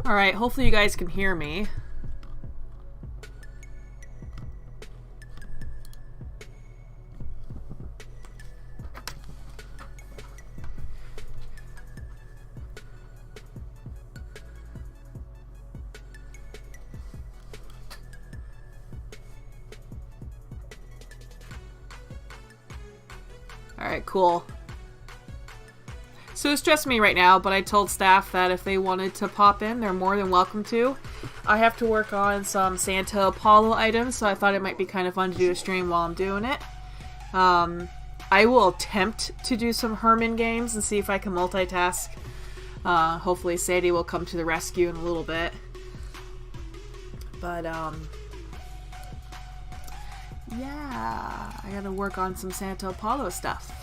Alright, hopefully you guys can hear me. Alright, cool. So it's just me right now, but I told staff that if they wanted to pop in, they're more than welcome to. I have to work on some Santa Apollo items, so I thought it might be kind of fun to do a stream while I'm doing it. I will attempt to do some Herman games and see if I can multitask. Hopefully Sadie will come to the rescue in a little bit. But, yeah, I gotta work on some Santa Apollo stuff.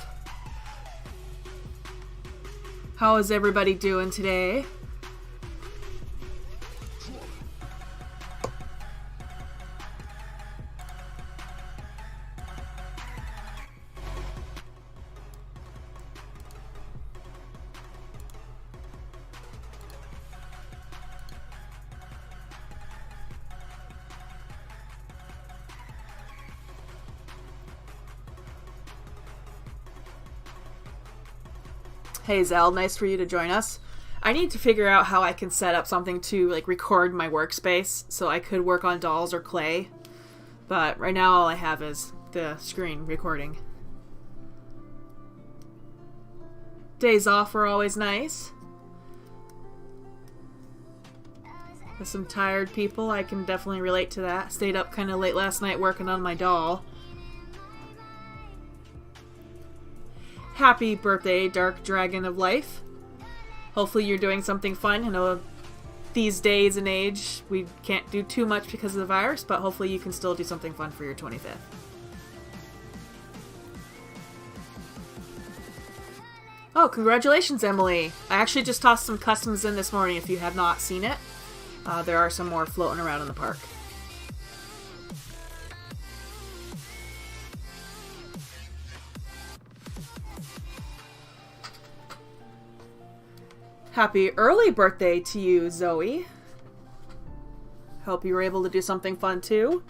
How is everybody doing today? Hey Zell, nice for you to join us. I need to figure out how I can set up something to like record my workspace so I could work on dolls or clay. But right now all I have is the screen recording. Days off are always nice. With some tired people, I can definitely relate to that. Stayed up kind of late last night working on my doll. Happy birthday, Dark Dragon of Life. Hopefully you're doing something fun. I know these days and age we can't do too much because of the virus, but hopefully you can still do something fun for your 25th. Oh, congratulations, Emily. I actually just tossed some customs in this morning if you have not seen it. There are some more floating around in the park. Happy early birthday to you, Zoe. Hope you were able to do something fun too.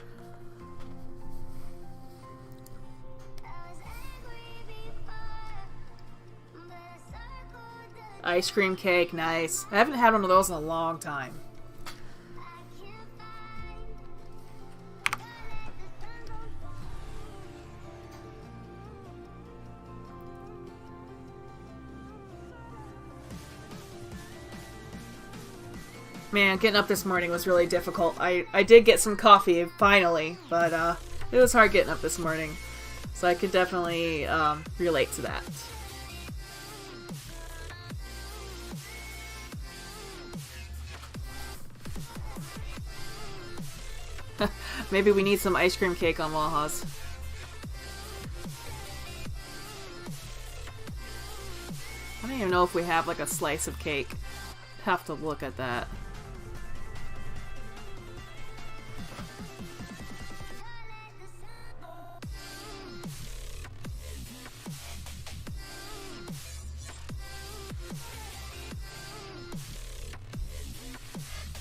Ice cream cake, nice. I haven't had one of those in a long time. Man, getting up this morning was really difficult. I did get some coffee, finally, but it was hard getting up this morning. So I could definitely relate to that. Maybe we need some ice cream cake on Wajas. I don't even know if we have like a slice of cake. Have to look at that.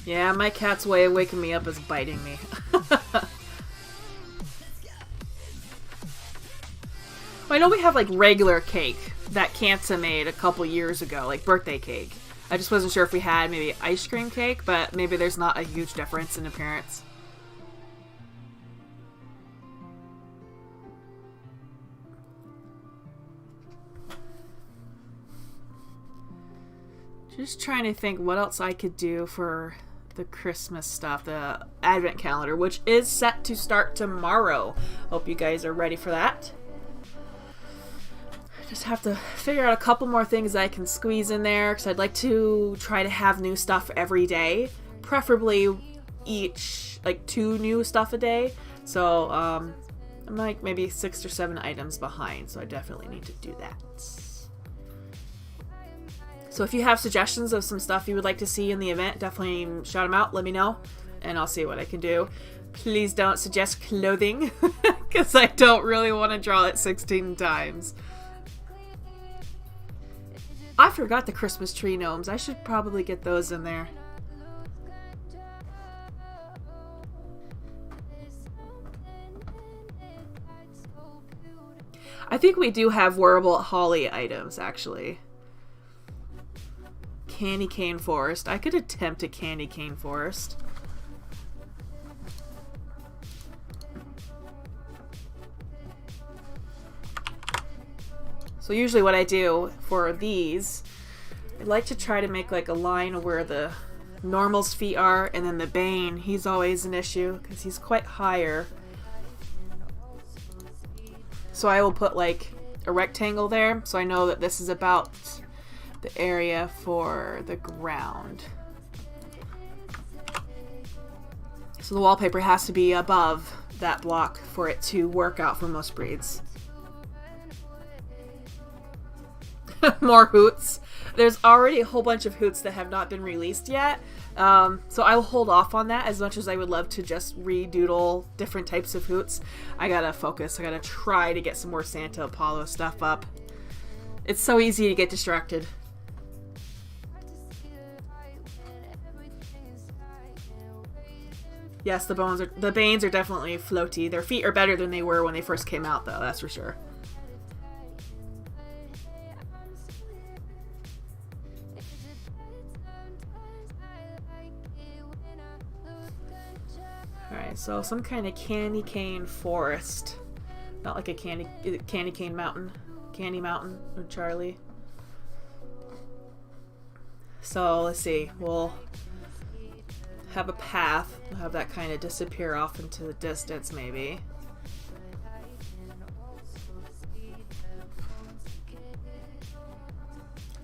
Yeah, my cat's way of waking me up is biting me. I know we have like regular cake that Kansa made a couple years ago, like birthday cake. I just wasn't sure if we had maybe ice cream cake, but maybe there's not a huge difference in appearance. Just trying to think what else I could do for the Christmas stuff, the Advent calendar, which is set to start tomorrow. Hope you guys are ready for that. I just have to figure out a couple more things I can squeeze in there, because I'd like to try to have new stuff every day, preferably each, like 2 new stuff a day. So I'm like maybe 6 or 7 items behind, so I definitely need to do that. So if you have suggestions of some stuff you would like to see in the event, definitely shout them out, let me know, and I'll see what I can do. Please don't suggest clothing, because I don't really want to draw it 16 times. I forgot the Christmas tree gnomes. I should probably get those in there. I think we do have wearable holly items, actually. Candy cane forest. I could attempt a candy cane forest. So usually what I do for these, I like to try to make like a line where the normal's feet are, and then the Bane, he's always an issue because he's quite higher. So I will put like a rectangle there, so I know that this is about the area for the ground. So the wallpaper has to be above that block for it to work out for most breeds. More hoots. There's already a whole bunch of hoots that have not been released yet. So I will hold off on that as much as I would love to just redoodle different types of hoots. I gotta focus. I gotta try to get some more Santa Apollo stuff up. It's so easy to get distracted. Yes, the Banes are definitely floaty. Their feet are better than they were when they first came out, though, that's for sure. Alright, so some kind of candy cane forest. Not like a candy cane mountain. Candy Mountain or Charlie. So let's see. We'll have a path. We'll have that kind of disappear off into the distance, maybe.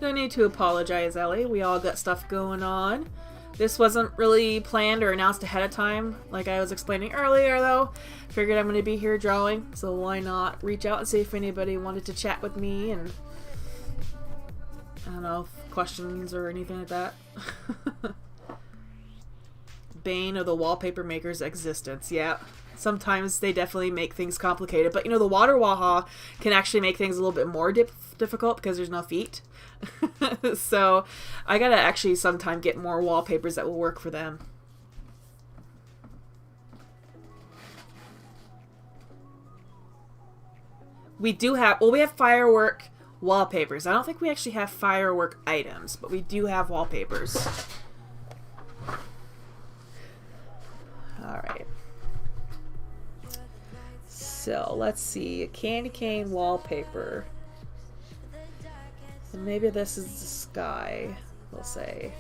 No need to apologize, Ellie. We all got stuff going on. This wasn't really planned or announced ahead of time, like I was explaining earlier, though. Figured I'm going to be here drawing, so why not reach out and see if anybody wanted to chat with me and, I don't know, questions or anything like that. Bane of the wallpaper maker's existence. Yeah, sometimes they definitely make things complicated, but you know, the water Waha can actually make things a little bit more difficult because there's no feet. So I gotta actually sometime get more wallpapers that will work for them. We do have, well, we have firework wallpapers. I don't think we actually have firework items, but we do have wallpapers. Alright. So, let's see. A candy cane wallpaper. So maybe this is the sky, we'll say.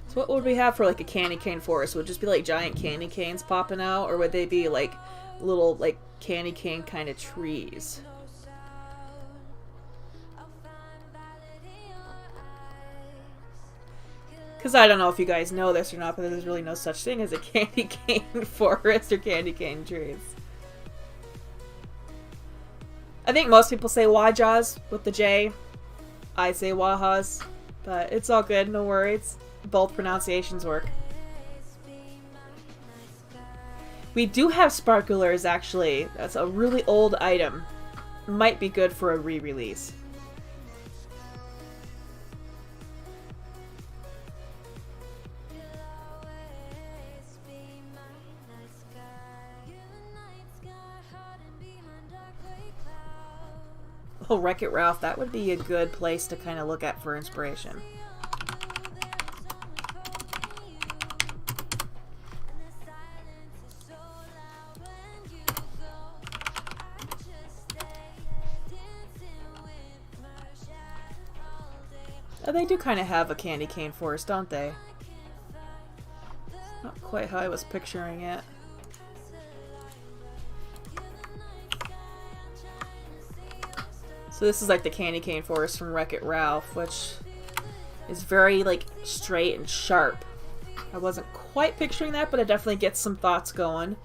So what would we have for like a candy cane forest? Would it just be like giant candy canes popping out? Or would they be like little like candy cane kind of trees? Because I don't know if you guys know this or not, but there's really no such thing as a candy cane forest or candy cane trees. I think most people say Wajas with the J. I say Wajas, but it's all good, no worries. Both pronunciations work. We do have sparklers, actually. That's a really old item. Might be good for a re-release. Oh, Wreck-It Ralph, that would be a good place to kind of look at for inspiration. Oh, they do kind of have a candy cane forest, don't they? Not quite how I was picturing it. So this is like the candy cane forest from Wreck-It Ralph, which is very like straight and sharp. I wasn't quite picturing that, but it definitely gets some thoughts going.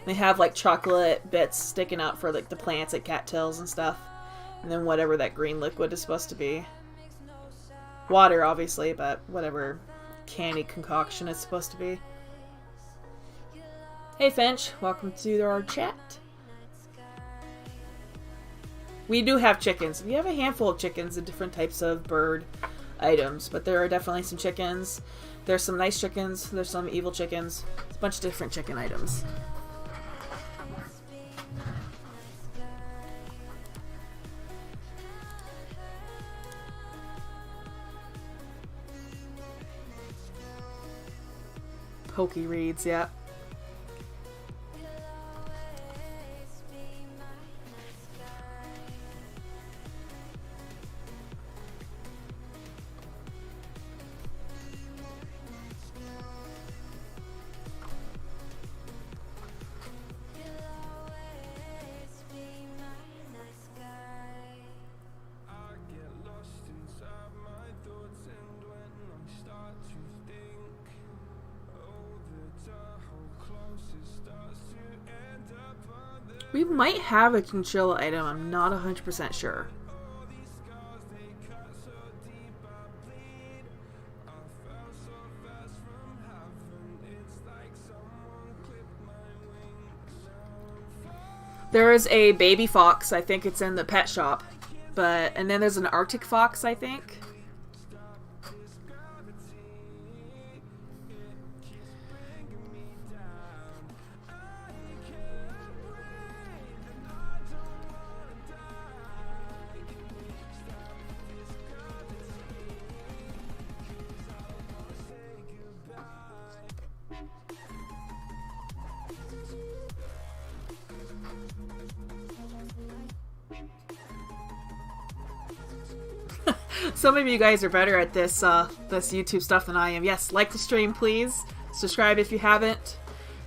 They have like chocolate bits sticking out for like the plants, like cattails and stuff. And then whatever that green liquid is supposed to be. Water, obviously, but whatever candy concoction it's supposed to be. Hey Finch, welcome to our chat. We do have chickens. We have a handful of chickens and different types of bird items, but there are definitely some chickens. There's some nice chickens. There's some evil chickens. It's a bunch of different chicken items. Pokey reeds, yeah. We might have a chinchilla item, I'm not 100% sure. There is a baby fox, I think it's in the pet shop. And then there's an Arctic fox, I think. Some of you guys are better at this YouTube stuff than I am. Yes, like the stream, please. Subscribe if you haven't.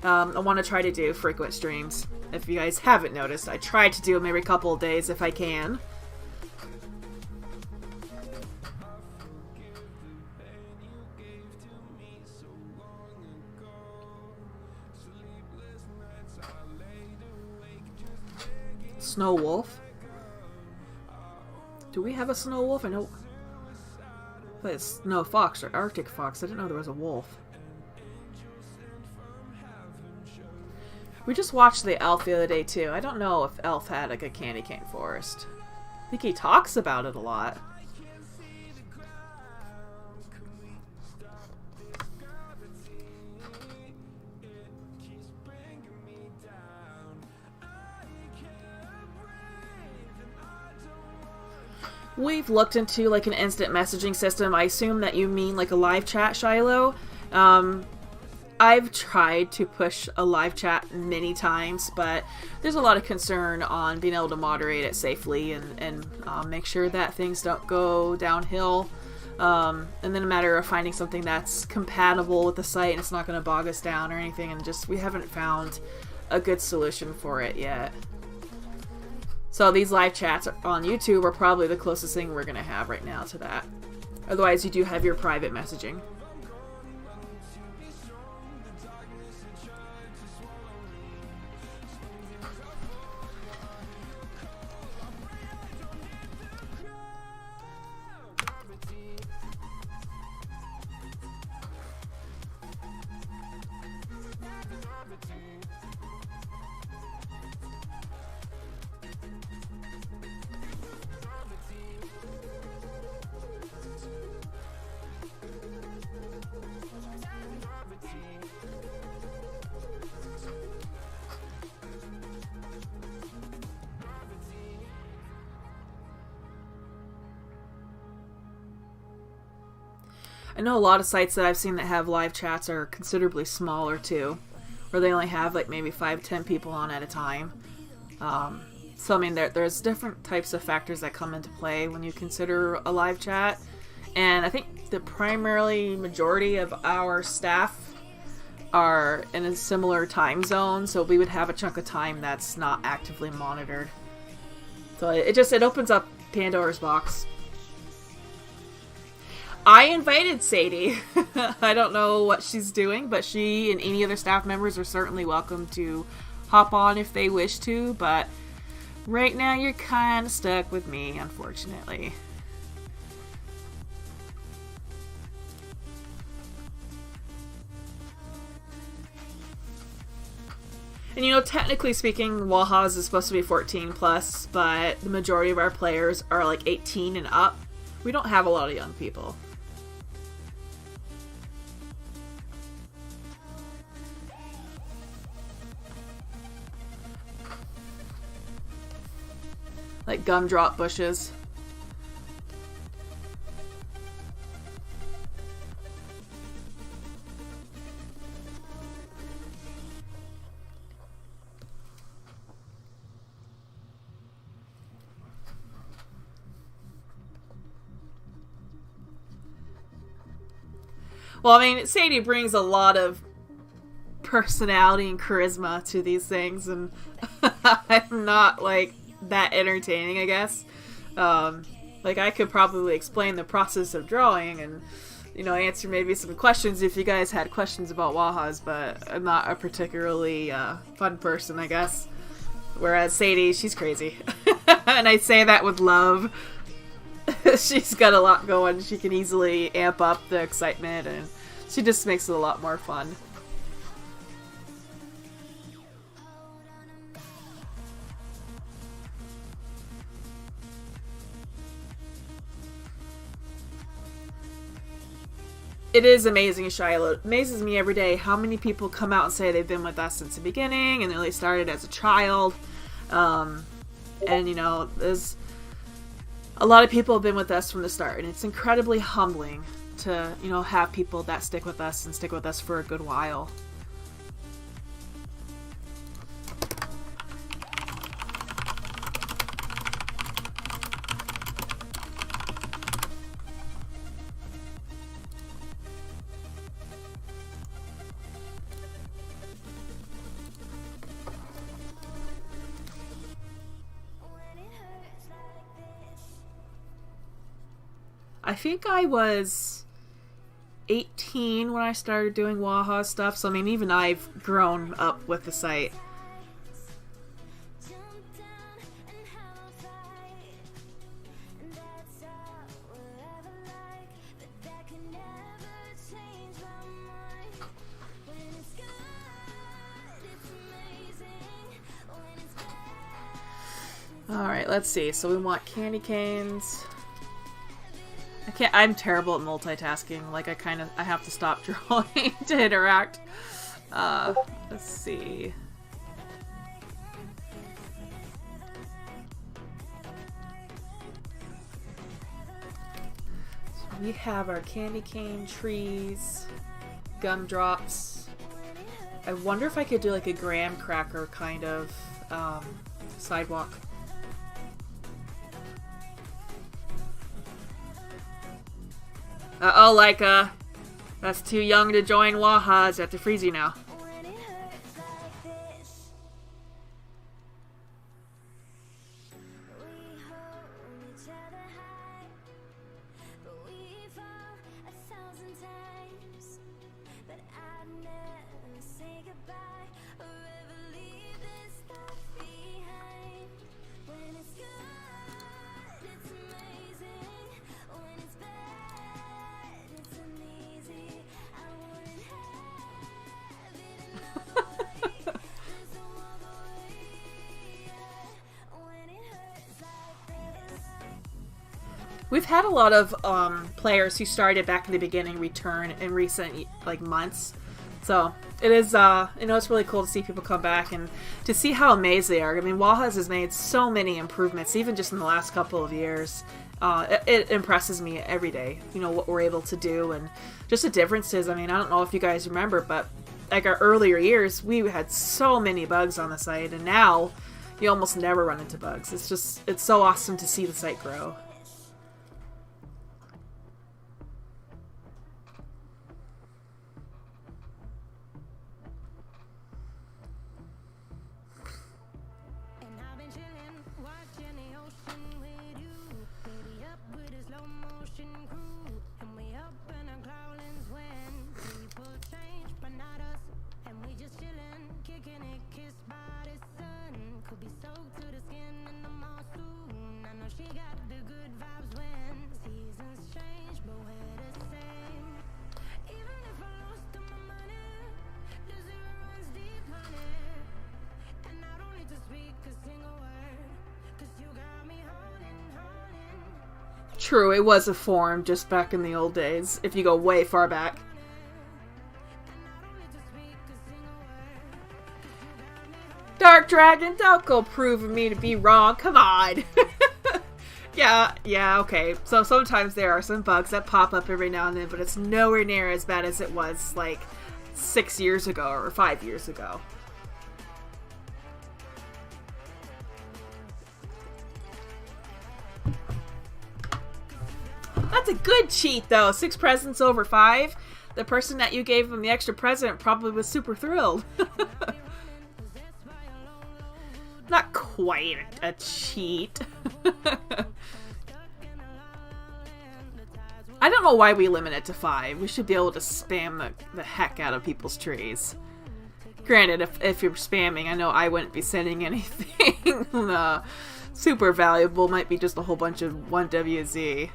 I want to try to do frequent streams. If you guys haven't noticed, I try to do them every couple of days if I can. Snow wolf. Do we have a snow wolf? I know. But it's no fox or Arctic fox. I didn't know there was a wolf. We just watched the Elf the other day too. I don't know if Elf had like a candy cane forest. I think he talks about it a lot. We've looked into like an instant messaging system. I assume that you mean like a live chat, Shiloh. I've tried to push a live chat many times, but there's a lot of concern on being able to moderate it safely and make sure that things don't go downhill. And then a matter of finding something that's compatible with the site and it's not going to bog us down or anything, and just we haven't found a good solution for it yet. So these live chats on YouTube are probably the closest thing we're going to have right now to that. Otherwise, you do have your private messaging. I know a lot of sites that I've seen that have live chats are considerably smaller too, where they only have like maybe 5-10 people on at a time. So I mean, there's different types of factors that come into play when you consider a live chat, and I think the primarily majority of our staff are in a similar time zone, so we would have a chunk of time that's not actively monitored. So it opens up Pandora's box. I invited Sadie. I don't know what she's doing, but she and any other staff members are certainly welcome to hop on if they wish to, but right now you're kind of stuck with me, unfortunately. And you know, technically speaking, Wajas is supposed to be 14 plus, but the majority of our players are like 18 and up. We don't have a lot of young people. Like gumdrop bushes. Well, I mean, Sadie brings a lot of personality and charisma to these things, and I'm not, like, that entertaining, I guess. Like, I could probably explain the process of drawing and, you know, answer maybe some questions if you guys had questions about Wajas, but I'm not a particularly fun person, I guess. Whereas Sadie, she's crazy. And I say that with love. She's got a lot going. She can easily amp up the excitement, and she just makes it a lot more fun. It is amazing, Shiloh. It amazes me every day how many people come out and say they've been with us since the beginning and they started as a child. And, you know, there's a lot of people have been with us from the start, and it's incredibly humbling to, you know, have people that stick with us and stick with us for a good while. I think I was 18 when I started doing Wajas stuff, so I mean, even I've grown up with the site. Alright, let's see. So we want candy canes. I'm terrible at multitasking. Like, I have to stop drawing to interact. Let's see. So we have our candy cane trees, gumdrops. I wonder if I could do like a graham cracker kind of sidewalk. Uh-oh, Laika. That's too young to join Wajas. You have to freeze you now. We've had a lot of players who started back in the beginning return in recent like months, so it is you know, it's really cool to see people come back and to see how amazed they are. I mean, Wajas has made so many improvements, even just in the last couple of years. It impresses me every day, you know, what we're able to do and just the differences. I mean, I don't know if you guys remember, but like our earlier years, we had so many bugs on the site, and now you almost never run into bugs. It's so awesome to see the site grow. True, it was a forum just back in the old days, if you go way far back. Dark Dragon, don't go proving me to be wrong, come on! Yeah, okay. So sometimes there are some bugs that pop up every now and then, but it's nowhere near as bad as it was, like, 6 years ago or 5 years ago. That's a good cheat, though. 6 presents over 5. The person that you gave them the extra present probably was super thrilled. Not quite a cheat. I don't know why we limit it to 5. We should be able to spam the heck out of people's trees. Granted, if you're spamming, I know I wouldn't be sending anything super valuable. Might be just a whole bunch of 1WZ.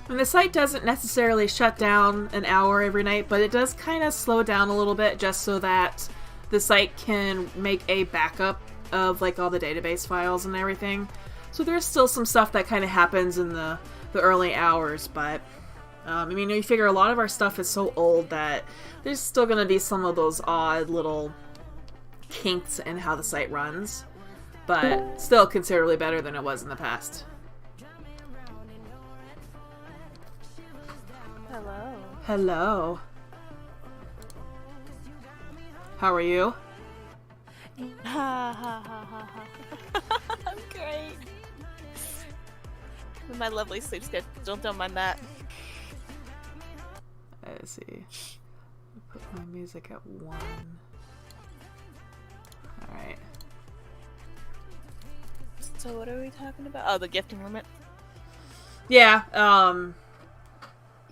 And the site doesn't necessarily shut down an hour every night, but it does kind of slow down a little bit just so that the site can make a backup of like all the database files and everything. So there's still some stuff that kind of happens in the early hours, but I mean, you figure a lot of our stuff is so old that there's still going to be some of those odd little kinks in how the site runs, but still considerably better than it was in the past. Hello. Hello. How are you? I'm great. With my lovely sleep schedule, don't mind that. Let's see. Put my music at 1. Alright. So what are we talking about? Oh, the gifting limit? Yeah,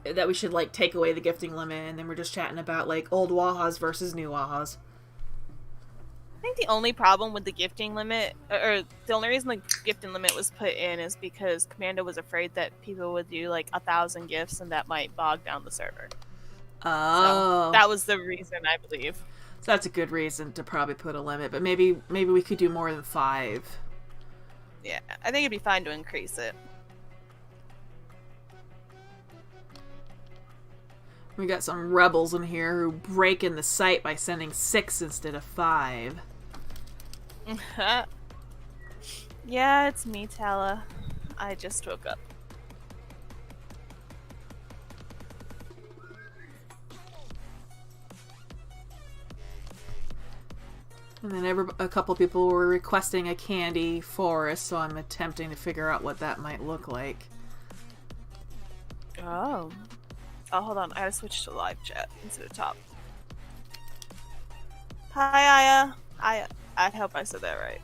that we should, like, take away the gifting limit, and then we're just chatting about, like, old Wajas versus new Wajas. I think the only problem with the gifting limit, or the only reason the gifting limit was put in is because Commando was afraid that people would do, like, 1,000 gifts, and that might bog down the server. Oh. So that was the reason, I believe. So that's a good reason to probably put a limit, but maybe we could do more than 5. Yeah, I think it'd be fine to increase it. We got some rebels in here who break in the site by sending 6 instead of 5. Yeah, it's me, Tala. I just woke up. And then a couple people were requesting a candy forest, so I'm attempting to figure out what that might look like. Oh, hold on. I gotta switch to live chat instead of top. Hi, Aya. I hope I said that right.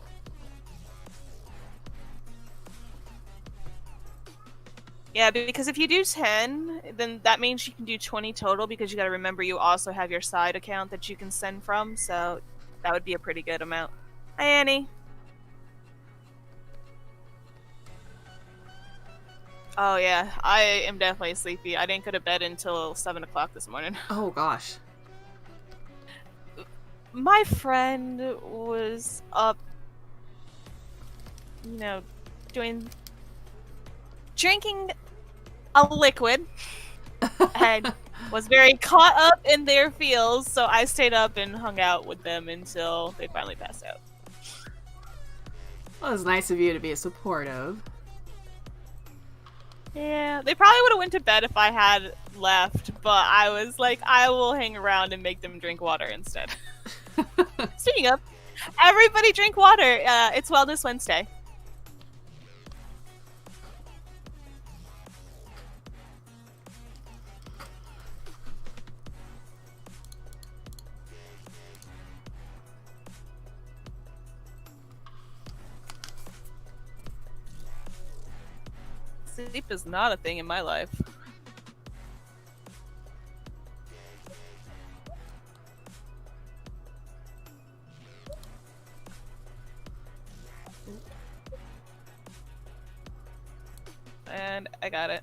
Yeah, because if you do 10, then that means you can do 20 total, because you gotta remember you also have your side account that you can send from, so that would be a pretty good amount. Hi, Annie. Oh yeah, I am definitely sleepy. I didn't go to bed until 7 o'clock this morning. Oh gosh. My friend was up, you know, drinking a liquid and was very caught up in their feels, so I stayed up and hung out with them until they finally passed out. Well, it was nice of you to be supportive. Yeah, they probably would have went to bed if I had left, but I was like, I will hang around and make them drink water instead. Speaking of, everybody drink water. It's Wellness Wednesday. Sleep is not a thing in my life. mind. I got it.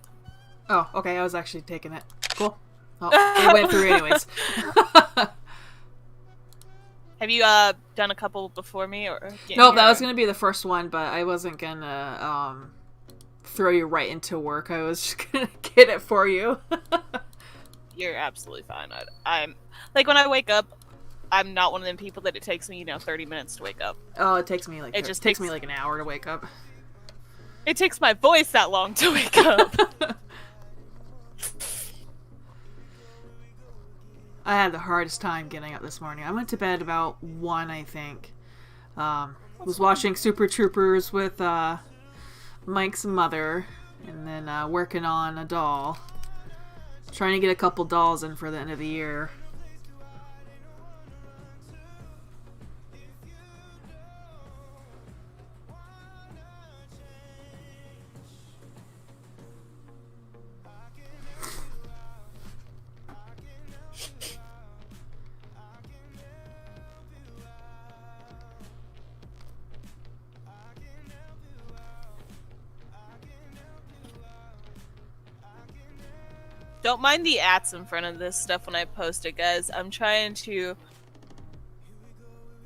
Oh, okay. I was actually taking it. Cool. Oh, it went through anyways. Have you done a couple before me or? Nope, that was gonna be the first one, but I wasn't gonna throw you right into work. I was just gonna get it for you. You're absolutely fine. I'm like when I wake up, I'm not one of them people that it takes me 30 minutes to wake up. Oh, it takes me it just takes me like an hour to wake up. It takes my voice that long to wake up. I had the hardest time getting up this morning. I went to bed about 1, I think. Was watching Super Troopers with Mike's mother, and then working on a doll. Trying to get a couple dolls in for the end of the year. Don't mind the ats in front of this stuff when I post it, guys. I'm trying to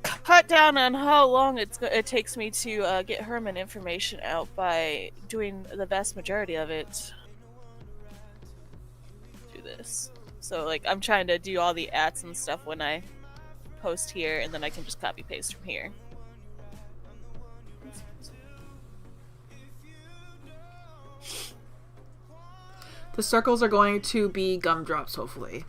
cut down on how long it takes me to get Herman information out by doing the vast majority of it through this. So, like, I'm trying to do all the ats and stuff when I post here, and then I can just copy paste from here. The circles are going to be gumdrops, hopefully.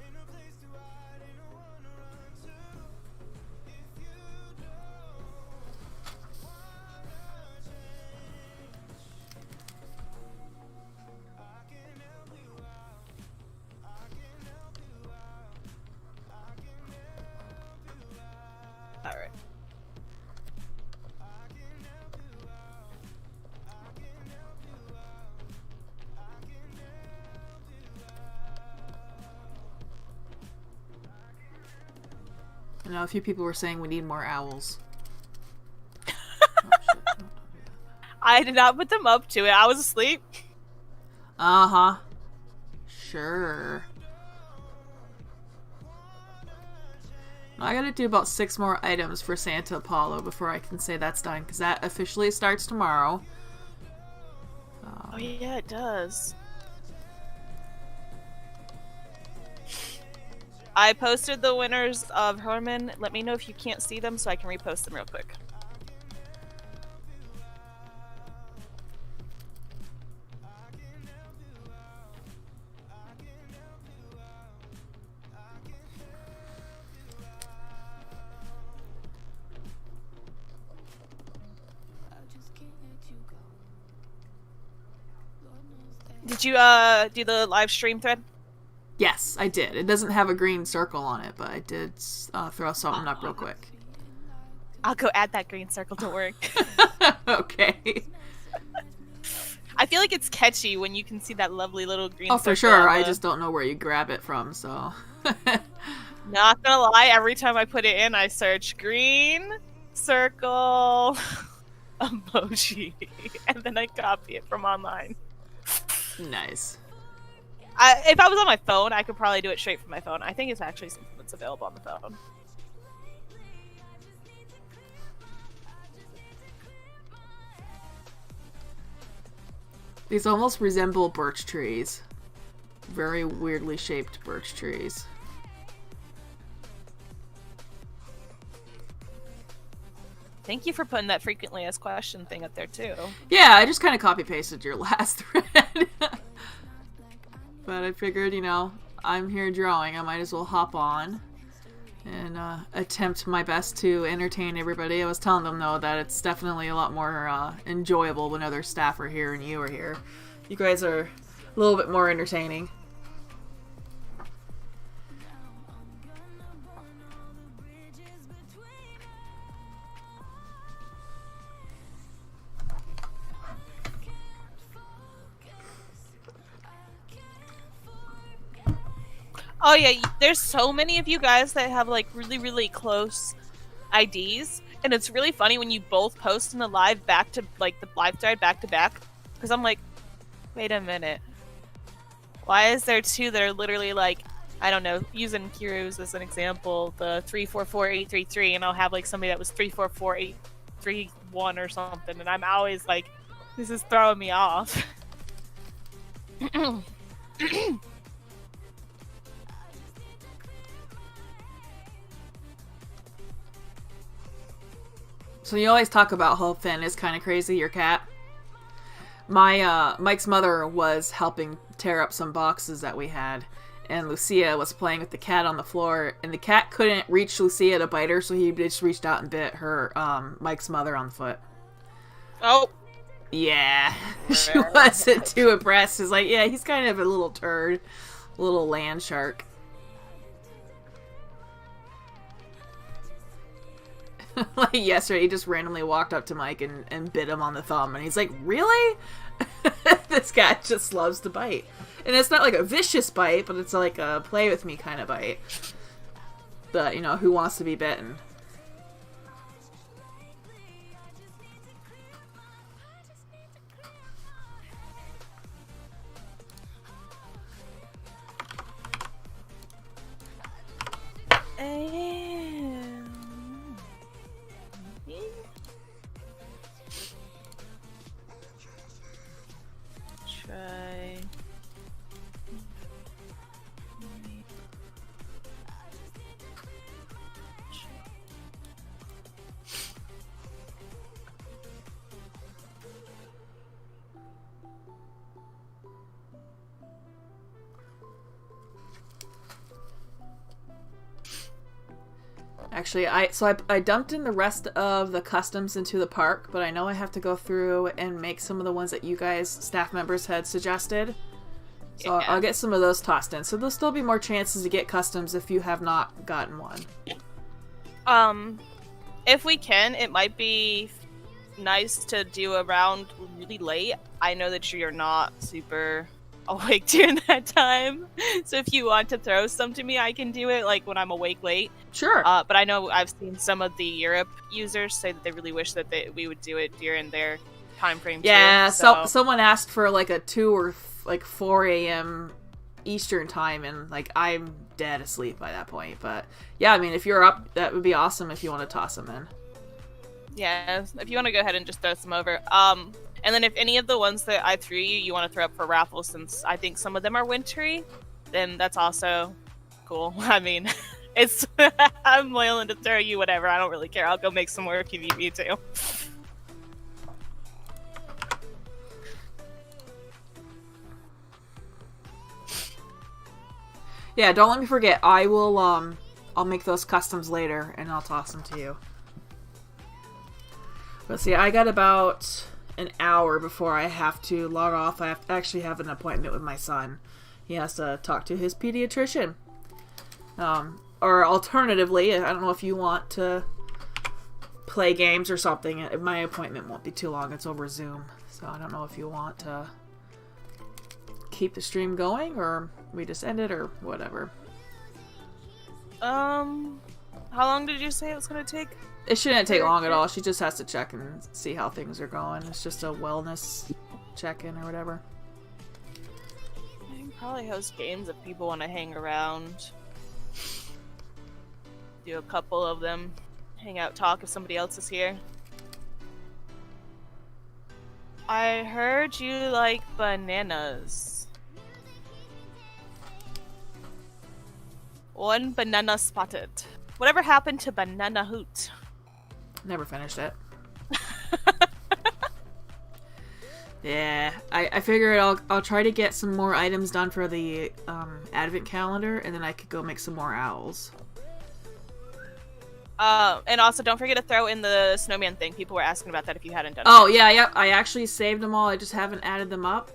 Alright. I know a few people were saying we need more owls. I did not put them up to it. I was asleep. Uh-huh. Sure. I gotta do about 6 more items for Santa Apollo before I can say that's done, because that officially starts tomorrow. Oh yeah, it does. I posted the winners of Herman. Let me know if you can't see them so I can repost them real quick. Did you do the live stream thread? Yes, I did. It doesn't have a green circle on it, but I did throw something up real quick. I'll go add that green circle to work. Okay. I feel like it's catchy when you can see that lovely little green circle. Oh, for sure. I just don't know where you grab it from, so. Not gonna lie, every time I put it in, I search green circle emoji, and then I copy it from online. Nice. If I was on my phone, I could probably do it straight from my phone. I think it's actually something that's available on the phone. These almost resemble birch trees. Very weirdly shaped birch trees. Thank you for putting that frequently asked question thing up there, too. Yeah, I just kind of copy-pasted your last thread. But I figured, I'm here drawing. I might as well hop on and attempt my best to entertain everybody. I was telling them, though, that it's definitely a lot more enjoyable when other staff are here and you are here. You guys are a little bit more entertaining. Oh yeah, there's so many of you guys that have like really, really close IDs, and it's really funny when you both post in the live back to like the live thread back to back, because I'm like, Wait a minute. Why is there two that are literally like, I don't know, using Kiru's as an example, the 344833, and I'll have like somebody that was 344831 or something, and I'm always like, this is throwing me off. So you always talk about how Finn is kind of crazy, your cat. Mike's mother was helping tear up some boxes that we had, and Lucia was playing with the cat on the floor, and the cat couldn't reach Lucia to bite her, so he just reached out and bit her, Mike's mother on the foot. Oh. Yeah. She wasn't too impressed. She's like, yeah, he's kind of a little turd. A little land shark. Like yesterday, he just randomly walked up to Mike and bit him on the thumb, and he's like, really? This cat just loves to bite. And it's not like a vicious bite, but it's like a play with me kind of bite. But, you know, who wants to be bitten? Try. Actually, I dumped in the rest of the customs into the park, but I know I have to go through and make some of the ones that you guys, staff members, had suggested. So Yeah. I'll get some of those tossed in. So there'll still be more chances to get customs if you have not gotten one. If we can, it might be nice to do a round really late. I know that you're not super awake during that time, so if you want to throw some to me, I can do it like when I'm awake late. Sure. But I know I've seen some of the Europe users say that they really wish that we would do it during their time frame. Yeah, too, so someone asked for like a 2 or 4 a.m. Eastern time, and like I'm dead asleep by that point. But yeah, I mean, if you're up, that would be awesome if you want to toss them in. yeah, if you want to go ahead and just throw some over. And then if any of the ones that I threw you want to throw up for raffle, since I think some of them are wintry, then that's also cool. I mean, it's I'm willing to throw you whatever. I don't really care. I'll go make some more if you need me to. Yeah, don't let me forget. I will, I'll make those customs later, and I'll toss them to you. But see, I got about an hour before I have to log off. I have to actually have an appointment with my son. He has to talk to his pediatrician. Or alternatively, I don't know if you want to play games or something. My appointment won't be too long. It's over Zoom. So I don't know if you want to keep the stream going, or we just end it, or whatever. How long did you say it was going to take? It shouldn't take long at all. She just has to check and see how things are going. It's just a wellness check-in or whatever. I can probably host games if people want to hang around. Do a couple of them. Hang out, talk if somebody else is here. I heard you like bananas. One banana spotted. Whatever happened to Banana Hoot? Never finished it. Yeah, I figured I'll try to get some more items done for the advent calendar, and then I could go make some more owls. And also don't forget to throw in the snowman thing. People were asking about that if you hadn't done it. Oh yeah, yep. I actually saved them all. I just haven't added them up.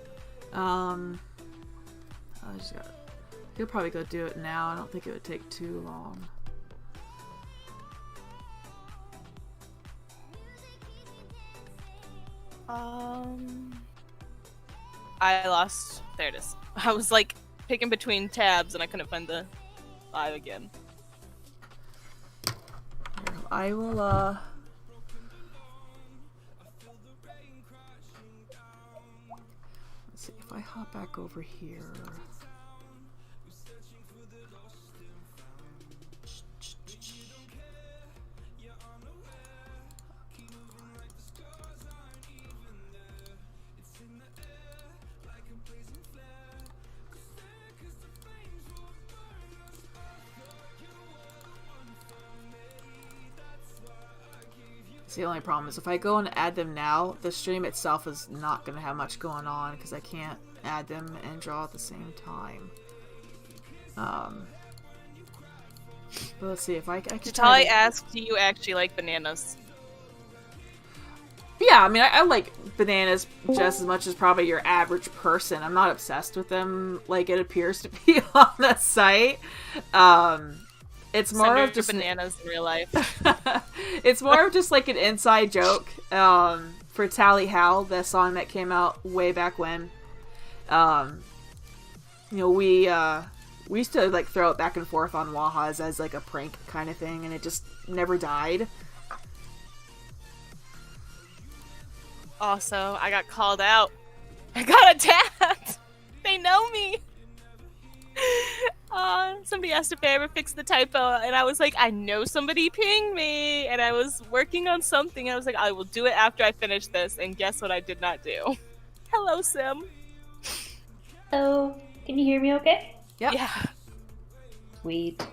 You'll probably go do it now. I don't think it would take too long. I lost. There it is. I was like picking between tabs and I couldn't find the live again. I will, let's see, if I hop back over here. The only problem is if I go and add them now, the stream itself is not going to have much going on because I can't add them and draw at the same time. But let's see if I can. Tatali asked, do you actually like bananas? Yeah, I mean, I like bananas just as much as probably your average person. I'm not obsessed with them like it appears to be on the site. It's more of just bananas in real life. It's more of just like an inside joke for Tally How, the song that came out way back when. We used to like throw it back and forth on Wajas as like a prank kind of thing, and it just never died. Also, I got called out. I got attacked. They know me. Somebody asked if I ever fixed the typo, and I was like, I know somebody pinged me, and I was working on something. I was like, I will do it after I finish this, and guess what I did not do? Hello, Sim. Hello. Can you hear me okay? Yep. Yeah. Sweet.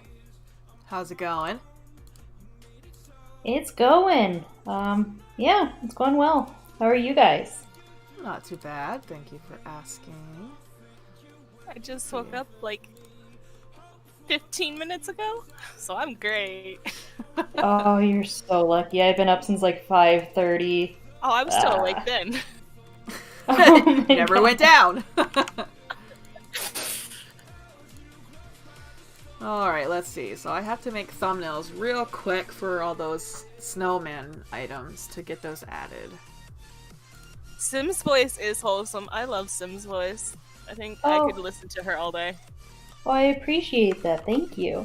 How's it going? It's going. Yeah, it's going well. How are you guys? Not too bad. Thank you for asking. I just woke up like 15 minutes ago, so I'm great. Oh, you're so lucky. I've been up since like 5:30. Oh, I was still awake then. Oh Never went down. Alright, let's see. So I have to make thumbnails real quick for all those snowman items to get those added. Sim's voice is wholesome. I love Sim's voice. I think I could listen to her all day. Well, I appreciate that. Thank you.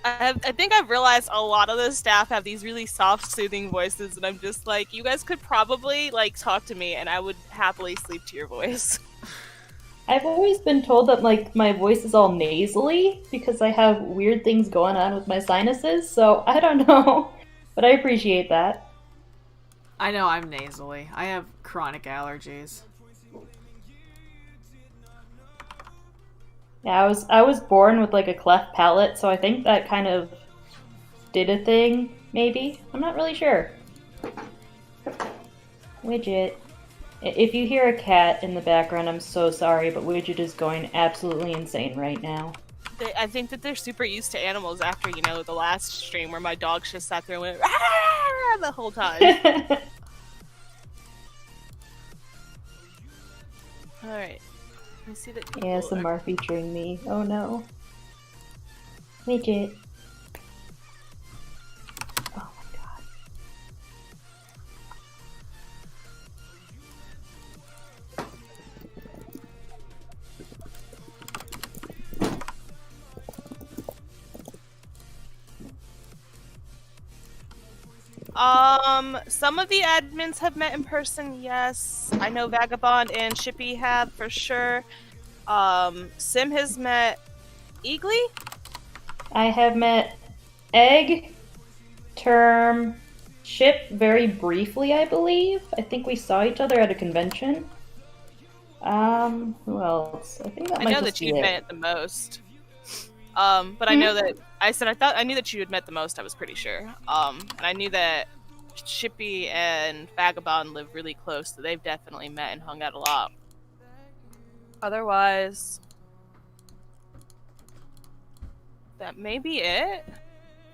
I think I've realized a lot of the staff have these really soft, soothing voices, and I'm just like, you guys could probably like talk to me, and I would happily sleep to your voice. I've always been told that like my voice is all nasally because I have weird things going on with my sinuses, so I don't know. But I appreciate that. I know I'm nasally. I have chronic allergies. Yeah, I was born with like a cleft palate, so I think that kind of did a thing, maybe? I'm not really sure. Widget. If you hear a cat in the background, I'm so sorry, but Widget is going absolutely insane right now. I think that they're super used to animals after, the last stream where my dog just sat there and went "Rah!" the whole time. Alright. Let me see the ASMR featuring me. Oh no. Midget. Oh my god. Some of the admins have met in person, yes. I know Vagabond and Shippy have for sure. Sim has met Eagly? I have met Egg, Term, Ship very briefly, I believe. I think we saw each other at a convention. Who else? I think that might I know just that be you'd it. met the most. But I know that I knew that you had met the most, I was pretty sure. And I knew that Shippy and Vagabond live really close, so they've definitely met and hung out a lot. Otherwise, that may be it.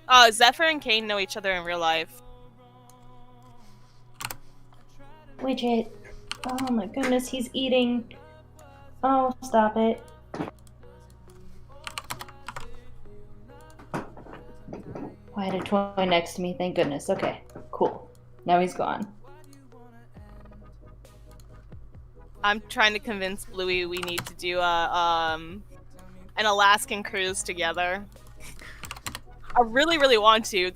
Oh, Zephyr and Kane know each other in real life. Widget. Oh my goodness, he's eating. Oh, stop it. Oh, I had a toy next to me, thank goodness. Okay, cool. Now he's gone. I'm trying to convince Bluey we need to do an Alaskan cruise together. I really, really want to.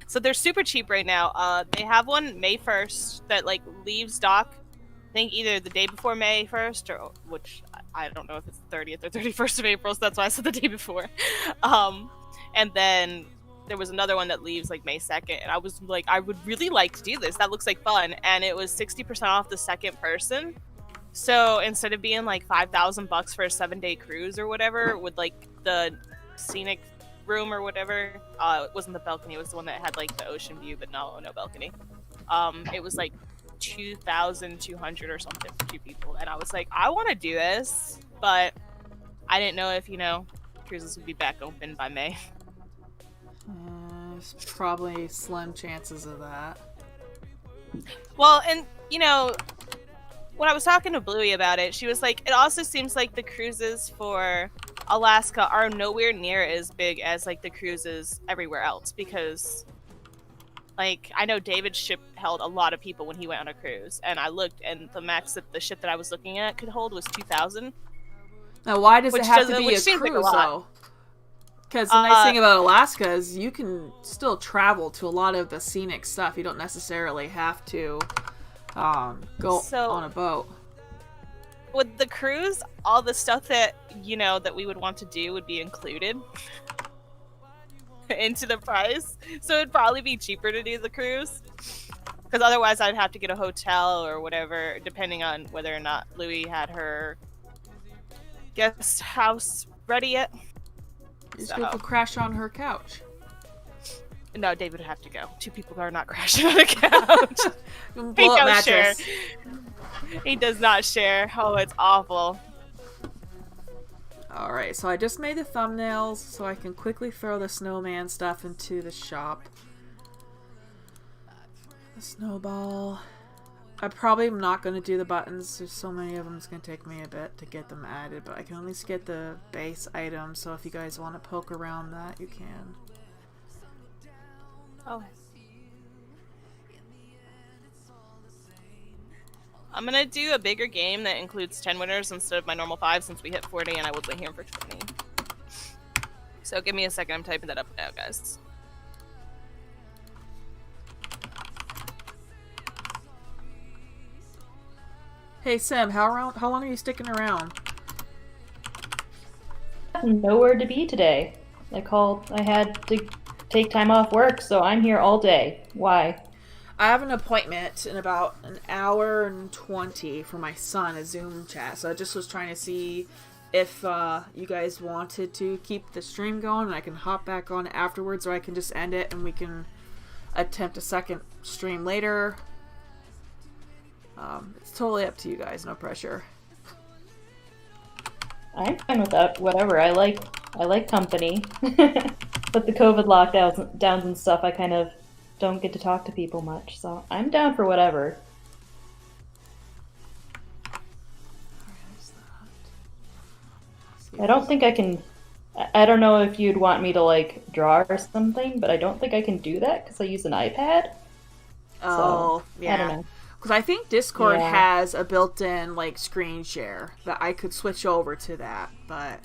So they're super cheap right now. They have one May 1st that like leaves dock think either the day before May 1st, or which I don't know if it's the 30th or 31st of April, so that's why I said the day before. And then there was another one that leaves like May 2nd, and I was like, I would really like to do this. That looks like fun, and it was 60% off the second person. So instead of being like $5,000 for a 7-day cruise or whatever, with like the scenic room or whatever, it wasn't the balcony, it was the one that had like the ocean view, but no balcony. It was like 2,200 or something for 2 people, and I was like, I want to do this, but I didn't know if cruises would be back open by May. There's probably slim chances of that. Well, and when I was talking to Bluey about it, she was like, it also seems like the cruises for Alaska are nowhere near as big as like the cruises everywhere else, because like I know David's ship held a lot of people when he went on a cruise, and I looked, and the max that the ship that I was looking at could hold was 2,000. Now, why does it have to be a cruise, like though? Because the nice thing about Alaska is you can still travel to a lot of the scenic stuff. You don't necessarily have to go on a boat. With the cruise, all the stuff that that we would want to do would be included into the price, so it'd probably be cheaper to do the cruise, because otherwise I'd have to get a hotel or whatever, depending on whether or not Louie had her guest house ready yet. Just go crash on her couch. No, David would have to go. 2 people are not crashing on a couch. He don't share. He does not share. Oh, it's awful. Alright, so I just made the thumbnails so I can quickly throw the snowman stuff into the shop. The snowball. I probably am not going to do the buttons. There's so many of them, it's going to take me a bit to get them added, but I can at least get the base items, so if you guys want to poke around that, you can. Oh. I'm going to do a bigger game that includes 10 winners instead of my normal 5, since we hit 40 and I wasn't here for 20. So give me a second, I'm typing that up now, guys. Hey Sim, how long are you sticking around? Nowhere to be today. I had to take time off work, so I'm here all day. Why? I have an appointment in about an hour and 20 for my son, a Zoom chat. So I just was trying to see if you guys wanted to keep the stream going and I can hop back on afterwards, or I can just end it and we can attempt a second stream later. It's totally up to you guys, no pressure. I'm fine with that. Whatever. I like company. But the COVID lockdowns and stuff, I kind of don't get to talk to people much, so I'm down for whatever. I don't think I can. I don't know if you'd want me to like draw or something, but I don't think I can do that because I use an iPad. Oh, so, yeah. I don't know. Because I think Discord has a built-in like screen share that I could switch over to that, but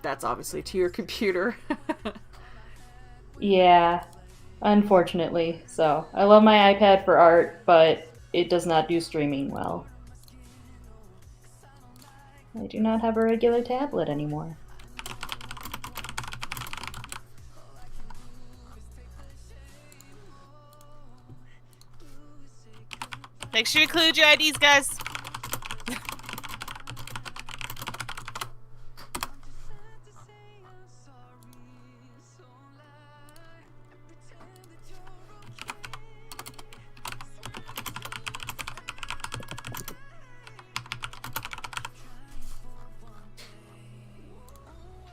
that's obviously to your computer. Yeah, unfortunately. So I love my iPad for art, but it does not do streaming well. I do not have a regular tablet anymore. Make sure you include your IDs, guys.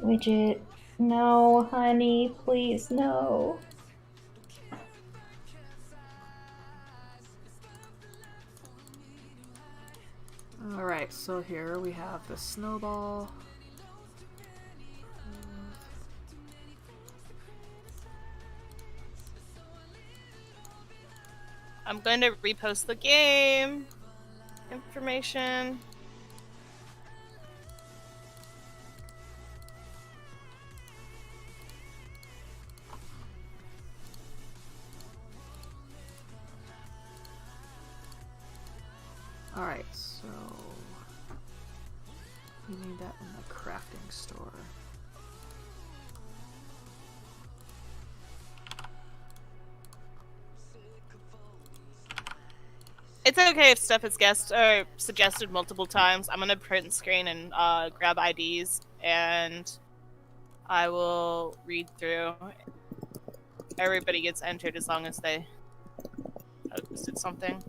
Widget, no, honey, please, no. Alright, so here we have the snowball. I'm going to repost the game information. Alright, so we need that in the crafting store. It's okay if stuff is guessed or suggested multiple times. I'm gonna print screen and grab IDs, and I will read through. Everybody gets entered as long as they posted something.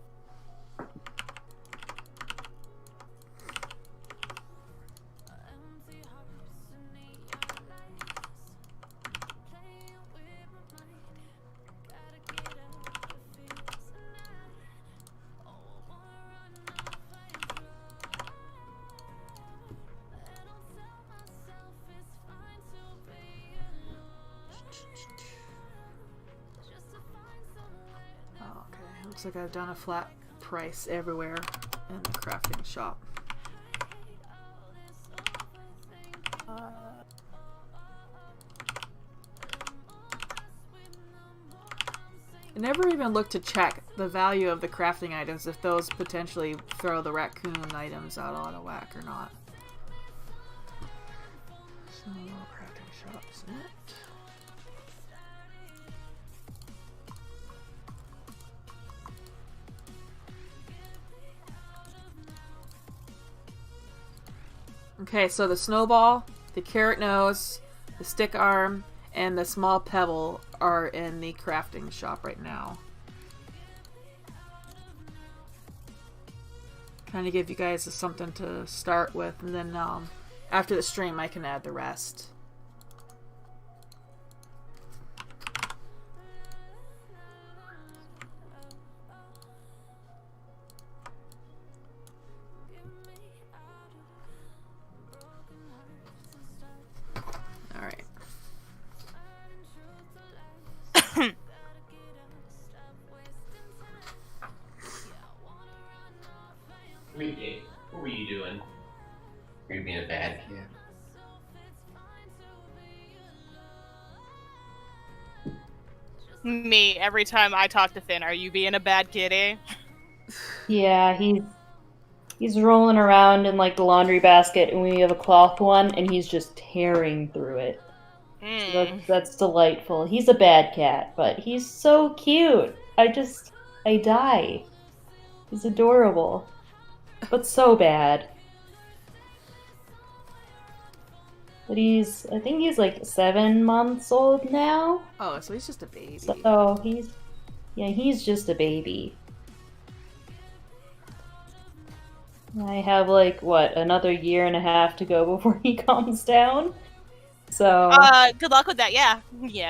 Looks like I've done a flat price everywhere in the crafting shop. I never even looked to check the value of the crafting items, if those potentially throw the raccoon items out on OOAK or not. So, crafting shop's it. Okay, so the snowball, the carrot nose, the stick arm, and the small pebble are in the crafting shop right now. Kind of give you guys something to start with, and then after the stream I can add the rest. What were you doing? You're being a bad kid. Me, every time I talk to Finn, are you being a bad kitty? Yeah, he's rolling around in like the laundry basket, and we have a cloth one, and he's just tearing through it. So that's delightful. He's a bad cat, but he's so cute. I die. He's adorable, but so bad. But I think he's like 7 months old now. Oh, so he's just a baby. So he's just a baby. I have like, another 1.5 years to go before he calms down. So good luck with that. Yeah,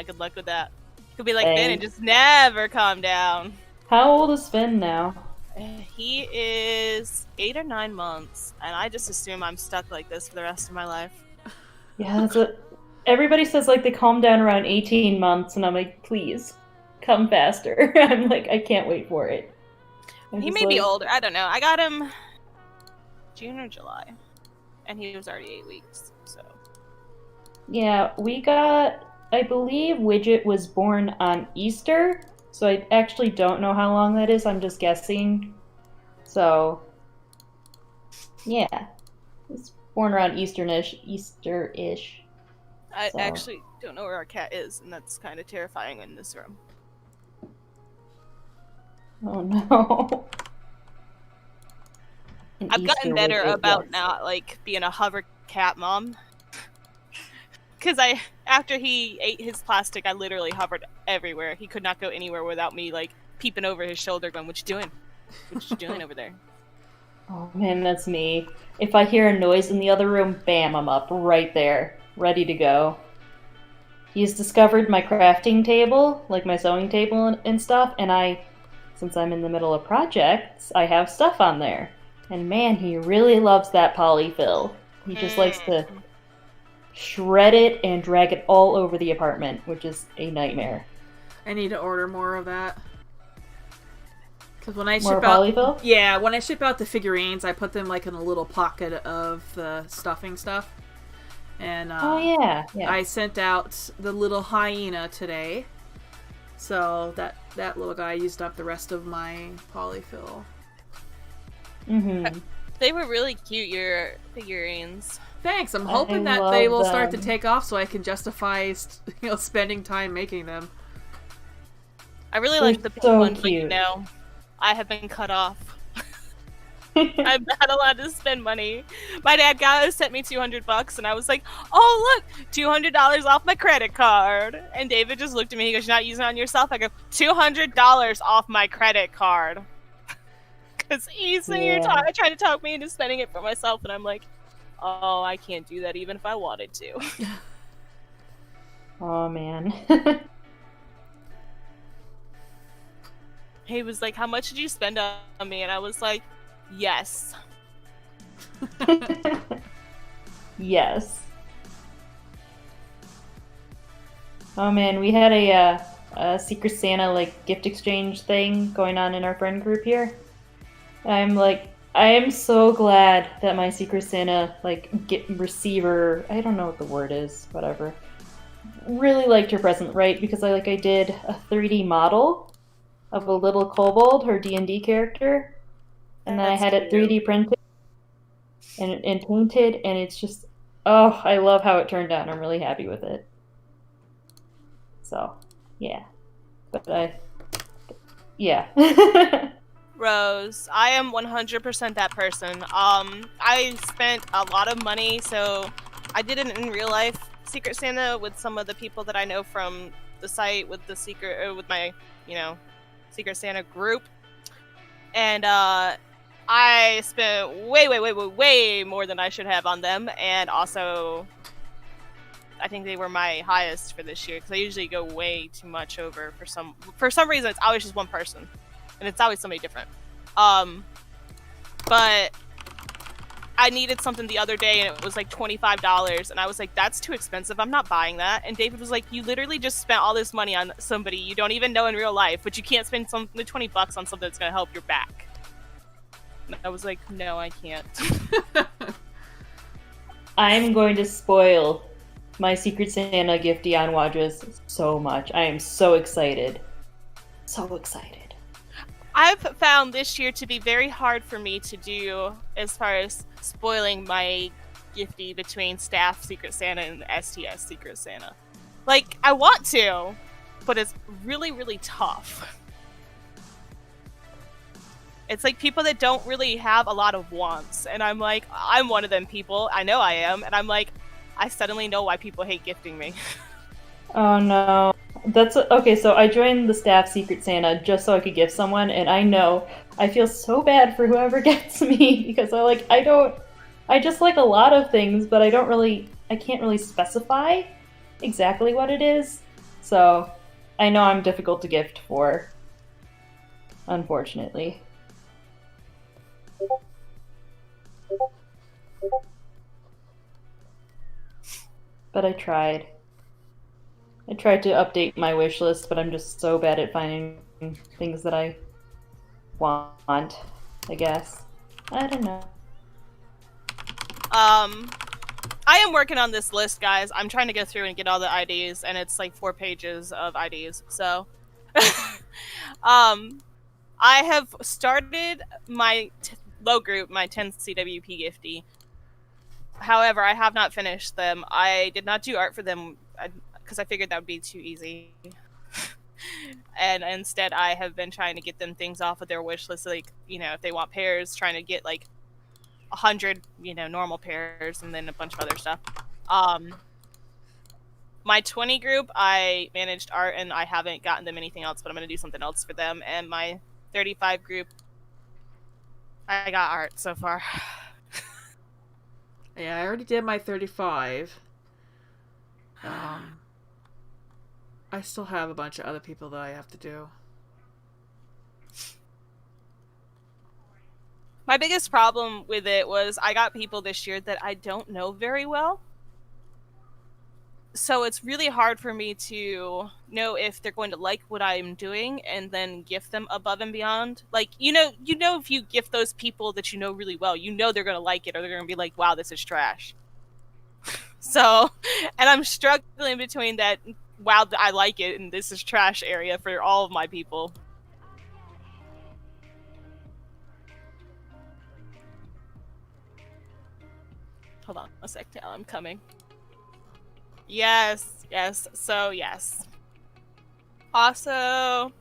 good luck with that. Could be like Finn and just never calm down. How old is Finn now? He is 8 or 9 months, and I just assume I'm stuck like this for the rest of my life. Yeah, that's what everybody says. Like, they calm down around 18 months, and I'm like, please, come faster. I'm like, I can't wait for it. He may be older. I don't know. I got him June or July, and he was already 8 weeks. So yeah, I believe Widget was born on Easter, so I actually don't know how long that is. I'm just guessing. So yeah, it's born around Easter-ish. I actually don't know where our cat is, and that's kind of terrifying in this room. Oh no. I've gotten better about not like being a hover cat mom. Because after he ate his plastic, I literally hovered everywhere. He could not go anywhere without me like peeping over his shoulder going, "What you doing? What you doing over there?" Oh man, that's me. If I hear a noise in the other room, bam, I'm up right there, ready to go. He's discovered my crafting table, like my sewing table and stuff, and since I'm in the middle of projects, I have stuff on there. And man, he really loves that polyfill. He just likes to shred it and drag it all over the apartment, which is a nightmare. I need to order more of that. Because when I ship out, when I ship out the figurines, I put them like in a little pocket of the stuffing stuff. And yeah. I sent out the little hyena today, so that little guy used up the rest of my polyfill. Mm-hmm. They were really cute, your figurines. Thanks. I'm I hoping that they will love start to them. take off so I can justify, spending time making them. I really They're like the pink so ones, but cute. I have been cut off. I'm not allowed to spend money. My dad sent me $200, and I was like, "Oh look, $200 off my credit card." And David just looked at me. He goes, "You're not using it on yourself?" I go, $200 off my credit card. Because he's sitting here trying to talk me into spending it for myself, and I'm like, "Oh, I can't do that even if I wanted to." Oh man. He was like, "How much did you spend on me?" And I was like, "Yes." Yes. Oh man, we had a Secret Santa like gift exchange thing going on in our friend group here. I am so glad that my Secret Santa receiver, I don't know what the word is, whatever, really liked her present, right? Because I did a 3D model of a little kobold, her D&D character, and then I had it 3D printed and painted, and it's just, oh, I love how it turned out. I'm really happy with it. So, yeah. Yeah. Rose, I am 100% that person. I spent a lot of money, so I did it in real life Secret Santa with some of the people that I know from the site with with my, Secret Santa group. And I spent way more than I should have on them, and also I think they were my highest for this year because I usually go way too much over for some reason. It's always just one person, and it's always somebody different. But I needed something the other day, and it was like $25, and I was like, "That's too expensive. I'm not buying that." And David was like, "You literally just spent all this money on somebody you don't even know in real life, but you can't spend the $20 on something that's gonna help your back." And I was like, "No, I can't." I'm going to spoil my Secret Santa gifty on Wajas so much. I am so excited. So excited. I've found this year to be very hard for me to do as far as spoiling my gifty between staff Secret Santa and STS Secret Santa. Like, I want to, but it's really, really tough. It's like people that don't really have a lot of wants, and I'm like, I'm one of them people. I know I am, and I'm like, I suddenly know why people hate gifting me. Oh no. Okay, so I joined the staff Secret Santa just so I could gift someone, and I feel so bad for whoever gets me because I just like a lot of things, but I can't really specify exactly what it is. So I know I'm difficult to gift for, unfortunately. But I tried. I tried to update my wish list, but I'm just so bad at finding things that I want, I guess. I don't know. I am working on this list, guys. I'm trying to go through and get all the IDs, and it's like 4 pages of IDs. So, I have started my low group, my 10 CWP gifty. However, I have not finished them. I did not do art for them because I figured that would be too easy. And instead, I have been trying to get them things off of their wish list, like, if they want pairs, trying to get like 100, normal pairs, and then a bunch of other stuff. My 20 group, I managed art, and I haven't gotten them anything else, but I'm going to do something else for them. And my 35 group, I got art so far. Yeah, I already did my 35. I still have a bunch of other people that I have to do. My biggest problem with it was I got people this year that I don't know very well. So it's really hard for me to know if they're going to like what I'm doing and then gift them above and beyond. Like, if you gift those people that you know really well, they're going to like it, or they're going to be like, wow, this is trash. So, and I'm struggling between that, wow, I like it, and this is trash area for all of my people. Hold on a sec, Tal. I'm coming. Yes. So, yes. Also...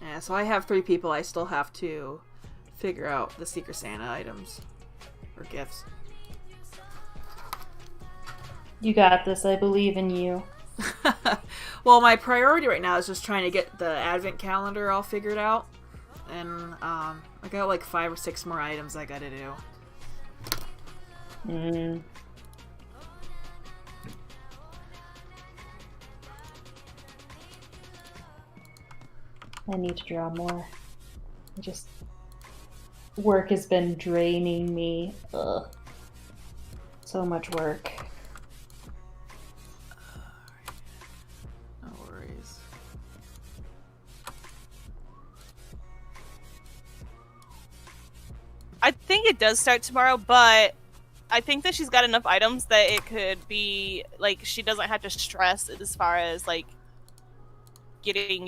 Yeah, so I have 3 people I still have to figure out the Secret Santa items. Or gifts. You got this. I believe in you. Well, my priority right now is just trying to get the advent calendar all figured out. And I got like 5 or 6 more items I gotta do. I need to draw more. Work has been draining me. Ugh. So much work. No worries. I think it does start tomorrow, but I think that she's got enough items that it could be, like, she doesn't have to stress as far as, like, getting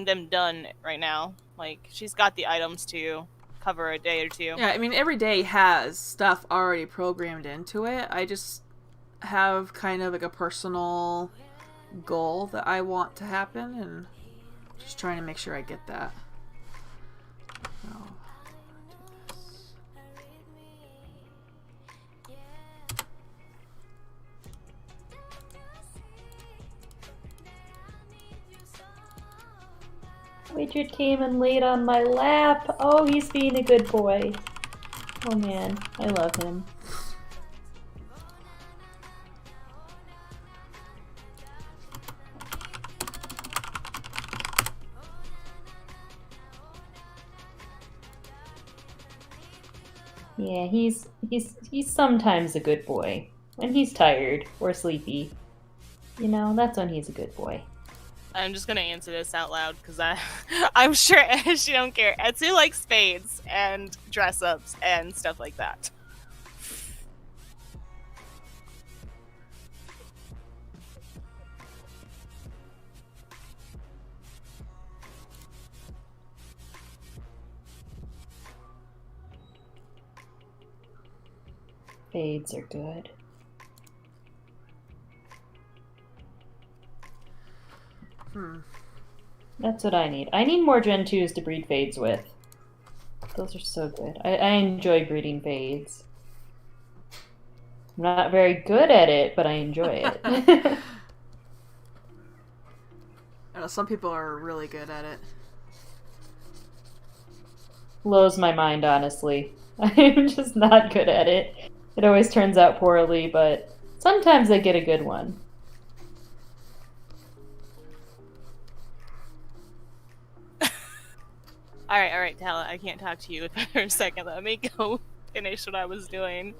them done right now. Like, she's got the items to cover a day or two. Yeah, I mean, every day has stuff already programmed into it. I just have kind of like a personal goal that I want to happen, and just trying to make sure I get that. Oh. Richard came and laid on my lap. Oh, he's being a good boy. Oh man, I love him. Yeah, he's sometimes a good boy. When he's tired or sleepy. You know, that's when he's a good boy. I'm just gonna answer this out loud because I'm sure she don't care. Etsu likes spades and dress ups and stuff like that. Fades are good. That's what I need. I need more Gen 2s to breed fades with. Those are so good. I enjoy breeding fades. I'm not very good at it, but I enjoy it. I know, some people are really good at it. Blows my mind, honestly. I'm just not good at it. It always turns out poorly, but sometimes I get a good one. Alright, Tala, I can't talk to you for a second. Let me go finish what I was doing.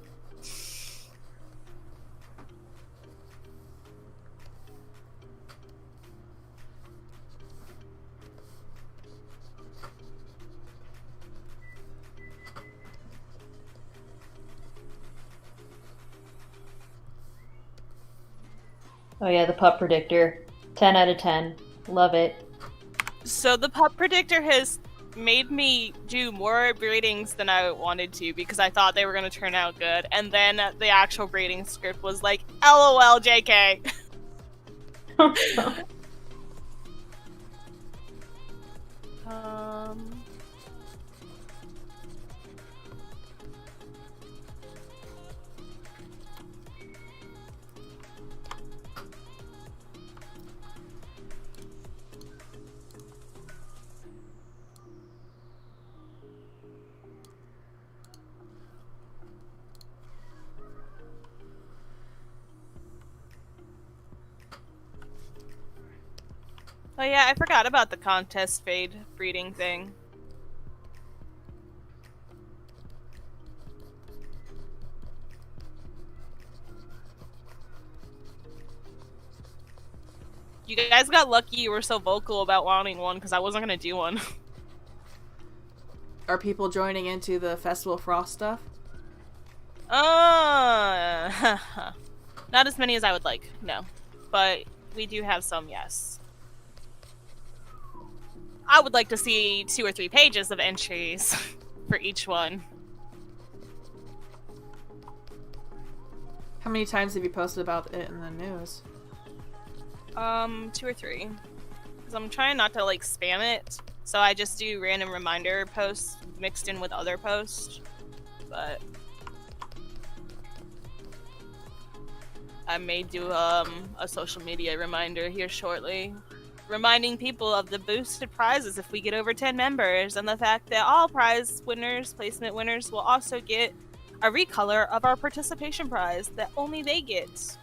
Oh yeah, the pup predictor. 10 out of 10. Love it. So the pup predictor has made me do more breedings than I wanted to because I thought they were going to turn out good. And then the actual breeding script was like, LOL, JK. Oh yeah, I forgot about the contest fade breeding thing. You guys got lucky you were so vocal about wanting one because I wasn't gonna do one. Are people joining into the Festival of Frost stuff? Not as many as I would like, no. But we do have some, yes. I would like to see 2 or 3 pages of entries for each one. How many times have you posted about it in the news? 2 or 3. Because I'm trying not to, like, spam it. So I just do random reminder posts mixed in with other posts. But I may do a social media reminder here shortly, reminding people of the boosted prizes if we get over 10 members, and the fact that all prize winners, placement winners, will also get a recolor of our participation prize that only they get.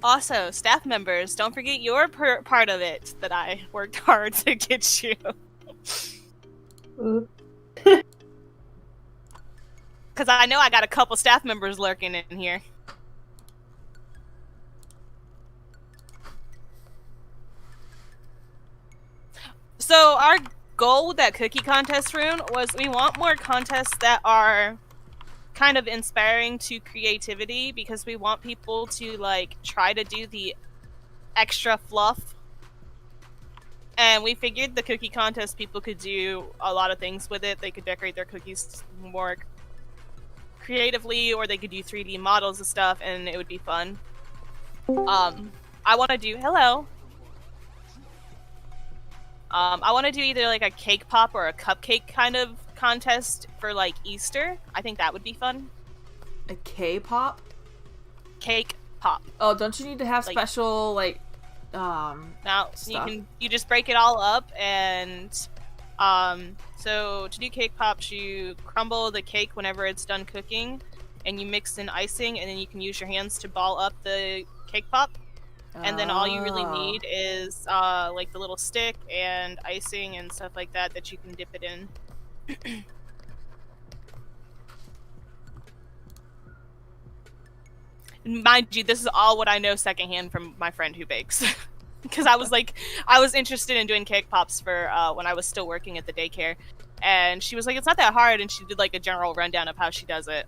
Also, staff members, don't forget your part of it that I worked hard to get you. Because I know I got a couple staff members lurking in here. So our goal with that cookie contest rune was we want more contests that are kind of inspiring to creativity, because we want people to like try to do the extra fluff. And we figured the cookie contest, people could do a lot of things with it. They could decorate their cookies more creatively, or they could do 3D models of stuff, and it would be fun. I want to do I want to do either like a cake pop or a cupcake kind of contest for like Easter. I think that would be fun. A K-pop? Cake pop. Oh, don't you need to have Like- special like Now stuff? you just break it all up, and so to do cake pops, you crumble the cake whenever it's done cooking, and you mix in icing, and then you can use your hands to ball up the cake pop. And then all you really need is like the little stick and icing and stuff like that that you can dip it in. Mind you, this is all what I know secondhand from my friend who bakes. Because I was interested in doing cake pops for when I was still working at the daycare. And she was like, it's not that hard, and she did like a general rundown of how she does it.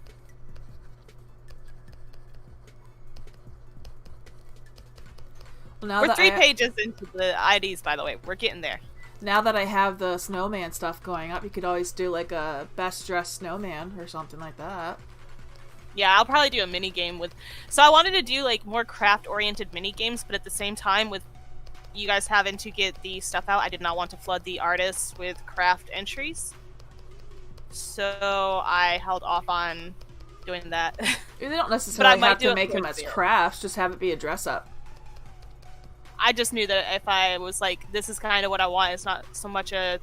Well, now We're that 3 pages into the IDs, by the way. We're getting there. Now that I have the snowman stuff going up, you could always do like a best dressed snowman or something like that. Yeah, I'll probably do a mini game with. So I wanted to do like more craft oriented mini games, but at the same time, with you guys having to get the stuff out, I did not want to flood the artists with craft entries. So I held off on doing that. They don't necessarily might have do to it make them towards as the end. crafts, just have it be a dress up. I just knew that if I was like, this is kind of what I want, it's not so much a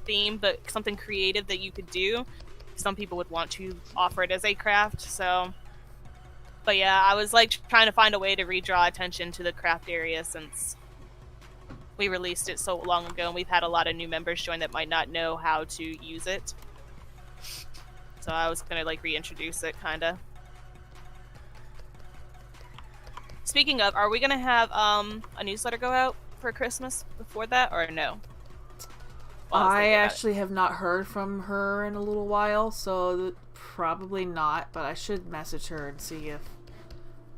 theme, but something creative that you could do. Some people would want to offer it as a craft, so. But yeah, I was like trying to find a way to redraw attention to the craft area since we released it so long ago, and we've had a lot of new members join that might not know how to use it. So I was gonna like reintroduce it, kinda. Speaking of, are we gonna have a newsletter go out for Christmas before that, or no? While was I thinking about it. actually have not heard from her in a little while, so probably not, but I should message her and see if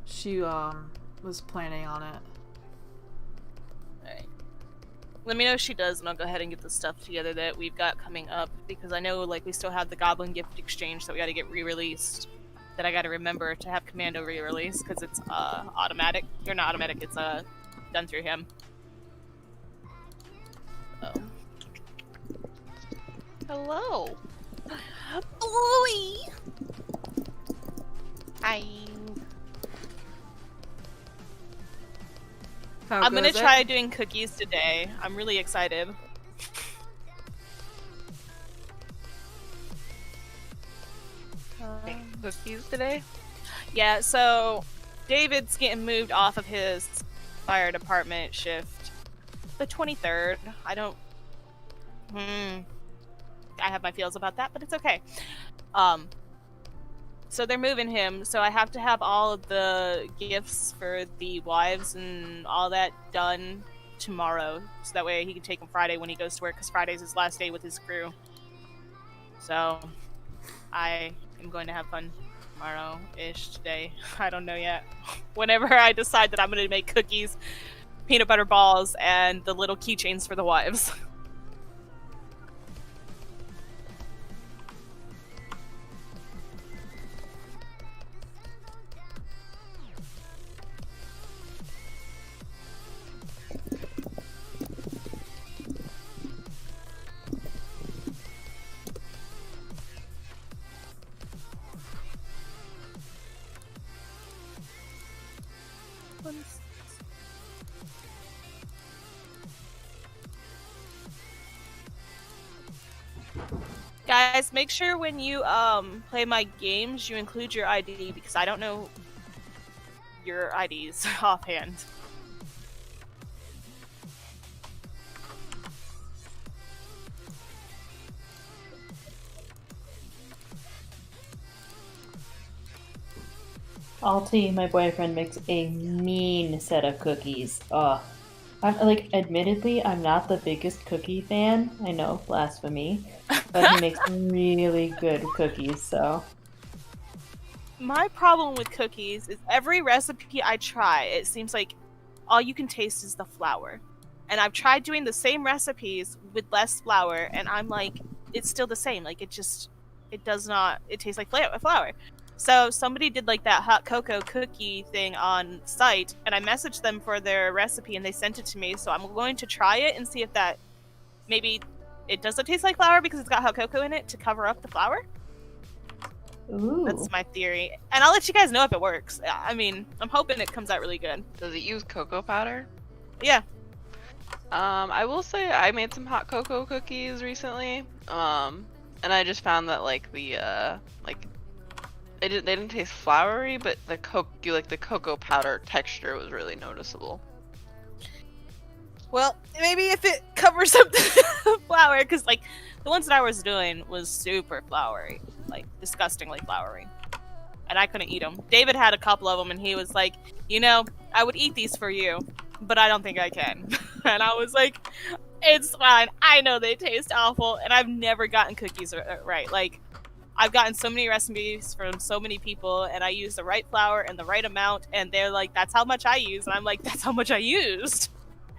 she was planning on it. Alright. Let me know if she does, and I'll go ahead and get the stuff together that we've got coming up, because I know like we still have the Goblin Gift Exchange that we gotta get re-released. That I gotta remember to have Commando re-release, because it's automatic. Or not automatic, it's done through him. Oh. Hello! Oi! Hi. How I'm gonna goes it? try doing cookies today. I'm really excited. Cookies today? Yeah, so David's getting moved off of his fire department shift the 23rd. I don't. I have my feels about that, but it's okay. So they're moving him, so I have to have all of the gifts for the wives and all that done tomorrow, so that way he can take them Friday when he goes to work, because Friday's his last day with his crew. So I am going to have fun tomorrow-ish today. I don't know yet. Whenever I decide that I'm going to make cookies, peanut butter balls, and the little keychains for the wives. Guys, make sure when you play my games, you include your ID, because I don't know your IDs offhand. Alti, my boyfriend, makes a mean set of cookies. Ugh. Admittedly, I'm not the biggest cookie fan. I know, blasphemy. But he makes really good cookies, so. My problem with cookies is every recipe I try, it seems like all you can taste is the flour. And I've tried doing the same recipes with less flour, and I'm like, it's still the same. Like, it tastes like flour. So somebody did like that hot cocoa cookie thing on site, and I messaged them for their recipe, and they sent it to me. So I'm going to try it and see if that maybe it doesn't taste like flour because it's got hot cocoa in it to cover up the flour. Ooh. That's my theory, and I'll let you guys know if it works. I mean, I'm hoping it comes out really good. Does it use cocoa powder? Yeah. I will say I made some hot cocoa cookies recently. And I just found that like the they didn't taste floury, but the cocoa powder texture was really noticeable. Well, maybe if it covers up the flour, because like the ones that I was doing was super floury, like disgustingly floury, and I couldn't eat them. David had a couple of them, and he was like, I would eat these for you, but I don't think I can. And I was like, it's fine. I know they taste awful, and I've never gotten cookies right. Like, I've gotten so many recipes from so many people, and I use the right flour and the right amount, and they're like, that's how much I use, and I'm like, that's how much I used,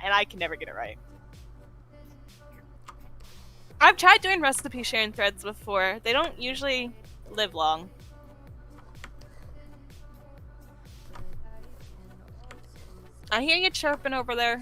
and I can never get it right. I've tried doing recipe sharing threads before. They don't usually live long. I hear you chirping over there.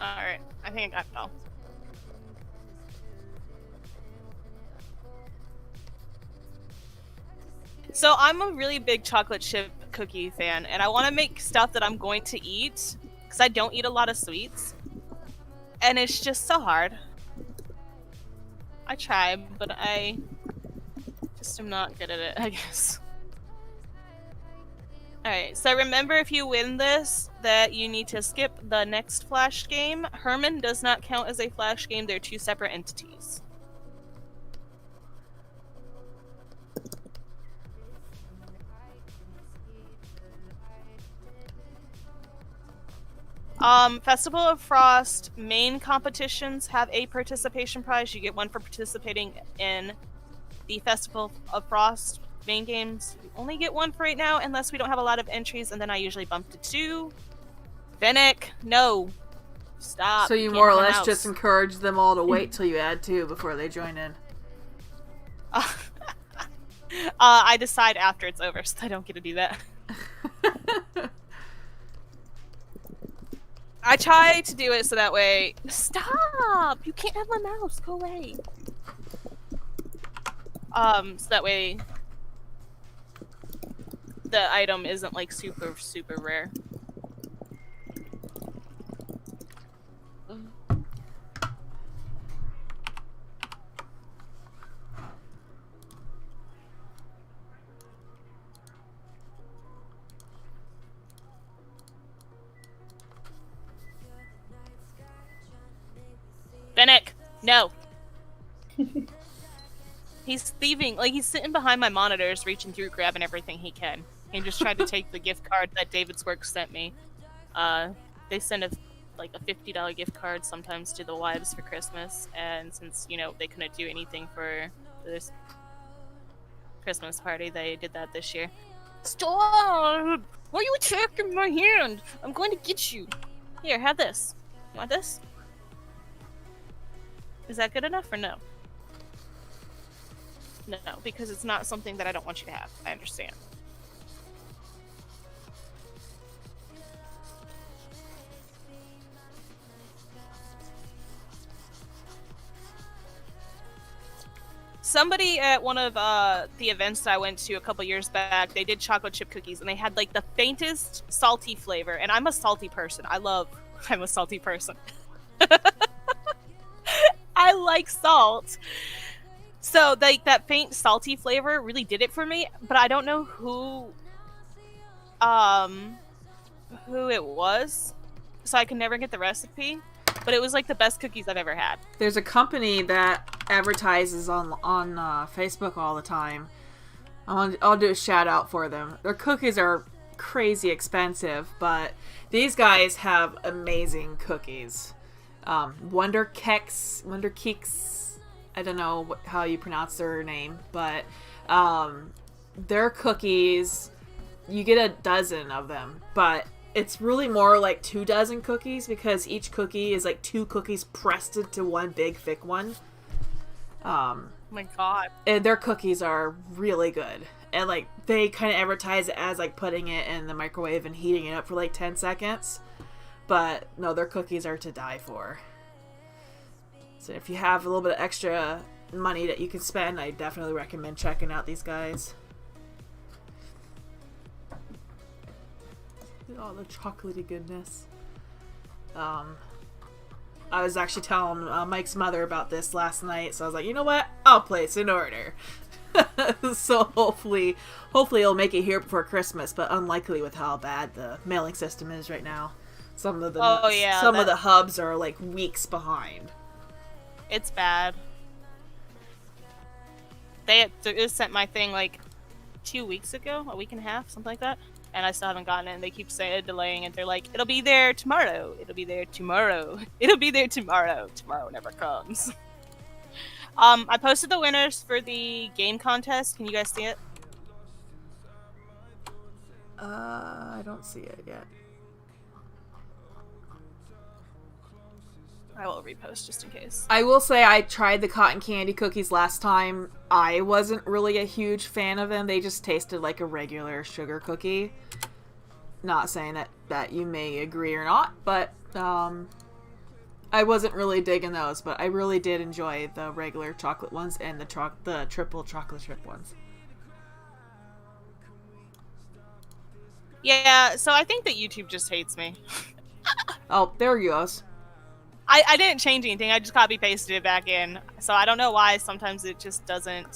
Alright, I think I got it all. So I'm a really big chocolate chip cookie fan, and I want to make stuff that I'm going to eat, because I don't eat a lot of sweets. And it's just so hard. I try, but I just am not good at it, I guess. Alright, so remember, if you win this, that you need to skip the next Flash game. Herman does not count as a Flash game, they're two separate entities. Festival of Frost main competitions have a participation prize. You get one for participating in the Festival of Frost main games. You only get one for right now, unless we don't have a lot of entries, and then I usually bump to 2. Finnick, no. Stop. So you more or less just encourage them all to wait till you add 2 before they join in. I decide after it's over, so I don't get to do that. I try to do it so that way... Stop! You can't have my mouse. Go away. So that way... the item isn't like super rare. Fennec, no. He's thieving. Like, he's sitting behind my monitors, reaching through, grabbing everything he can. He just tried to take the gift card that David's Work sent me. They send a $50 gift card sometimes to the wives for Christmas, and since, you know, they couldn't do anything for this Christmas party, they did that this year. Stop! Why are you attacking my hand? I'm going to get you. Here, have this. You want this? Is that good enough or no? No, because it's not something that I don't want you to have. I understand. Somebody at one of the events I went to a couple years back, they did chocolate chip cookies, and they had like the faintest salty flavor. And I'm a salty person. I'm a salty person. I like salt. So like that faint salty flavor really did it for me, but I don't know who it was. So I can never get the recipe, but it was like the best cookies I've ever had. There's a company that advertises on Facebook all the time. I'll do a shout out for them. Their cookies are crazy expensive, but these guys have amazing cookies. Wonder Keeks. I don't know how you pronounce their name, but their cookies, you get a dozen of them, but it's really more like 2 dozen cookies because each cookie is like 2 cookies pressed into one big thick one. Oh my god. And their cookies are really good. And like they kind of advertise it as like putting it in the microwave and heating it up for like 10 seconds. But no, their cookies are to die for. So if you have a little bit of extra money that you can spend, I definitely recommend checking out these guys. Look at all the chocolatey goodness. I was actually telling Mike's mother about this last night, so I was like, you know what? I'll place an order. So hopefully it'll make it here before Christmas, but unlikely with how bad the mailing system is right now. Some of the hubs are like weeks behind. It's bad. They sent my thing like 2 weeks ago, a week and a half, something like that, and I still haven't gotten it. And they keep saying delaying it. They're like, "It'll be there tomorrow. It'll be there tomorrow. It'll be there tomorrow." Tomorrow never comes. I posted the winners for the game contest. Can you guys see it? I don't see it yet. I will repost just in case. I will say I tried the cotton candy cookies last time. I wasn't really a huge fan of them. They just tasted like a regular sugar cookie. Not saying that you may agree or not, but I wasn't really digging those, but I really did enjoy the regular chocolate ones and the triple chocolate chip ones. Yeah, so I think that YouTube just hates me. Oh, there he goes. I didn't change anything. I just copy pasted it back in. So I don't know why sometimes it just doesn't.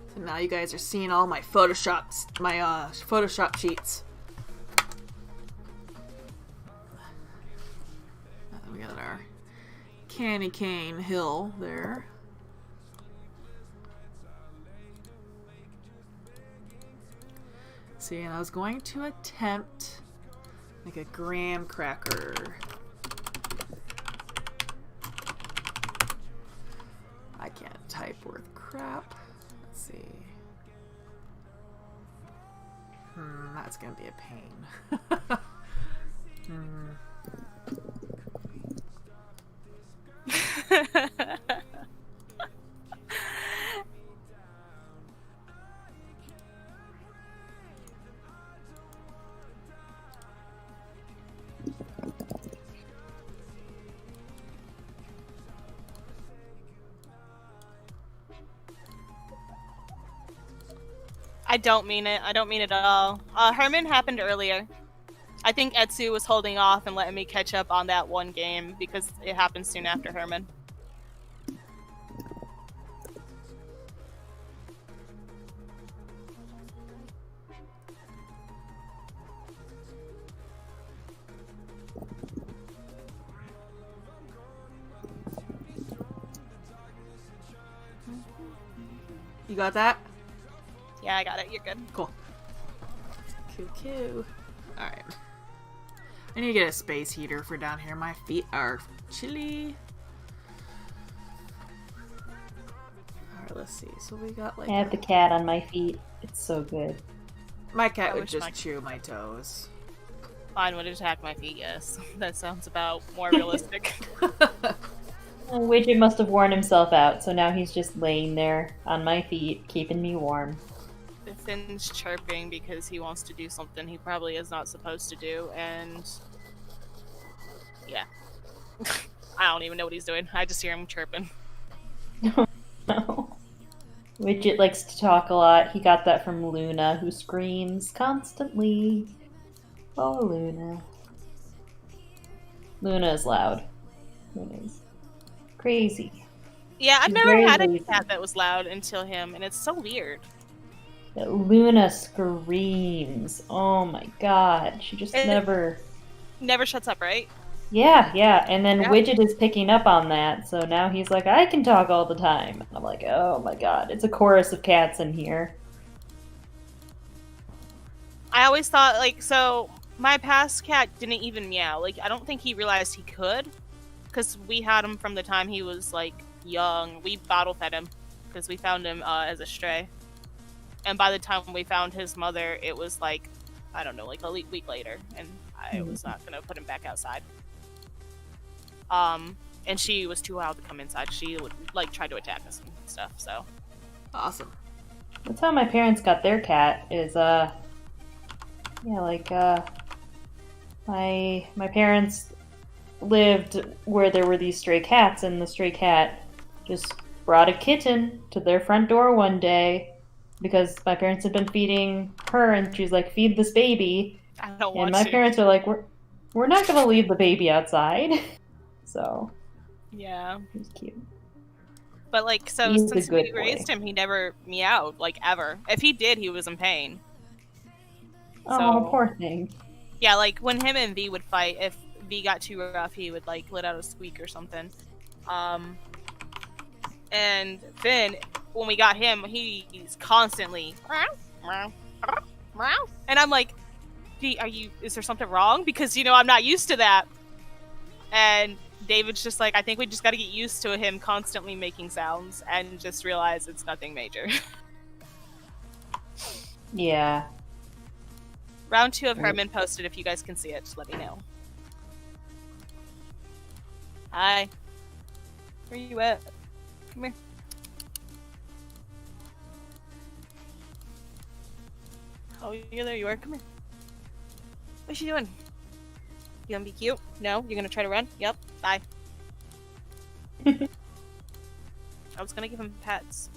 So now you guys are seeing all my Photoshop sheets. We got our candy cane hill there. See, and I was going to attempt like a graham cracker. I can't type worth crap. Let's see. That's gonna be a pain. I don't mean it. I don't mean it at all. Herman happened earlier. I think Etsu was holding off and letting me catch up on that one game because it happened soon after Herman. You got that? Yeah, I got it. You're good. Cool. Cool. Alright. I need to get a space heater for down here. My feet are chilly. Alright, let's see. So we got like... I have the cat on my feet. It's so good. My cat I would wish just my- chew my toes. Mine would attack my feet, yes. That sounds about more realistic. Widget must have worn himself out, so now he's just laying there on my feet, keeping me warm. Finn's chirping because he wants to do something he probably is not supposed to do, and... yeah. I don't even know what he's doing. I just hear him chirping. No. Widget likes to talk a lot. He got that from Luna, who screams constantly. Oh, Luna. Luna is loud. Luna is crazy. Yeah, I've He's never very had a lazy. cat that was loud until him, and it's so weird. Luna screams. Oh my god. She just It- never... Never shuts up, right? Yeah. And then Yeah. Widget is picking up on that, so now he's like, I can talk all the time. And I'm like, oh my god. It's a chorus of cats in here. I always thought, like, so my past cat didn't even meow. Like, I don't think he realized he could, because we had him from the time he was, like, young. We bottle fed him, because we found him as a stray. And by the time we found his mother, it was, like, I don't know, like a week later, and I was not going to put him back outside. And she was too wild to come inside. She would, like, try to attack us and stuff, so. Awesome. That's how my parents got their cat, is, my parents lived where there were these stray cats, and the stray cat just brought a kitten to their front door one day because my parents had been feeding her, and she's like, feed this baby. I don't And want my to. parents are like, we're not gonna leave the baby outside. So, Yeah. it was cute. But, like, so He's a since good we boy. raised him, he never meowed, like, ever. If he did, he was in pain. Oh, So- poor thing. Yeah, like, when him and V would fight, if V got too rough, he would, like, let out a squeak or something. And Finn, when we got him, he's constantly... And I'm like, V, is there something wrong? Because, you know, I'm not used to that. And David's just like, I think we just gotta get used to him constantly making sounds and just realize it's nothing major. Yeah. Round 2 of Herman posted. If you guys can see it, just let me know. Hi. Where you at? Come here. Oh, you're there. You are. Come here. What's she doing? You gonna be cute? No? You're gonna try to run? Yep. Bye. I was gonna give him pets.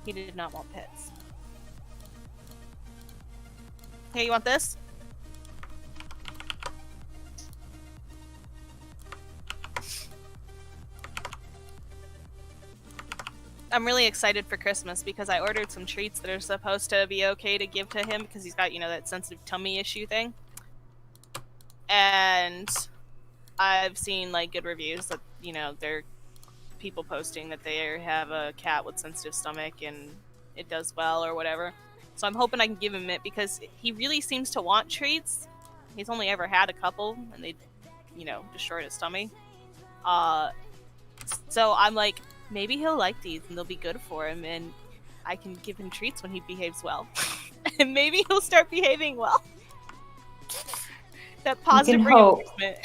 He did not want pets. Hey, you want this? I'm really excited for Christmas because I ordered some treats that are supposed to be okay to give to him because he's got, you know, that sensitive tummy issue thing. And I've seen, like, good reviews that, you know, they're people posting that they have a cat with sensitive stomach and it does well or whatever. So I'm hoping I can give him it because he really seems to want treats. He's only ever had a couple and they, you know, destroyed his tummy. So I'm like, maybe he'll like these and they'll be good for him and I can give him treats when he behaves well. And maybe he'll start behaving well. That positive can hope. reinforcement.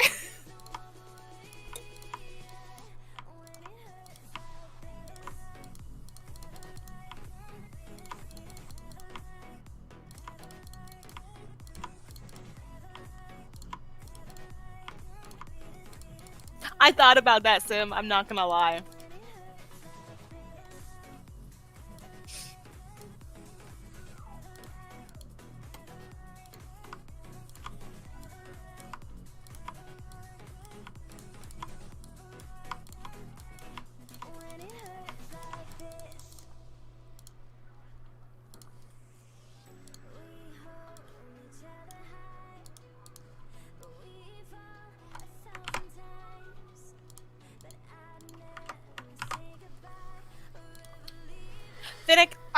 I thought about that, Sim. I'm not gonna lie.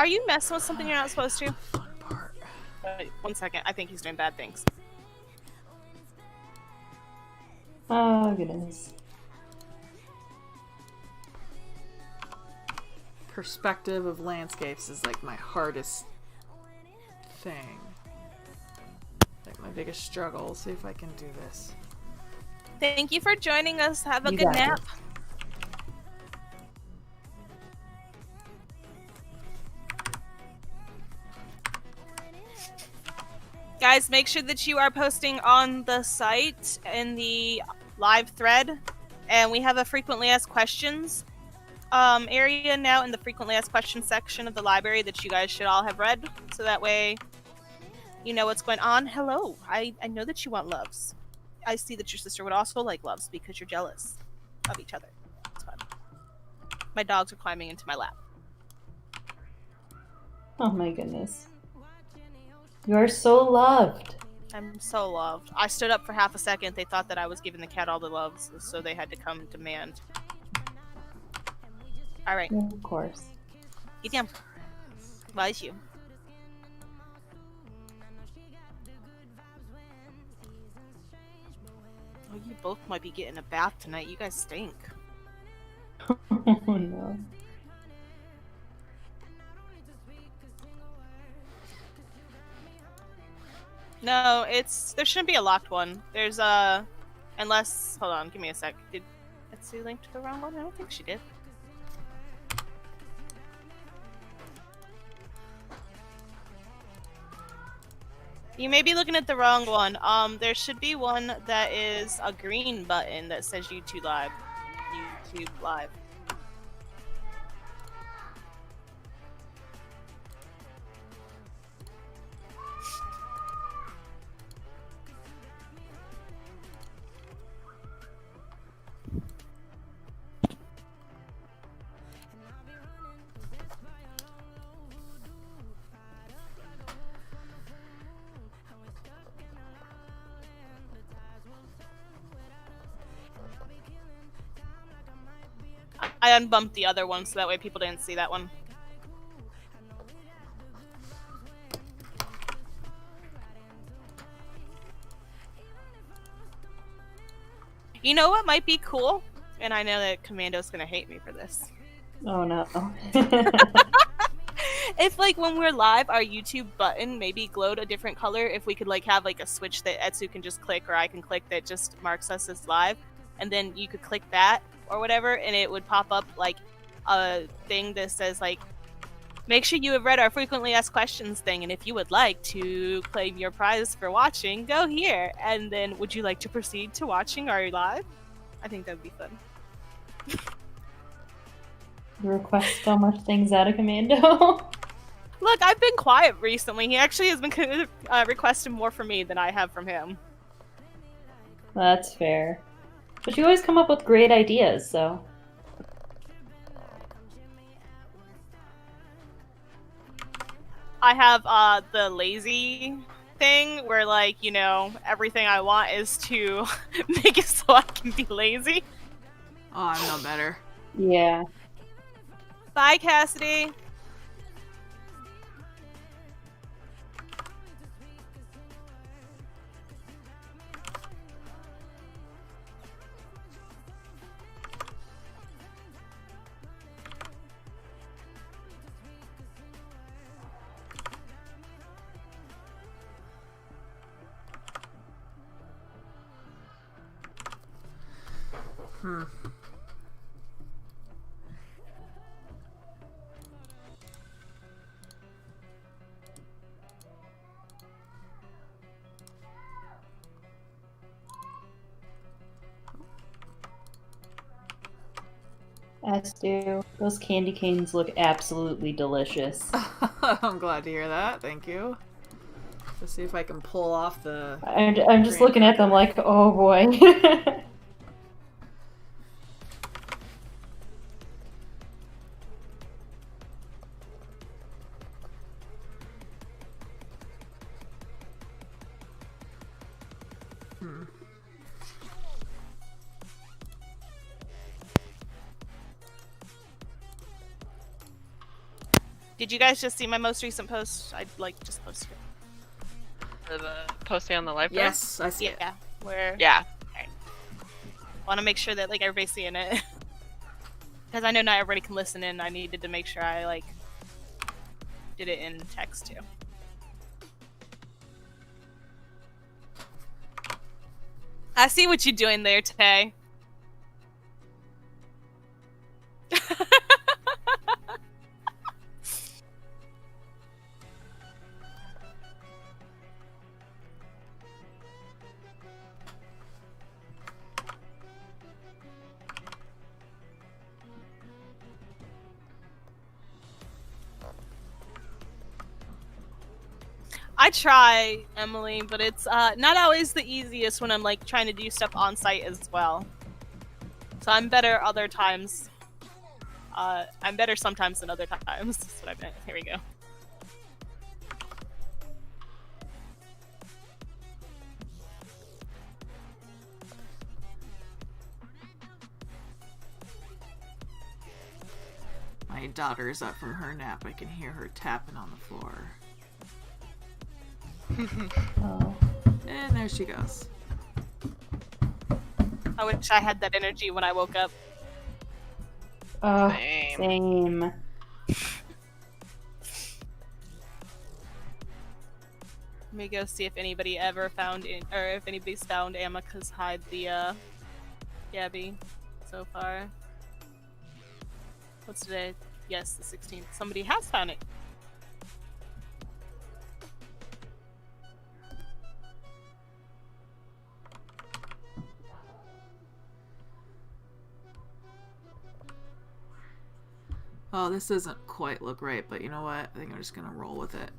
Are you messing with something you're not supposed to? Fun part. 1 second. I think he's doing bad things. Oh, goodness. Perspective of landscapes is like my hardest thing. Like my biggest struggle. See if I can do this. Thank you for joining us. Have a You good got nap. this. Guys, make sure that you are posting on the site in the live thread. And we have a frequently asked questions area now in the frequently asked questions section of the library that you guys should all have read. So that way you know what's going on. Hello. I know that you want loves. I see that your sister would also like loves because you're jealous of each other. It's fun. My dogs are climbing into my lap. Oh my goodness. You are so loved. I'm so loved. I stood up for half a second. They thought that I was giving the cat all the loves, so they had to come demand. Alright. Yeah, of course. Get down. Why is you? Oh, you both might be getting a bath tonight. You guys stink. Oh no. No, there shouldn't be a locked one. There's unless, hold on, give me a sec. Did Etsy link to the wrong one? I don't think she did. You may be looking at the wrong one. There should be one that is a green button that says YouTube Live. YouTube Live. I unbumped the other one so that way people didn't see that one. You know what might be cool? And I know that Commando's gonna hate me for this. Oh no. If like when we're live, our YouTube button maybe glowed a different color. If we could like have like a switch that Etsu can just click or I can click that just marks us as live, and then you could click that or whatever, and it would pop up like a thing that says like, make sure you have read our frequently asked questions thing, and if you would like to claim your prize for watching, go here. And then would you like to proceed to watching our live? I think that would be fun. You request so much things out of Commando. Look, I've been quiet recently. He actually has been requesting more from me than I have from him. That's fair. But you always come up with great ideas, so. I have the lazy thing where, like, you know, everything I want is to make it so I can be lazy. Oh, I'm no better. Yeah. Bye, Cassidy. Estu, those candy canes look absolutely delicious. I'm glad to hear that. Thank you. Let's see if I can pull off the... I'm just looking at them like, oh boy. Did you guys just see my most recent post? I just posted it. For the posting on the library? Yes, I see it. Yeah. Where? Yeah. Want to make sure that everybody's seeing it. Because I know not everybody can listen in. I needed to make sure I did it in text too. I see what you're doing there, Tay. I try, Emily, but it's not always the easiest when I'm trying to do stuff on site as well. So I'm better other times. I'm better sometimes than other times. That's what I meant. Here we go. My daughter is up from her nap. I can hear her tapping on the floor. Oh. And there she goes. I wish I had that energy when I woke up. Oh, Same. same. Let me go see if anybody ever found or if anybody's found Amika's hide the Gabby so far. What's today? Yes, the 16th. Somebody has found it. Oh, this doesn't quite look right, but you know what? I think I'm just gonna roll with it.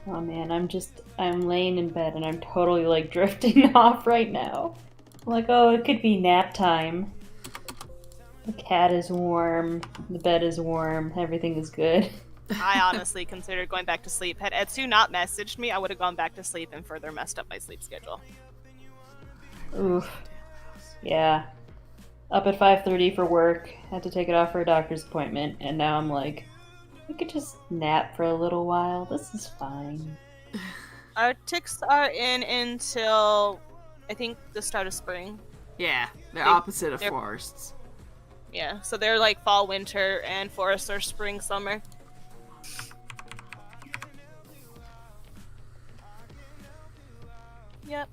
Oh man, I'm laying in bed and I'm totally drifting off right now. I'm like, oh, it could be nap time. The cat is warm, the bed is warm, everything is good. I honestly considered going back to sleep. Had Etsu not messaged me, I would have gone back to sleep and further messed up my sleep schedule. Oof. Yeah. Up at 5:30 for work, had to take it off for a doctor's appointment, and now I'm like, we could just nap for a little while. This is fine. Our ticks are in until, I think, the start of spring. Yeah, they're opposite of they're- forests. Yeah, so they're fall, winter, and forests are spring, summer. Yep.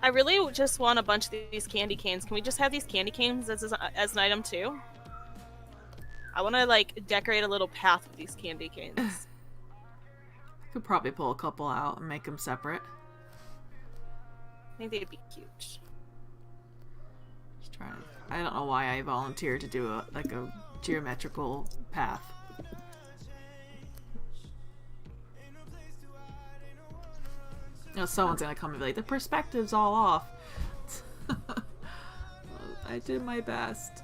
I really just want a bunch of these candy canes. Can we just have these candy canes as an item too? I want to decorate a little path with these candy canes. Could probably pull a couple out and make them separate. I think they'd be cute. Just trying to, I don't know why I volunteered to do a geometrical path. You know, someone's gonna come and be like, the perspective's all off. I did my best.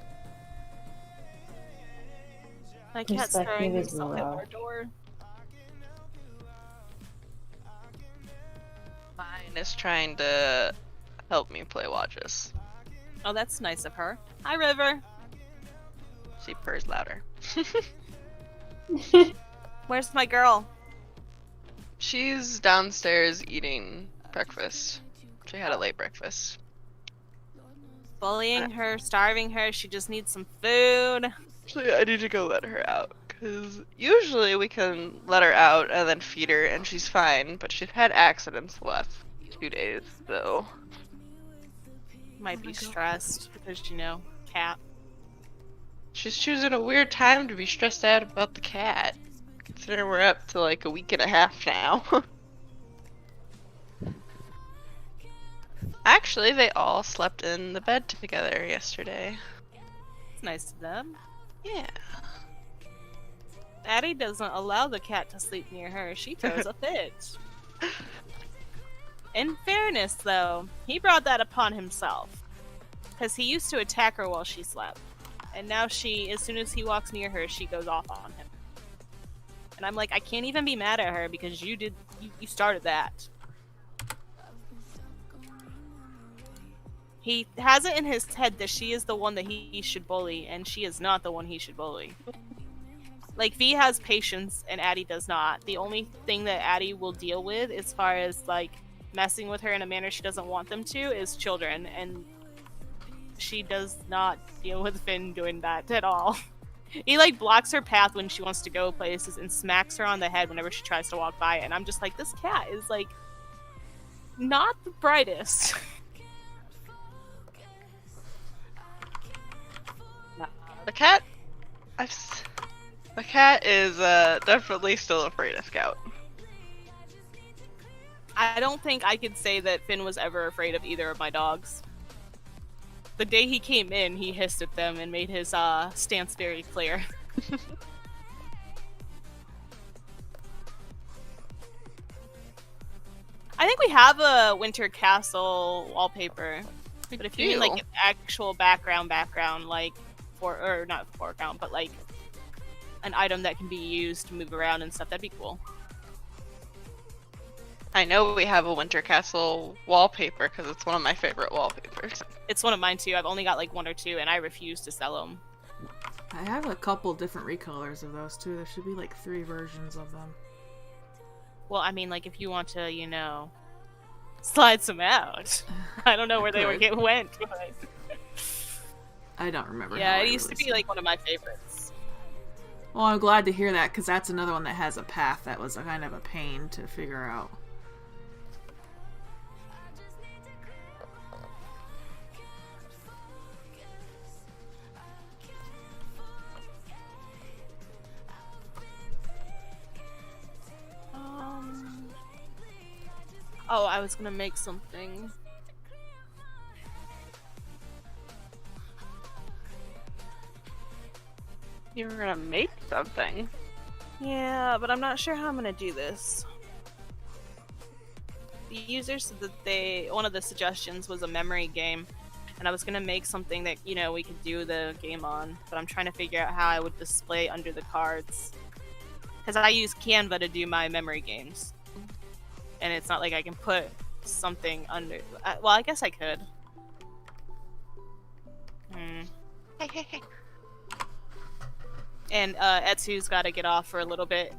My cat's throwing Perspective is himself at our rough. door. Mine is trying to help me play Wajas. Oh, that's nice of her. Hi, River. She purrs louder. Where's my girl? She's downstairs eating breakfast. She had a late breakfast. Bullying her, starving her, she just needs some food. Actually, I need to go let her out. Because usually we can let her out and then feed her and she's fine. But she's had accidents the last 2 days, so... Might be stressed because, you know, cat. She's choosing a weird time to be stressed out about the cat. Considering we're up to like a week and a half now. Actually, they all slept in the bed together yesterday. It's nice of them. Yeah. Addie doesn't allow the cat to sleep near her. She throws a fit. In fairness, though, he brought that upon himself. Because he used to attack her while she slept. And now she, as soon as he walks near her, she goes off on him. And I'm like, I can't even be mad at her because you started that. He has it in his head that she is the one that he should bully, and she is not the one he should bully. Like, V has patience, and Addie does not. The only thing that Addie will deal with, as far as, like, messing with her in a manner she doesn't want them to, is children, and she does not deal with Finn doing that at all. He, like, blocks her path when she wants to go places and smacks her on the head whenever she tries to walk by it, and I'm just like, this cat is, like, not the brightest. The cat is definitely still afraid of Scout. I don't think I could say that Finn was ever afraid of either of my dogs. The day he came in, he hissed at them and made his stance very clear. I think we have a Winter Castle wallpaper, but if you mean like an actual background, like not foreground, but like an item that can be used to move around and stuff, that'd be cool. I know we have a Winter Castle wallpaper because it's one of my favorite wallpapers. It's one of mine too. I've only got like 1 or 2, and I refuse to sell them. I have a couple different recolors of those too. There should be like 3 versions of them. Well, I mean, like if you want to, you know, slide some out. I don't know where they went. But... I don't remember. Yeah, it used to be like one of my favorites. Well, I'm glad to hear that because that's another one that has a path that was a kind of a pain to figure out. Oh, I was gonna make something. You were gonna make something? Yeah, but I'm not sure how I'm gonna do this. The user said that one of the suggestions was a memory game, and I was gonna make something that, you know, we could do the game on, but I'm trying to figure out how I would display under the cards. Because I use Canva to do my memory games. And it's not like I can put something under... well, I guess I could. Hey. And Etsu's got to get off for a little bit.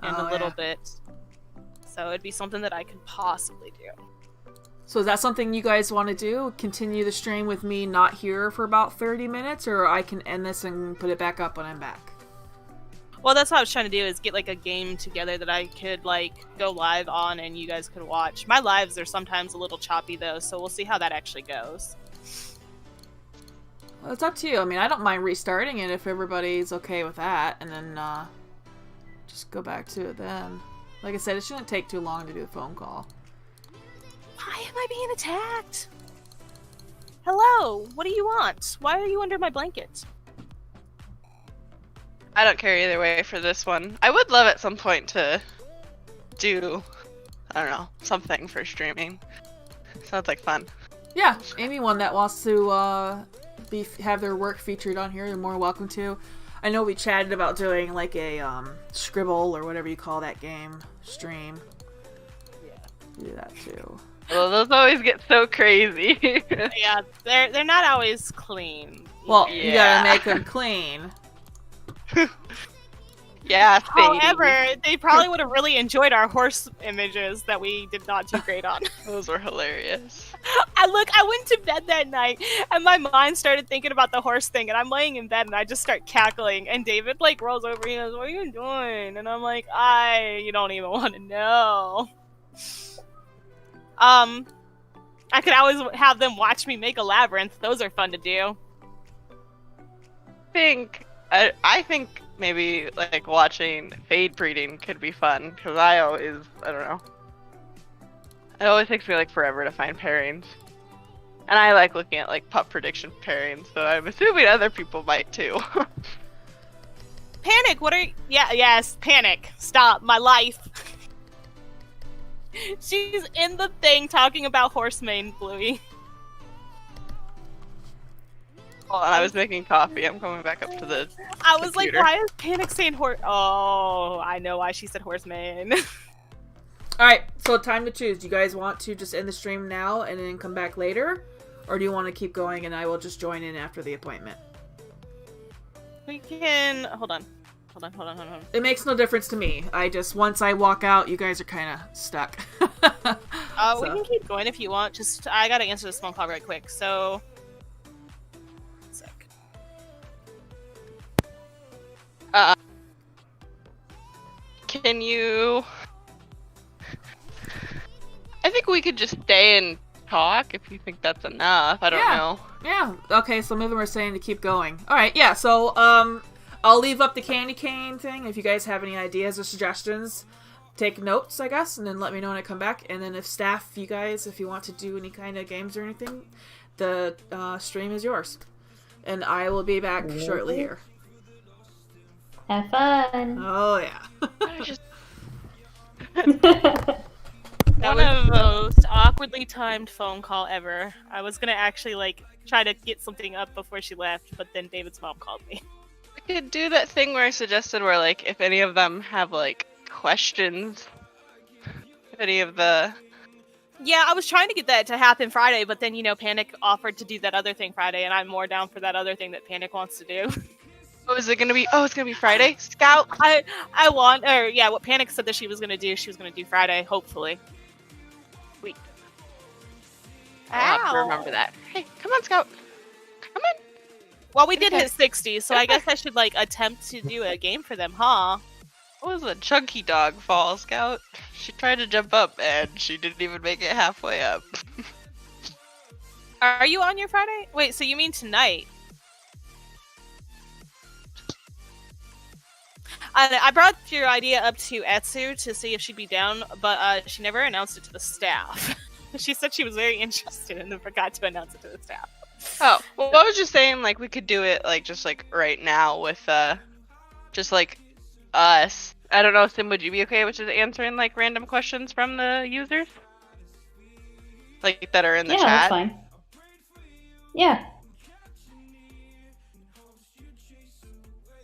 In a little bit. So it'd be something that I could possibly do. So is that something you guys want to do? Continue the stream with me not here for about 30 minutes? Or I can end this and put it back up when I'm back? Well, that's what I was trying to do, is get like a game together that I could like go live on and you guys could watch. My lives are sometimes a little choppy though, so we'll see how that actually goes. Well, it's up to you. I mean, I don't mind restarting it if everybody's okay with that, and then just go back to it then. Like I said, it shouldn't take too long to do a phone call. Why am I being attacked? Hello, what do you want? Why are you under my blanket? I don't care either way for this one. I would love at some point to do, I don't know, something for streaming. Sounds like fun. Yeah, anyone that wants to have their work featured on here, you're more welcome to. I know we chatted about doing like a Scribble or whatever you call that game stream. Yeah, do that too. Well, those always get so crazy. Yeah, they're not always clean. Well, you gotta make them clean. Yeah, fading. However, they probably would have really enjoyed our horse images that we did not do great on. Those were hilarious. I went to bed that night, and my mind started thinking about the horse thing, and I'm laying in bed, and I just start cackling, and David, like, rolls over, and he goes, what are you doing? And I'm like, you don't even want to know. I could always have them watch me make a labyrinth. Those are fun to do. I think maybe like watching fade breeding could be fun because I don't know. It always takes me like forever to find pairings, and I like looking at like pup prediction pairings, so I'm assuming other people might too. Panic. What are you? Yes, Panic. Stop my life. She's in the thing talking about horsemane, Bluey. Hold on, I was making coffee. I'm coming back up to the I was computer. like, why is Panic saying horse? Oh, I know why she said horseman. Alright, so time to choose. Do you guys want to just end the stream now and then come back later? Or do you want to keep going and I will just join in after the appointment? We can... Hold on. It makes no difference to me. Once I walk out, you guys are kind of stuck. We can keep going if you want. Just, I gotta answer this phone call right quick, so... Can you... I think we could just stay and talk if you think that's enough. I don't know. Yeah. Okay, so maybe we're saying to keep going. Alright, yeah, so, I'll leave up the candy cane thing. If you guys have any ideas or suggestions, take notes, I guess, and then let me know when I come back. And then if staff, you guys, if you want to do any kind of games or anything, the stream is yours. And I will be back shortly here. Have fun. Oh, yeah. One of the most awkwardly timed phone call ever. I was gonna actually, like, try to get something up before she left, but then David's mom called me. We could do that thing where I suggested where, like, if any of them have, like, questions. If any of the... Yeah, I was trying to get that to happen Friday, but then, Panic offered to do that other thing Friday, and I'm more down for that other thing that Panic wants to do. Oh, is it gonna be... Oh, it's gonna be Friday? Scout? What Panic said that she was gonna do Friday, hopefully. Sweet. I'll have to remember that. Hey, come on, Scout. Come on. Well, we did hit 60, so I guess I should, like, attempt to do a game for them, huh? What was a chunky dog fall, Scout? She tried to jump up, and she didn't even make it halfway up. Are you on your Friday? Wait, so you mean tonight? I brought your idea up to Etsu to see if she'd be down, but she never announced it to the staff. She said she was very interested and then forgot to announce it to the staff. Oh, well, I was just saying, like, we could do it, like, just, like, right now with, just, like, us. I don't know, Sim, would you be okay with just answering, like, random questions from the users? Like, that are in the chat? Yeah, that's fine. Yeah.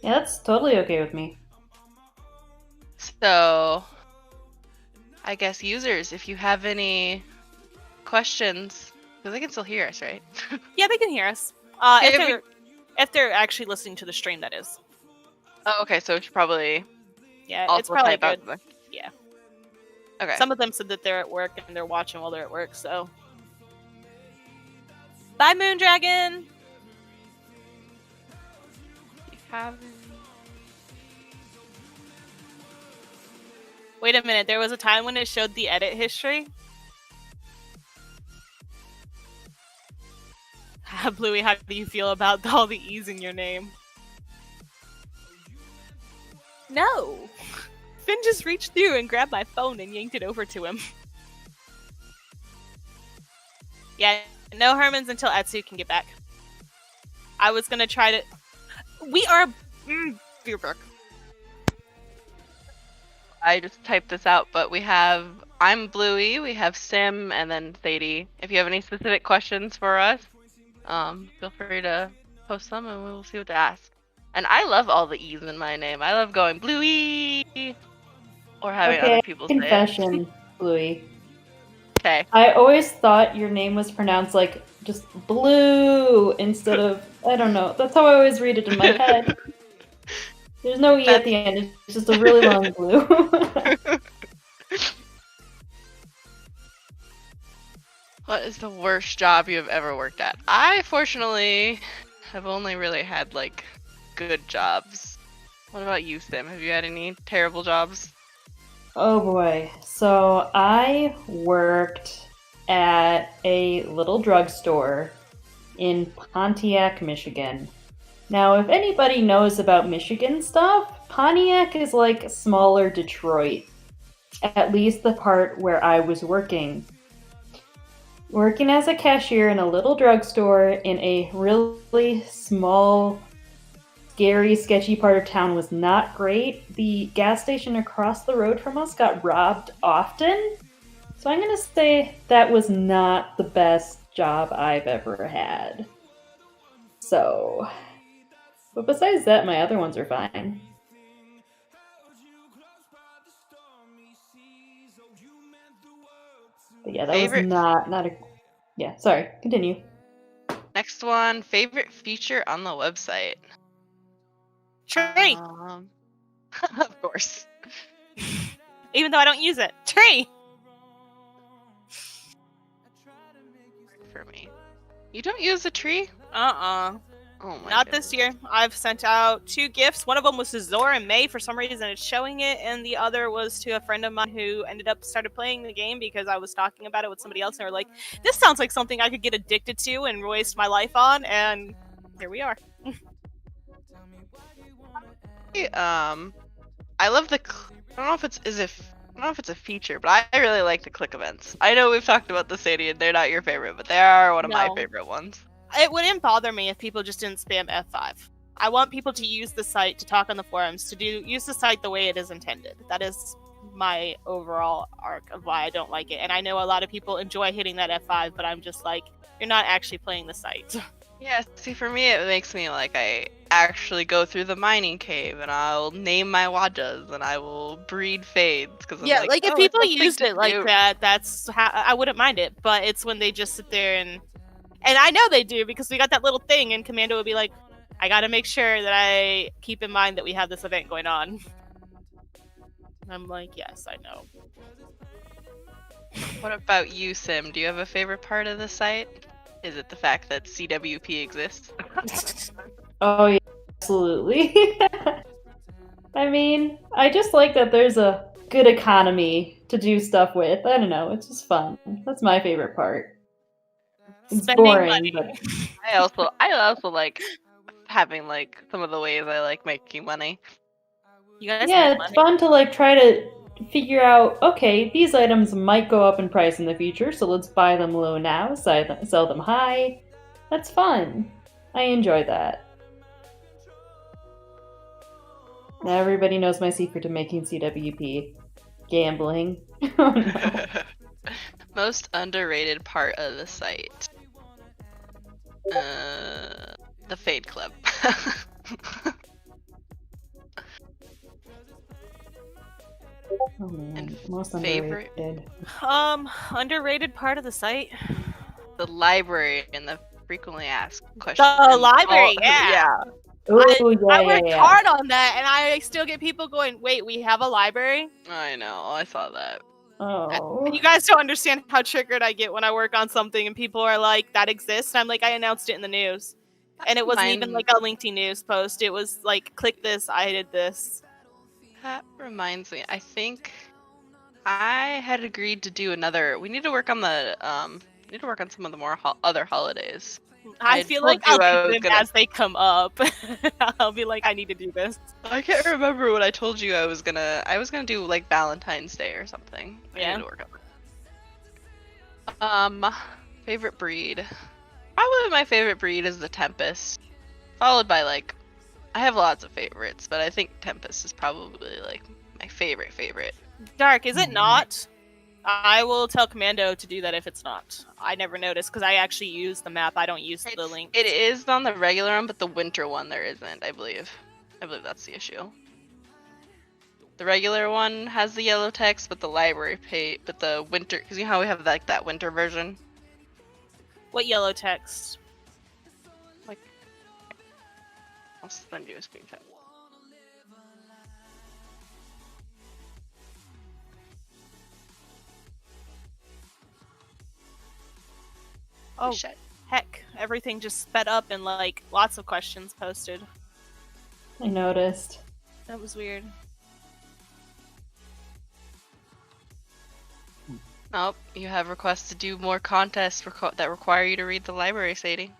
Yeah, that's totally okay with me. So, I guess users, if you have any questions, because they can still hear us, right? Yeah, they can hear us. If they're actually listening to the stream, that is. Oh, okay, so it should probably... Yeah, also it's probably type good. out Yeah. Okay. Some of them said that they're at work and they're watching while they're at work, so... Bye, Moondragon! You have... Wait a minute, there was a time when it showed the edit history? Bluey, how do you feel about all the E's in your name? No! Finn just reached through and grabbed my phone and yanked it over to him. Yeah, no Hermans until Etsu can get back. I was gonna try to... We are... Beerbrook. I just typed this out, but we have... I'm Bluey, we have Sim, and then Sadie. If you have any specific questions for us, feel free to post them and we'll see what to ask. And I love all the E's in my name. I love going Bluey! Or having other people say it. Confession, Bluey. Okay. I always thought your name was pronounced like just blue instead of, I don't know. That's how I always read it in my head. There's no E at the end, it's just a really long blue. What is the worst job you have ever worked at? I, fortunately, have only really had, like, good jobs. What about you, Sim? Have you had any terrible jobs? Oh boy. So I worked at a little drugstore in Pontiac, Michigan. Now, if anybody knows about Michigan stuff, Pontiac is like smaller Detroit. At least the part where I was working. Working as a cashier in a little drugstore in a really small, scary, sketchy part of town was not great. The gas station across the road from us got robbed often. So I'm going to say that was not the best job I've ever had. So, but besides that, my other ones are fine. But yeah, that was not a... Yeah, sorry. Continue. Next one, favorite feature on the website. Tree. Of course. Even though I don't use it. Tree. For me. You don't use a tree? Oh my Not goodness. this year. I've sent out 2 gifts. One of them was to Zora and May for some reason it's showing it, and the other was to a friend of mine who ended up started playing the game because I was talking about it with somebody else and they were like, this sounds like something I could get addicted to and waste my life on, and here we are. I love the I don't know if it's a feature, but I really like the click events. I know we've talked about the Sadie and they're not your favorite, but they are one of my favorite ones. It wouldn't bother me if people just didn't spam F5. I want people to use the site, to talk on the forums, to use the site the way it is intended. That is my overall arc of why I don't like it. And I know a lot of people enjoy hitting that F5, but I'm just like, you're not actually playing the site. Yeah, see, for me, it makes me like I actually go through the mining cave and I'll name my Wajas and I will breed fades. Cause I'm like if people used it like that, that's how I wouldn't mind it. But it's when they just sit there and I know they do because we got that little thing and Commando would be like, I gotta make sure that I keep in mind that we have this event going on. I'm like, yes, I know. What about you, Sim? Do you have a favorite part of the site? Is it the fact that CWP exists? Oh, yeah, absolutely. I mean, I just like that there's a good economy to do stuff with. I don't know, it's just fun. That's my favorite part. It's Spending boring, money. but I also like having like some of the ways I like making money. You guys yeah, make it's money? fun to like try to figure out, okay, these items might go up in price in the future, so let's buy them low now, sell them high. That's fun. I enjoy that. Now everybody knows my secret to making CWP. Gambling. Oh no. Most underrated part of the site. The Fade Club. Oh man, And most favorite- underrated. Underrated part of the site? The library and the frequently asked questions. The library, yeah. Ooh, I yeah, worked yeah. hard on that, and I still get people going, wait, we have a library? I know, I saw that. Oh. You guys don't understand how triggered I get when I work on something and people are like, that exists? And I'm like, I announced it in the news. And it wasn't even like a LinkedIn news post. It was like, click this, I did this. That reminds me, I think I had agreed to do another. We need to work on the need to work on some of the more other holidays. I feel told like you I I'll was do them gonna- as they come up. I'll be like, I need to do this. I can't remember what I told you I was gonna do like Valentine's Day or something. I Yeah. need to work on that. Favorite breed. Probably my favorite breed is the Tempest. Followed by like I have lots of favorites, but I think Tempest is probably like my favorite. Dark, is it not? I will tell Commando to do that if it's not. I never noticed because I actually use the map. I don't use the link. It is on the regular one, but the winter one there isn't, I believe. I believe that's the issue. The regular one has the yellow text, but the but the winter, because you know how we have like that winter version? What yellow text? Like, I'll send you a screenshot. Oh, Shit. heck. Everything just sped up and, like, lots of questions posted. I noticed. That was weird. Nope, you have requests to do more contests that require you to read the library, Sadie.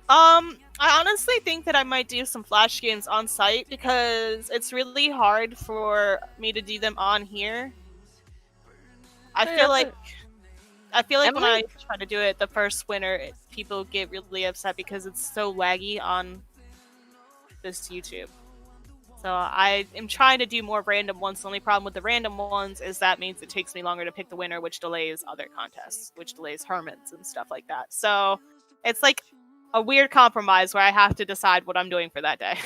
I honestly think that I might do some Flash games on site because it's really hard for me to do them on here. I feel like when I try to do it the first winter, people get really upset because it's so laggy on this YouTube. So I am trying to do more random ones. The only problem with the random ones is that means it takes me longer to pick the winner, which delays other contests, which delays Hermans and stuff like that. So it's like a weird compromise where I have to decide what I'm doing for that day.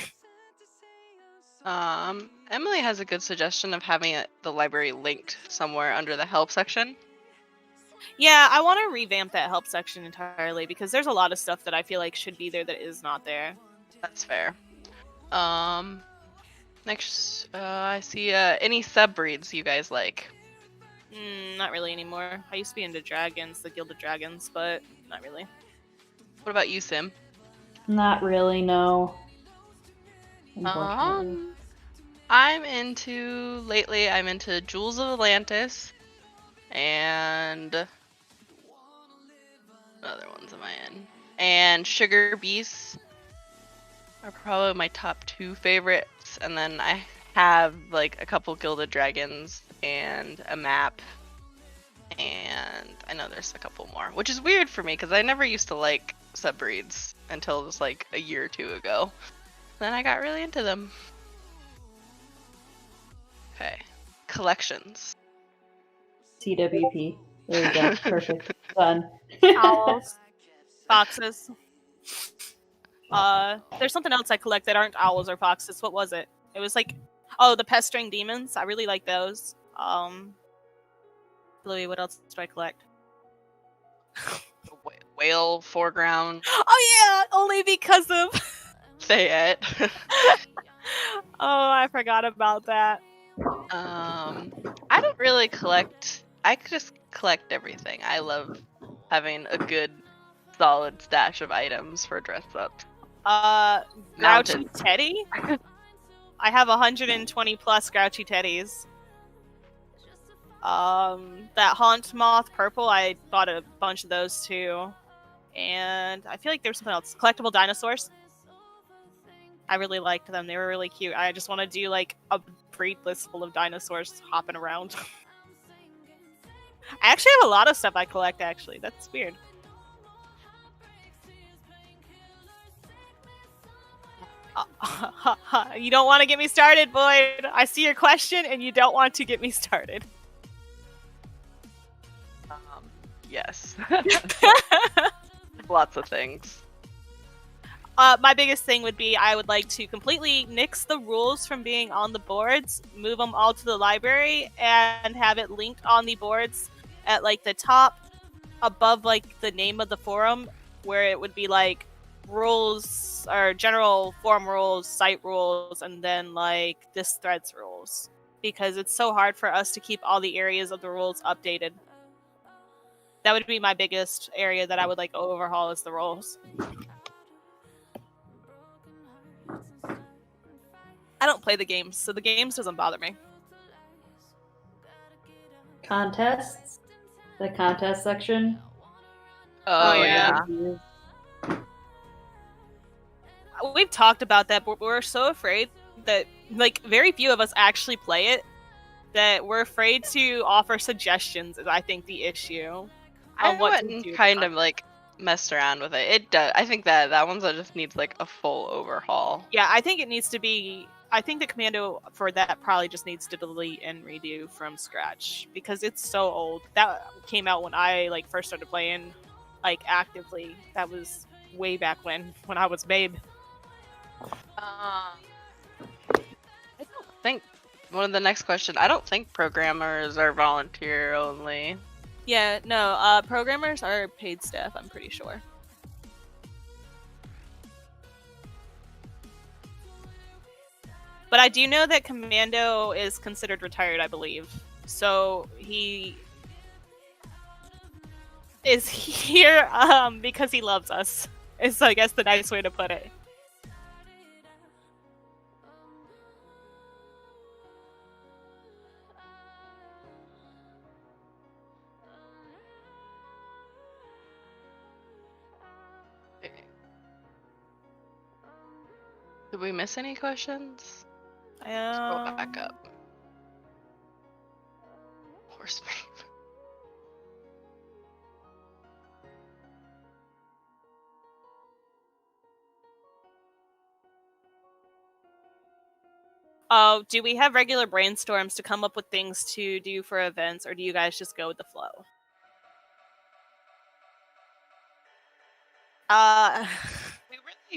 Emily has a good suggestion of having the library linked somewhere under the help section. Yeah, I want to revamp that help section entirely because there's a lot of stuff that I feel like should be there that is not there. That's fair. Next, I see any sub-breeds you guys like. Not really anymore. I used to be into dragons, the Guild of Dragons, but not really. What about you, Sim? Not really, no. I'm into Jewels of Atlantis, and what other ones am I in? And Sugar Beasts are probably my top 2 favorites, and then I have like a couple Gilded Dragons and a map, and I know there's a couple more, which is weird for me because I never used to like subbreeds until just like a year or 2 ago. Then I got really into them. Okay, collections. CWP. There we go. Perfect. Done. Owls, foxes. There's something else I collect that aren't owls or foxes. What was it? It was like, oh, the pestering demons. I really like those. Louis, what else do I collect? Whale foreground. Oh yeah, only because of Say it. Oh, I forgot about that. I don't really collect. I just collect everything. I love having a good, solid stash of items for dress up. Grouchy Mounted. Teddy? I have 120 plus Grouchy Teddies. That Haunt Moth purple, I bought a bunch of those too. And I feel like there's something else. Collectible dinosaurs. I really liked them. They were really cute. I just want to do like a breed list full of dinosaurs hopping around. I actually have a lot of stuff I collect, actually. That's weird. You don't want to get me started, Boyd. I see your question and you don't want to get me started. Yes. Lots of things. My biggest thing would be I would like to completely nix the rules from being on the boards, move them all to the library, and have it linked on the boards at like the top above like the name of the forum, where it would be like rules or general forum rules, site rules, and then like this threads rules. Because it's so hard for us to keep all the areas of the rules updated. That would be my biggest area that I would like to overhaul is the rules. I don't play the games, so the games doesn't bother me. Contests? The contest section? Oh, yeah. We've talked about that, but we're so afraid that, like, very few of us actually play it, that we're afraid to offer suggestions is, I think, the issue. I wouldn't kind of, like, mess around with it. It does. I think that one just needs, like, a full overhaul. Yeah, I think it needs to be... I think the commando for that probably just needs to delete and redo from scratch, because it's so old. That came out when I, like, first started playing, like, actively. That was way back when I was babe. I don't think... One of the next question, I don't think programmers are volunteer only. Yeah, no, programmers are paid staff, I'm pretty sure. But I do know that Commando is considered retired, I believe. So is here because he loves us. Is I guess the nice way to put it. Did we miss any questions? Let's go back up. Horseman. Oh, do we have regular brainstorms to come up with things to do for events, or do you guys just go with the flow?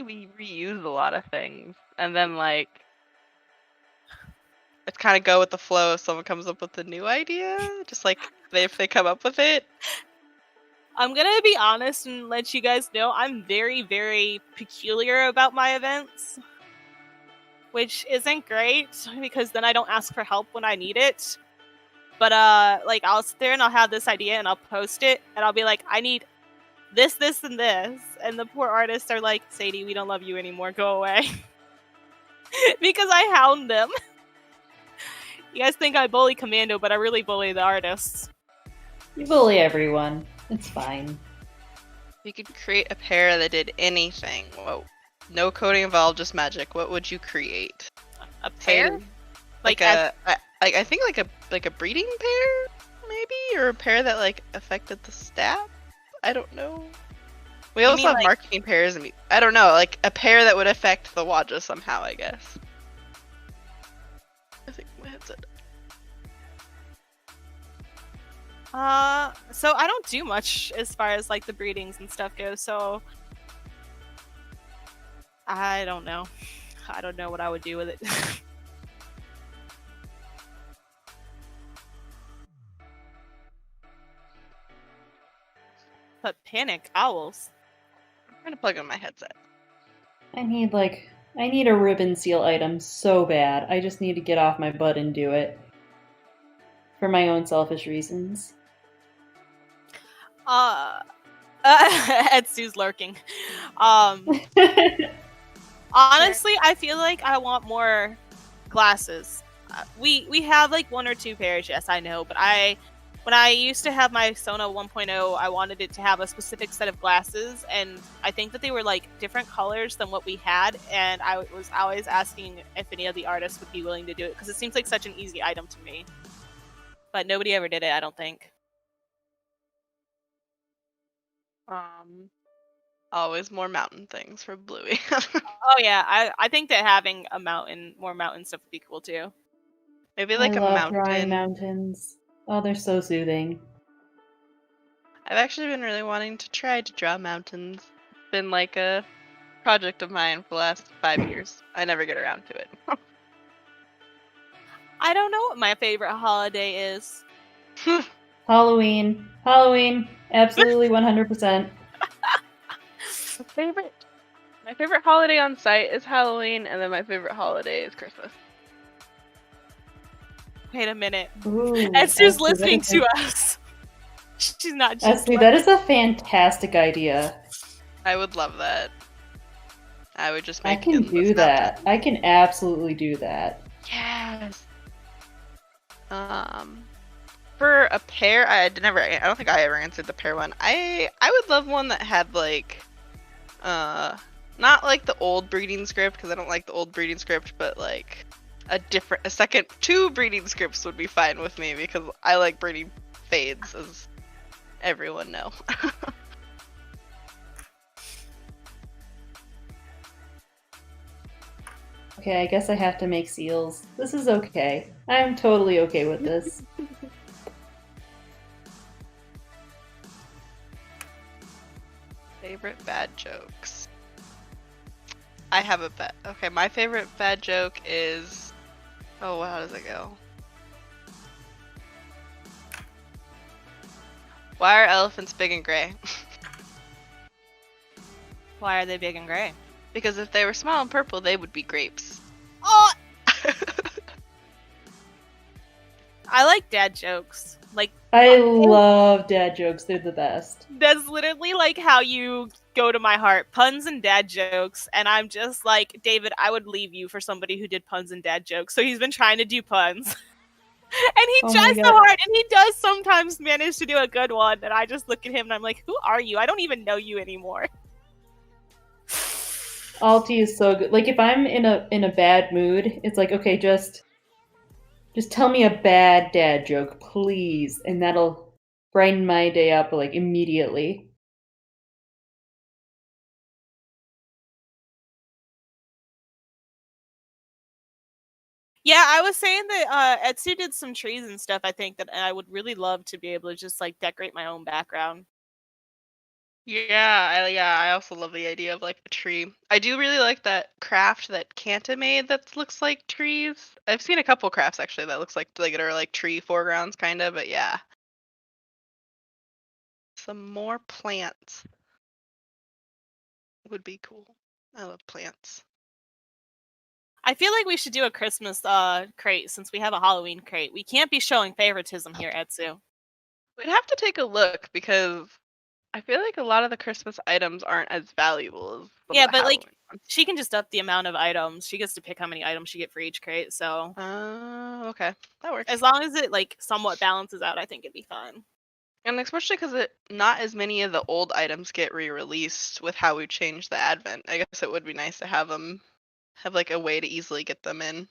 We reuse a lot of things, and then like it's kind of go with the flow. If someone comes up with a new idea, just like if they come up with it. I'm gonna be honest and let you guys know I'm very, very peculiar about my events, which isn't great because then I don't ask for help when I need it. But like I'll sit there and I'll have this idea and I'll post it and I'll be like, I need this, this, and this, and the poor artists are like, Sadie, we don't love you anymore. Go away. Because I hound them. You guys think I bully Commando, but I really bully the artists. You bully everyone. It's fine. You could create a pair that did anything. Whoa. No coding involved, just magic. What would you create? A pair? Like I think like a breeding pair, maybe, or a pair that like affected the staff. I don't know. We also have marketing pairs, and I don't know, like a pair that would affect the Wajas somehow. I guess. I think my headset. So I don't do much as far as like the breedings and stuff goes. So I don't know. I don't know what I would do with it. But panic owls. I'm trying to plug in my headset. I need a ribbon seal item so bad. I just need to get off my butt and do it. For my own selfish reasons. Etsu's lurking. Honestly, I feel like I want more glasses. We have like 1 or 2 pairs, yes, I know, but when I used to have my Sona 1.0, I wanted it to have a specific set of glasses, and I think that they were like different colors than what we had, and I was always asking if any of the artists would be willing to do it, because it seems like such an easy item to me. But nobody ever did it, I don't think. Always more mountain things for Bluey. Oh yeah, I think that having more mountain stuff would be cool too. Maybe like I a love mountain. drawing mountains. Oh, they're so soothing. I've actually been really wanting to try to draw mountains. It's been like a project of mine for the last 5 years. I never get around to it. I don't know what my favorite holiday is. Halloween. Halloween. Absolutely 100%. My favorite holiday on site is Halloween, and then my favorite holiday is Christmas. Wait a minute. Ooh, Esther's listening to us. She's not just Esther, that is a fantastic idea. I would love that. I would just I make can do that. I can absolutely do that. Yes. For a pair, I don't think I ever answered the pair one. I would love one that had like, not like the old breeding script, because I don't like the old breeding script, but like a second 2 breeding scripts would be fine with me, because I like breeding fades, as everyone know. Okay, I guess I have to make seals. This is okay. I'm totally okay with this. Favorite bad jokes. I have a bet. Okay, my favorite bad joke is... Oh, how does it go? Why are elephants big and gray? Why are they big and gray? Because if they were small and purple, they would be grapes. Oh! I like dad jokes. Like, I love dad jokes. They're the best. that's literally like how you go to my heart. Puns and dad jokes. And I'm just like, David, I would leave you for somebody who did puns and dad jokes. So he's been trying to do puns. And he Oh my tries so God. hard, and he does sometimes manage to do a good one. And I just look at him and I'm like, who are you? I don't even know you anymore. Alti is so good. Like if I'm in a bad mood, it's like, okay, just tell me a bad dad joke, please, and that'll brighten my day up like immediately. Yeah, I was saying that Etsu did some trees and stuff, I think, that I would really love to be able to just like decorate my own background. I also love the idea of like a tree. I do really like that craft that Kanta made that looks like trees. I've seen a couple crafts actually that looks like it are like tree foregrounds kind of, but yeah. Some more plants would be cool. I love plants. I feel like we should do a Christmas crate since we have a Halloween crate. We can't be showing favoritism here, Etsu. We'd have to take a look because I feel like a lot of the Christmas items aren't as valuable as some Yeah, of the but like Halloween ones. she can just up the amount of items. She gets to pick how many items she get for each crate. So Okay, that works. as long as it like somewhat balances out, I think it'd be fine. And especially because not as many of the old items get re-released with how we've changed the advent. I guess it would be nice to have them have like a way to easily get them in.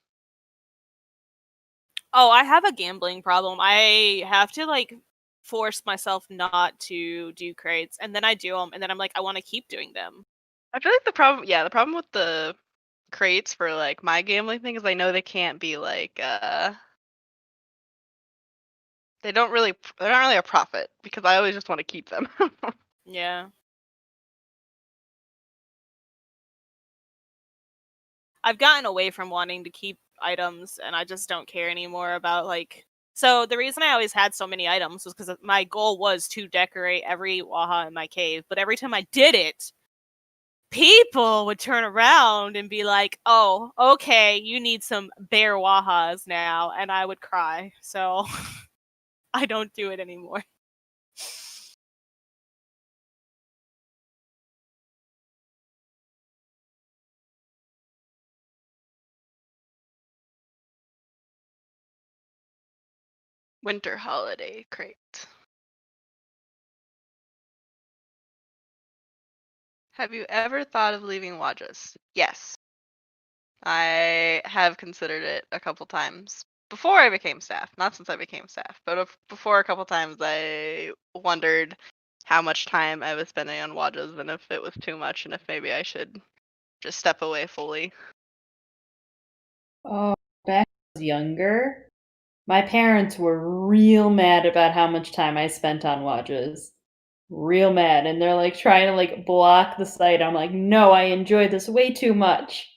Oh, I have a gambling problem. I have to like force myself not to do crates, and then I do them, and then I'm like, I want to keep doing them. I feel like the problem with the crates for like my gambling thing is I know they can't be like they're not really a profit because I always just want to keep them. Yeah. I've gotten away from wanting to keep items, and I just don't care anymore about like. So the reason I always had so many items was because my goal was to decorate every Waha in my cave. But every time I did it, people would turn around and be like, "Oh, okay, you need some bear Wahas now," and I would cry. So I don't do it anymore. Winter holiday crate. Have you ever thought of leaving Wajas? Yes. I have considered it a couple times before I became staff, not since I became staff, but before a couple times I wondered how much time I was spending on Wajas and if it was too much and if maybe I should just step away fully. Oh, back when I was younger, my parents were real mad about how much time I spent on Wajas. Real mad, and they're like trying to like block the site. I'm like, no, I enjoy this way too much.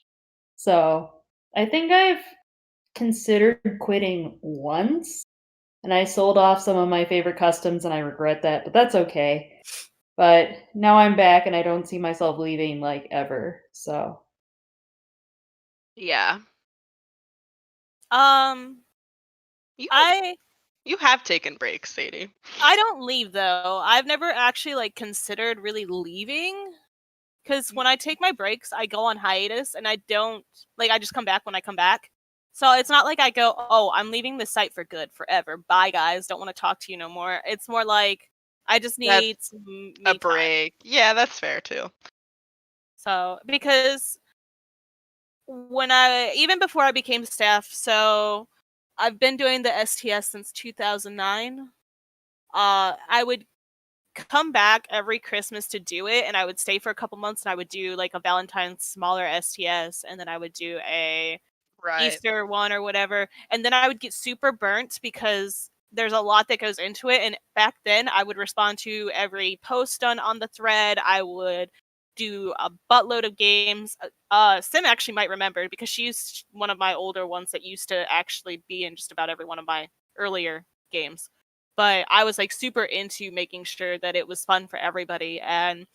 So I think I've considered quitting once, and I sold off some of my favorite customs, and I regret that, but that's okay. But now I'm back, and I don't see myself leaving like ever. So Yeah. You I you have taken breaks, Sadie. I don't leave though. I've never actually like considered really leaving. Because when I take my breaks, I go on hiatus and I don't, like, I just come back when I come back. So it's not like I go, oh, I'm leaving the site for good forever. Bye, guys. Don't want to talk to you no more. It's more like I just need That's some a me time. break. Yeah, that's fair too. So, because even before I became staff, so I've been doing the STS since 2009. I would come back every Christmas to do it, and I would stay for a couple months, and I would do like a Valentine's smaller STS, and then I would do a Right. Easter one or whatever, and then I would get super burnt because there's a lot that goes into it. And back then, I would respond to every post done on the thread. I would do a buttload of games. Sim actually might remember because she's one of my older ones that used to actually be in just about every one of my earlier games. But I was like super into making sure that it was fun for everybody. And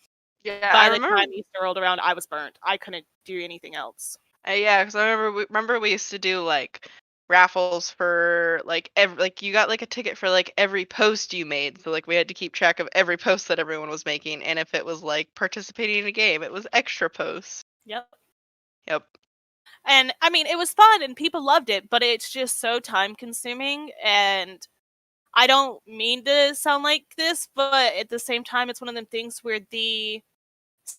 Yeah, by I the remember. time Easter rolled around, I was burnt. I couldn't do anything else. Yeah, because I remember we used to do like raffles for like you got like a ticket for like every post you made. So like we had to keep track of every post that everyone was making, and if it was like participating in a game, it was extra posts. Yep. Yep. And I mean, it was fun and people loved it, but it's just so time consuming. And I don't mean to sound like this, but at the same time, it's one of them things where the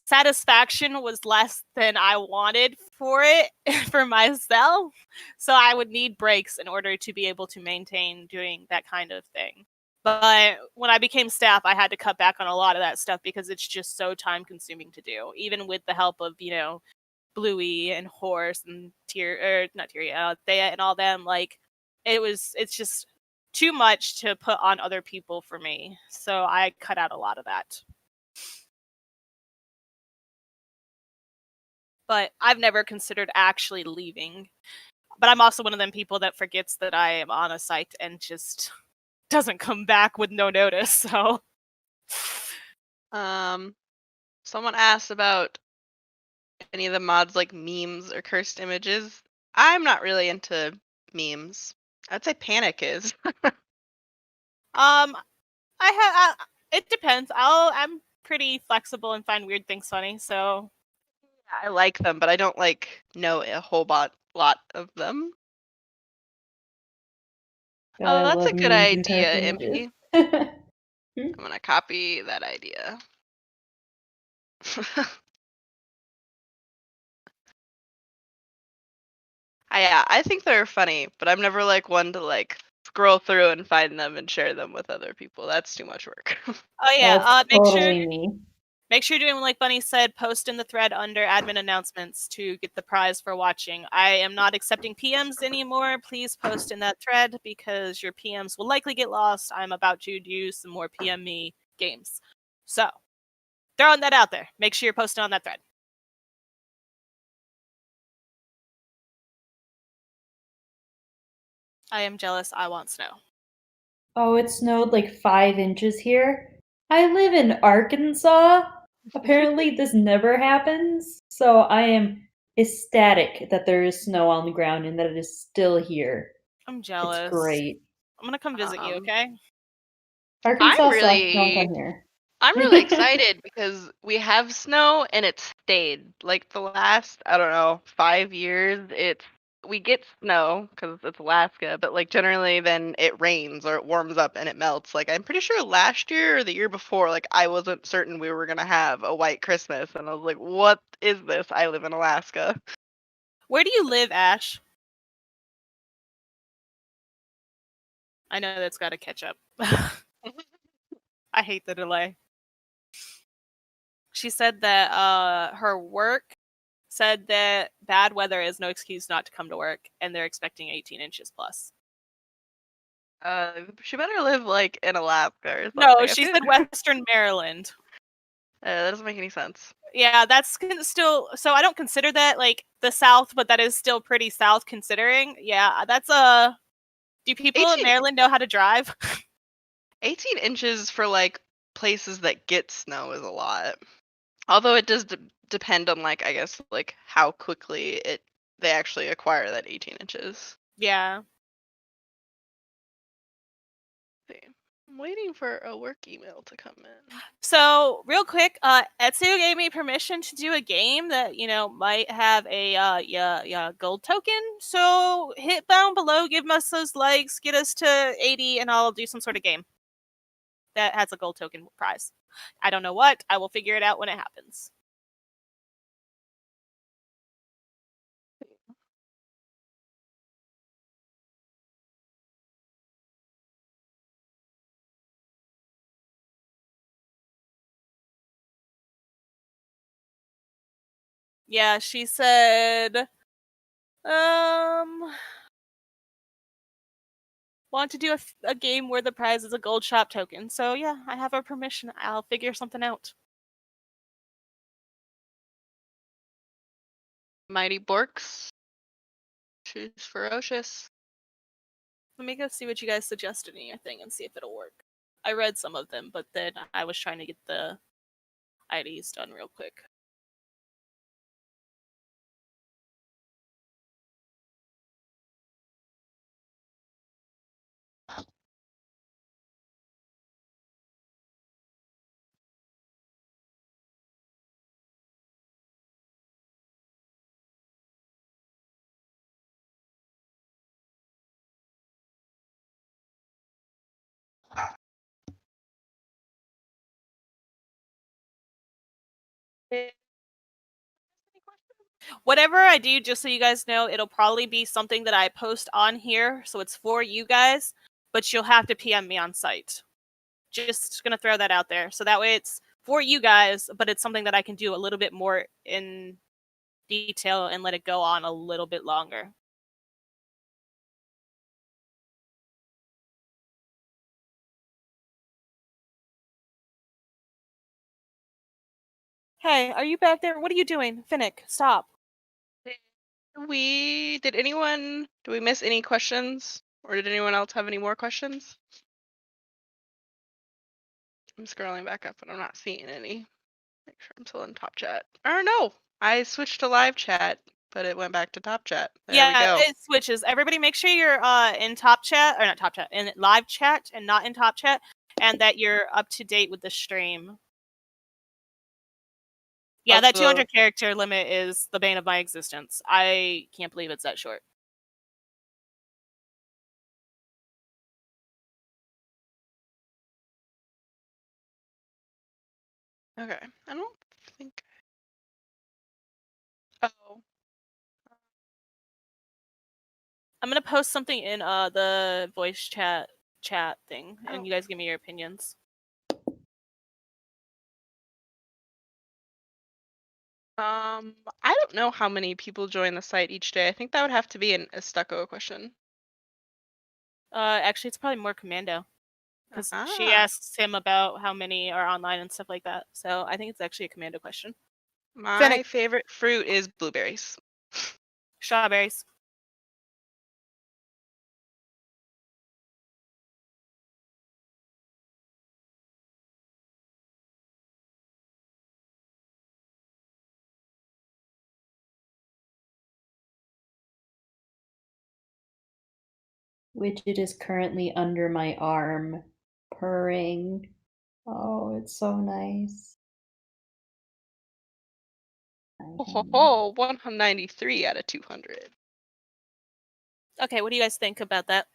satisfaction was less than I wanted for it for myself. So I would need breaks in order to be able to maintain doing that kind of thing. But when I became staff, I had to cut back on a lot of that stuff because it's just so time consuming to do, even with the help of, Bluey and Horse and not Thea and all them. Like, it's just too much to put on other people for me. So I cut out a lot of that. But I've never considered actually leaving. But I'm also one of them people that forgets that I am on a site and just doesn't come back with no notice. So, Someone asked about any of the mods like memes or cursed images. I'm not really into memes. I'd say Panic is. it depends. I'm pretty flexible and find weird things funny. So I like them, but I don't like know a whole lot of them. God, Oh, I that's love a good memes and idea, cartoon Impy. images. I'm gonna copy that idea. I think they're funny, but I'm never like one to like scroll through and find them and share them with other people. That's too much work. oh yeah, That's make totally me. sure you're doing like Bunny said, post in the thread under admin announcements to get the prize for watching. I am not accepting PMs anymore. Please post in that thread because your PMs will likely get lost. I'm about to do some more PM me games. So, throwing that out there. Make sure you're posting on that thread. I am jealous. I want snow. Oh, it snowed like 5 inches here. I live in Arkansas. Apparently, this never happens. So I am ecstatic that there is snow on the ground and that it is still here. I'm It's jealous. great. I'm gonna come visit you, okay? Arkansas sucks. Don't come here. I'm really excited because we have snow and it's stayed. Like the last, I don't know, 5 years, we get snow because it's Alaska, but like generally then it rains or it warms up and it melts. Like I'm pretty sure last year or the year before, like I wasn't certain we were gonna have a white Christmas, and I was like, "What is this? I live in Alaska." Where do you live, Ash? I know that's gotta catch up. I hate the delay. She said that her work said that bad weather is no excuse not to come to work, and they're expecting 18 inches plus. She better live like in Alaska or something. No, I she feel- said Western Maryland. that doesn't make any sense. Yeah, that's still. So I don't consider that like the South, but that is still pretty South considering. Yeah, that's a. Do people in 18 Maryland know how to drive? 18 inches for like places that get snow is a lot. Although it does depend on like I guess like how quickly they actually acquire that 18 inches. Yeah. See. I'm waiting for a work email to come in. So real quick, Estuko gave me permission to do a game that might have a gold token. So hit down below, give us those likes, get us to 80, and I'll do some sort of game that has a gold token prize. I don't know what. I will figure it out when it happens. Yeah, she said, want to do a game where the prize is a gold shop token. So yeah, I have her permission. I'll figure something out. Mighty Borks. She's ferocious. Let me go see what you guys suggested in your thing and see if it'll work. I read some of them, but then I was trying to get the IDs done real quick. Whatever I do, just so you guys know, it'll probably be something that I post on here, so it's for you guys, but you'll have to PM me on site. Just gonna throw that out there. So that way it's for you guys, but it's something that I can do a little bit more in detail and let it go on a little bit longer. Hey, are you back there? What are you doing? Finnick, stop. Do we miss any questions? Or did anyone else have any more questions? I'm scrolling back up and I'm not seeing any. Make sure I'm still in top chat. Or no, I switched to live chat, but it went back to top chat. There we go. It switches. Everybody make sure you're in top chat, or not top chat, in live chat and not in top chat, and that you're up to date with the stream. Yeah, that 200 character limit is the bane of my existence. I can't believe it's that short. Okay, I don't think. Oh. I'm gonna post something in the voice chat thing, and you guys give me your opinions. I don't know how many people join the site each day. I think that would have to be an Estuko question. Actually, it's probably more Commando, because she asks him about how many are online and stuff like that. So I think it's actually a Commando question. My favorite fruit is blueberries. Strawberries. Widget is currently under my arm, purring. Oh, it's so nice. Oh, 193 out of 200. Okay, what do you guys think about that?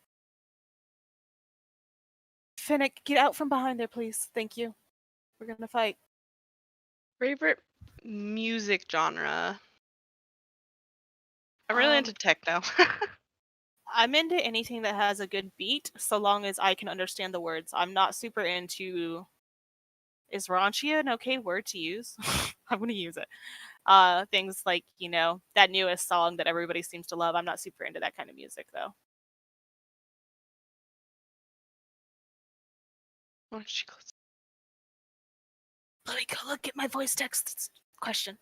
Finnick, get out from behind there, please. Thank you. We're gonna fight. Favorite music genre? I'm really into techno. I'm into anything that has a good beat, so long as I can understand the words. I'm not super into. Is raunchy an okay word to use? I'm gonna use it. Things like, that newest song that everybody seems to love. I'm not super into that kind of music, though. Why she close? Let me go look at my voice text question.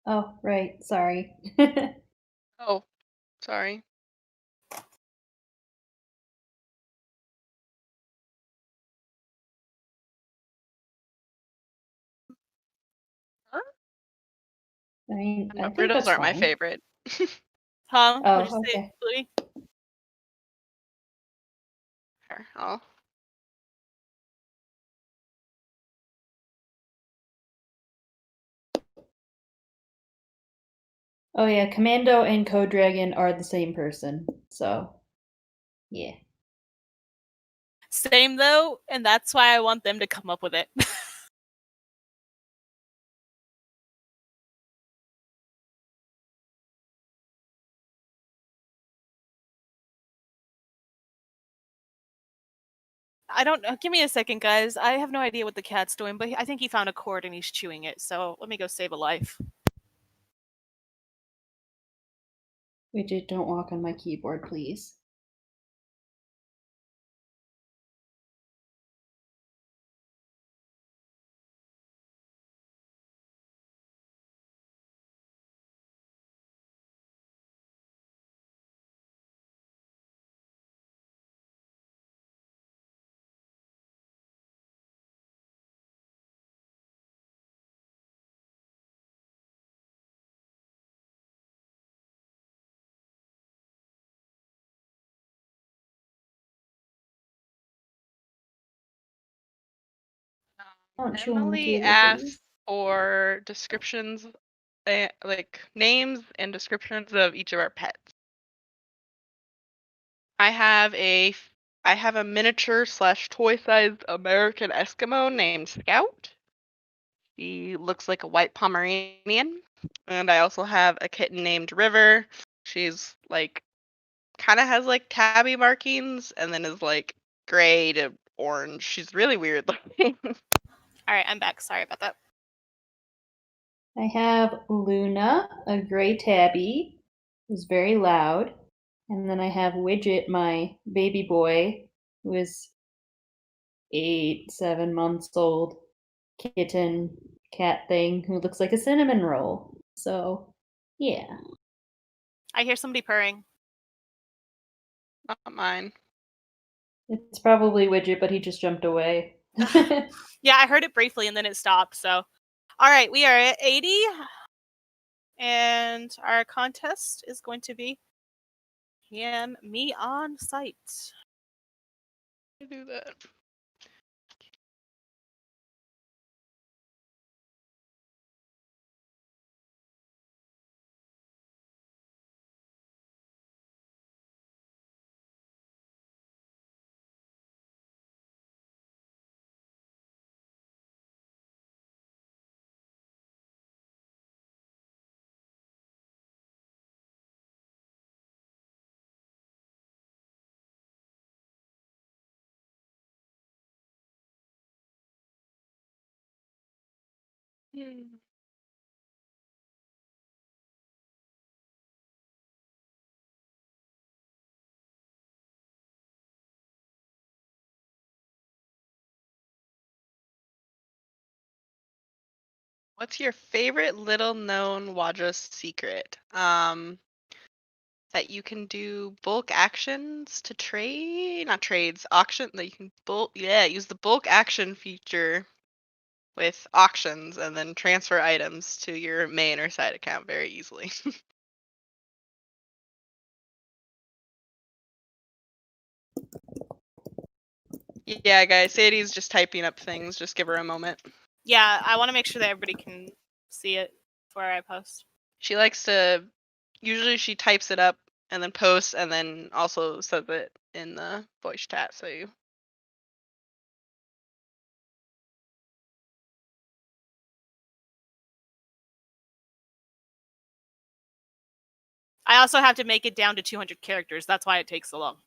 Oh, right. Sorry. Oh, sorry. I mean, I think riddles that's aren't my fine. favorite. Huh? Oh, What'd you say, Louis? Here, I'll... Oh yeah, Commando and Code Dragon are the same person, so yeah. Same though, and that's why I want them to come up with it. I don't know. Give me a second, guys. I have no idea what the cat's doing, but I think he found a cord and he's chewing it. So let me go save a life. Widget, don't walk on my keyboard, please. Emily asks for descriptions, like names and descriptions of each of our pets. I have a miniature / toy-sized American Eskimo named Scout. She looks like a white Pomeranian. And I also have a kitten named River. She's like kind of has like tabby markings and then is like gray to orange. She's really weird looking. All right, I'm back. Sorry about that. I have Luna, a gray tabby, who's very loud. And then I have Widget, my baby boy, who is 7 months old, kitten, cat thing, who looks like a cinnamon roll. So, yeah. I hear somebody purring. Not mine. It's probably Widget, but he just jumped away. Yeah, I heard it briefly and then it stopped. So, all right, we are at 80, and our contest is going to be me on site. Do that. What's your favorite little known Wajas secret? That you can do bulk actions to trade, not trades, auction. That you can use the bulk action feature with auctions and then transfer items to your main or side account very easily. Yeah, guys, Sadie's just typing up things. Just give her a moment. Yeah, I want to make sure that everybody can see it before I post. She likes to, usually she types it up and then posts and then also says it in the voice chat. So you. I also have to make it down to 200 characters. That's why it takes so long.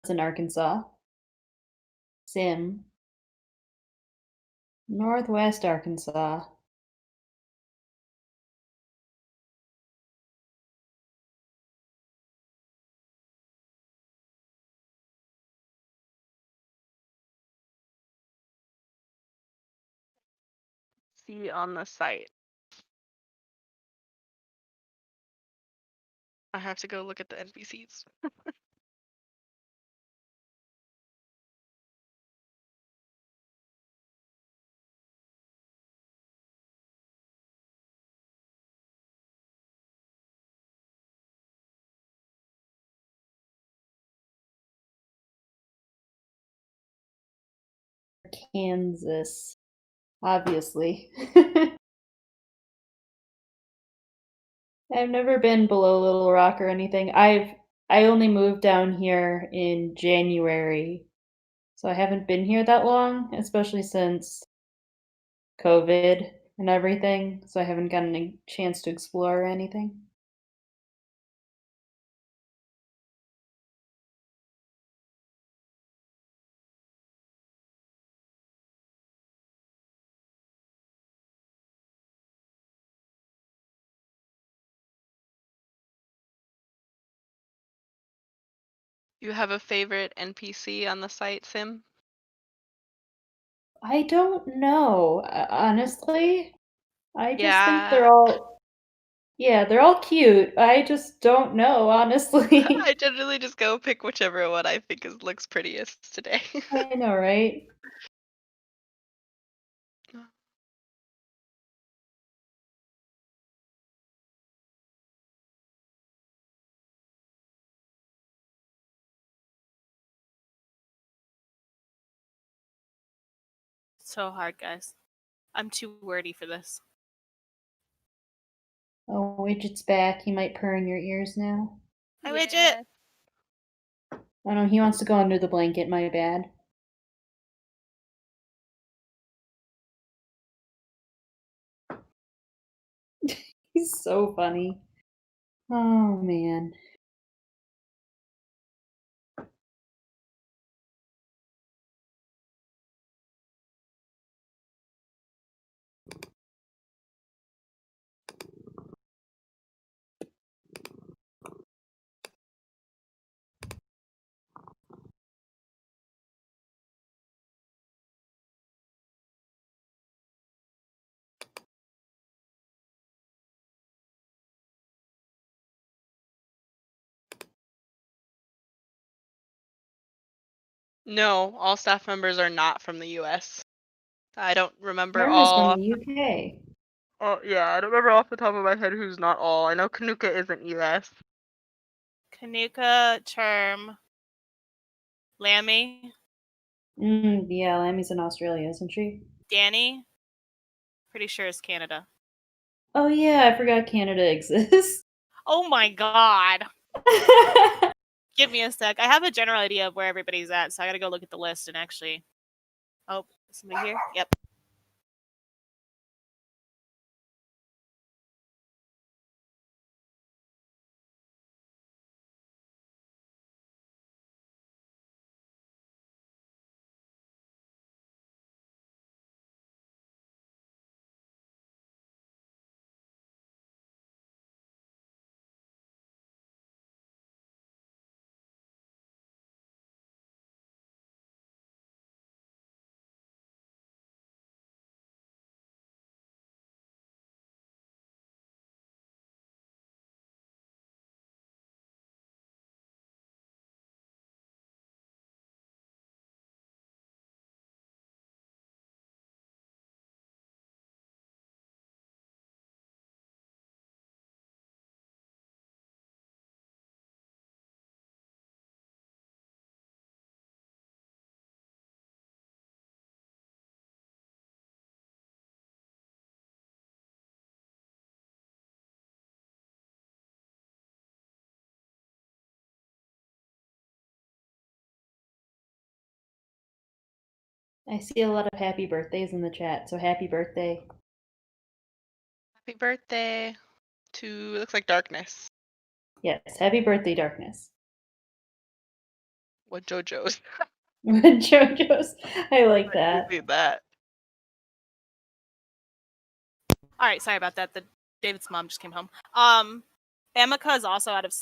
It's in Arkansas. Sim. Northwest Arkansas. See on the site. I have to go look at the NPCs. Kansas. Obviously. I've never been below Little Rock or anything. I only moved down here in January. So I haven't been here that long, especially since COVID and everything. So I haven't gotten a chance to explore or anything. You have a favorite NPC on the site, Sim? I don't know, honestly. I just think Yeah, they're all, yeah, they're all cute. I just don't know, honestly. I generally just go pick whichever one I think looks prettiest today. I know, right? So hard, guys. I'm too wordy for this. Oh, Widget's back. He might purr in your ears now. Hi, Widget. Oh no, he wants to go under the blanket. My bad. He's so funny. Oh man. No, all staff members are not from the U.S. I don't remember Karma's all. from the UK. Oh yeah, I don't remember off the top of my head who's not all. I know Kanuka isn't U.S. Kanuka, Term, Lammy, Yeah, Lammy's in Australia, isn't she? Danny. Pretty sure is Canada. Oh yeah, I forgot Canada exists. Oh my god. Give me a sec. I have a general idea of where everybody's at, so I gotta go look at the list and actually. Oh, is somebody here? Yep. I see a lot of happy birthdays in the chat, so happy birthday. Happy birthday to looks like Darkness. Yes, happy birthday, Darkness. What JoJo's? JoJo's. I like that. Read that. All right, sorry about that. David's mom just came home. Amika is also out of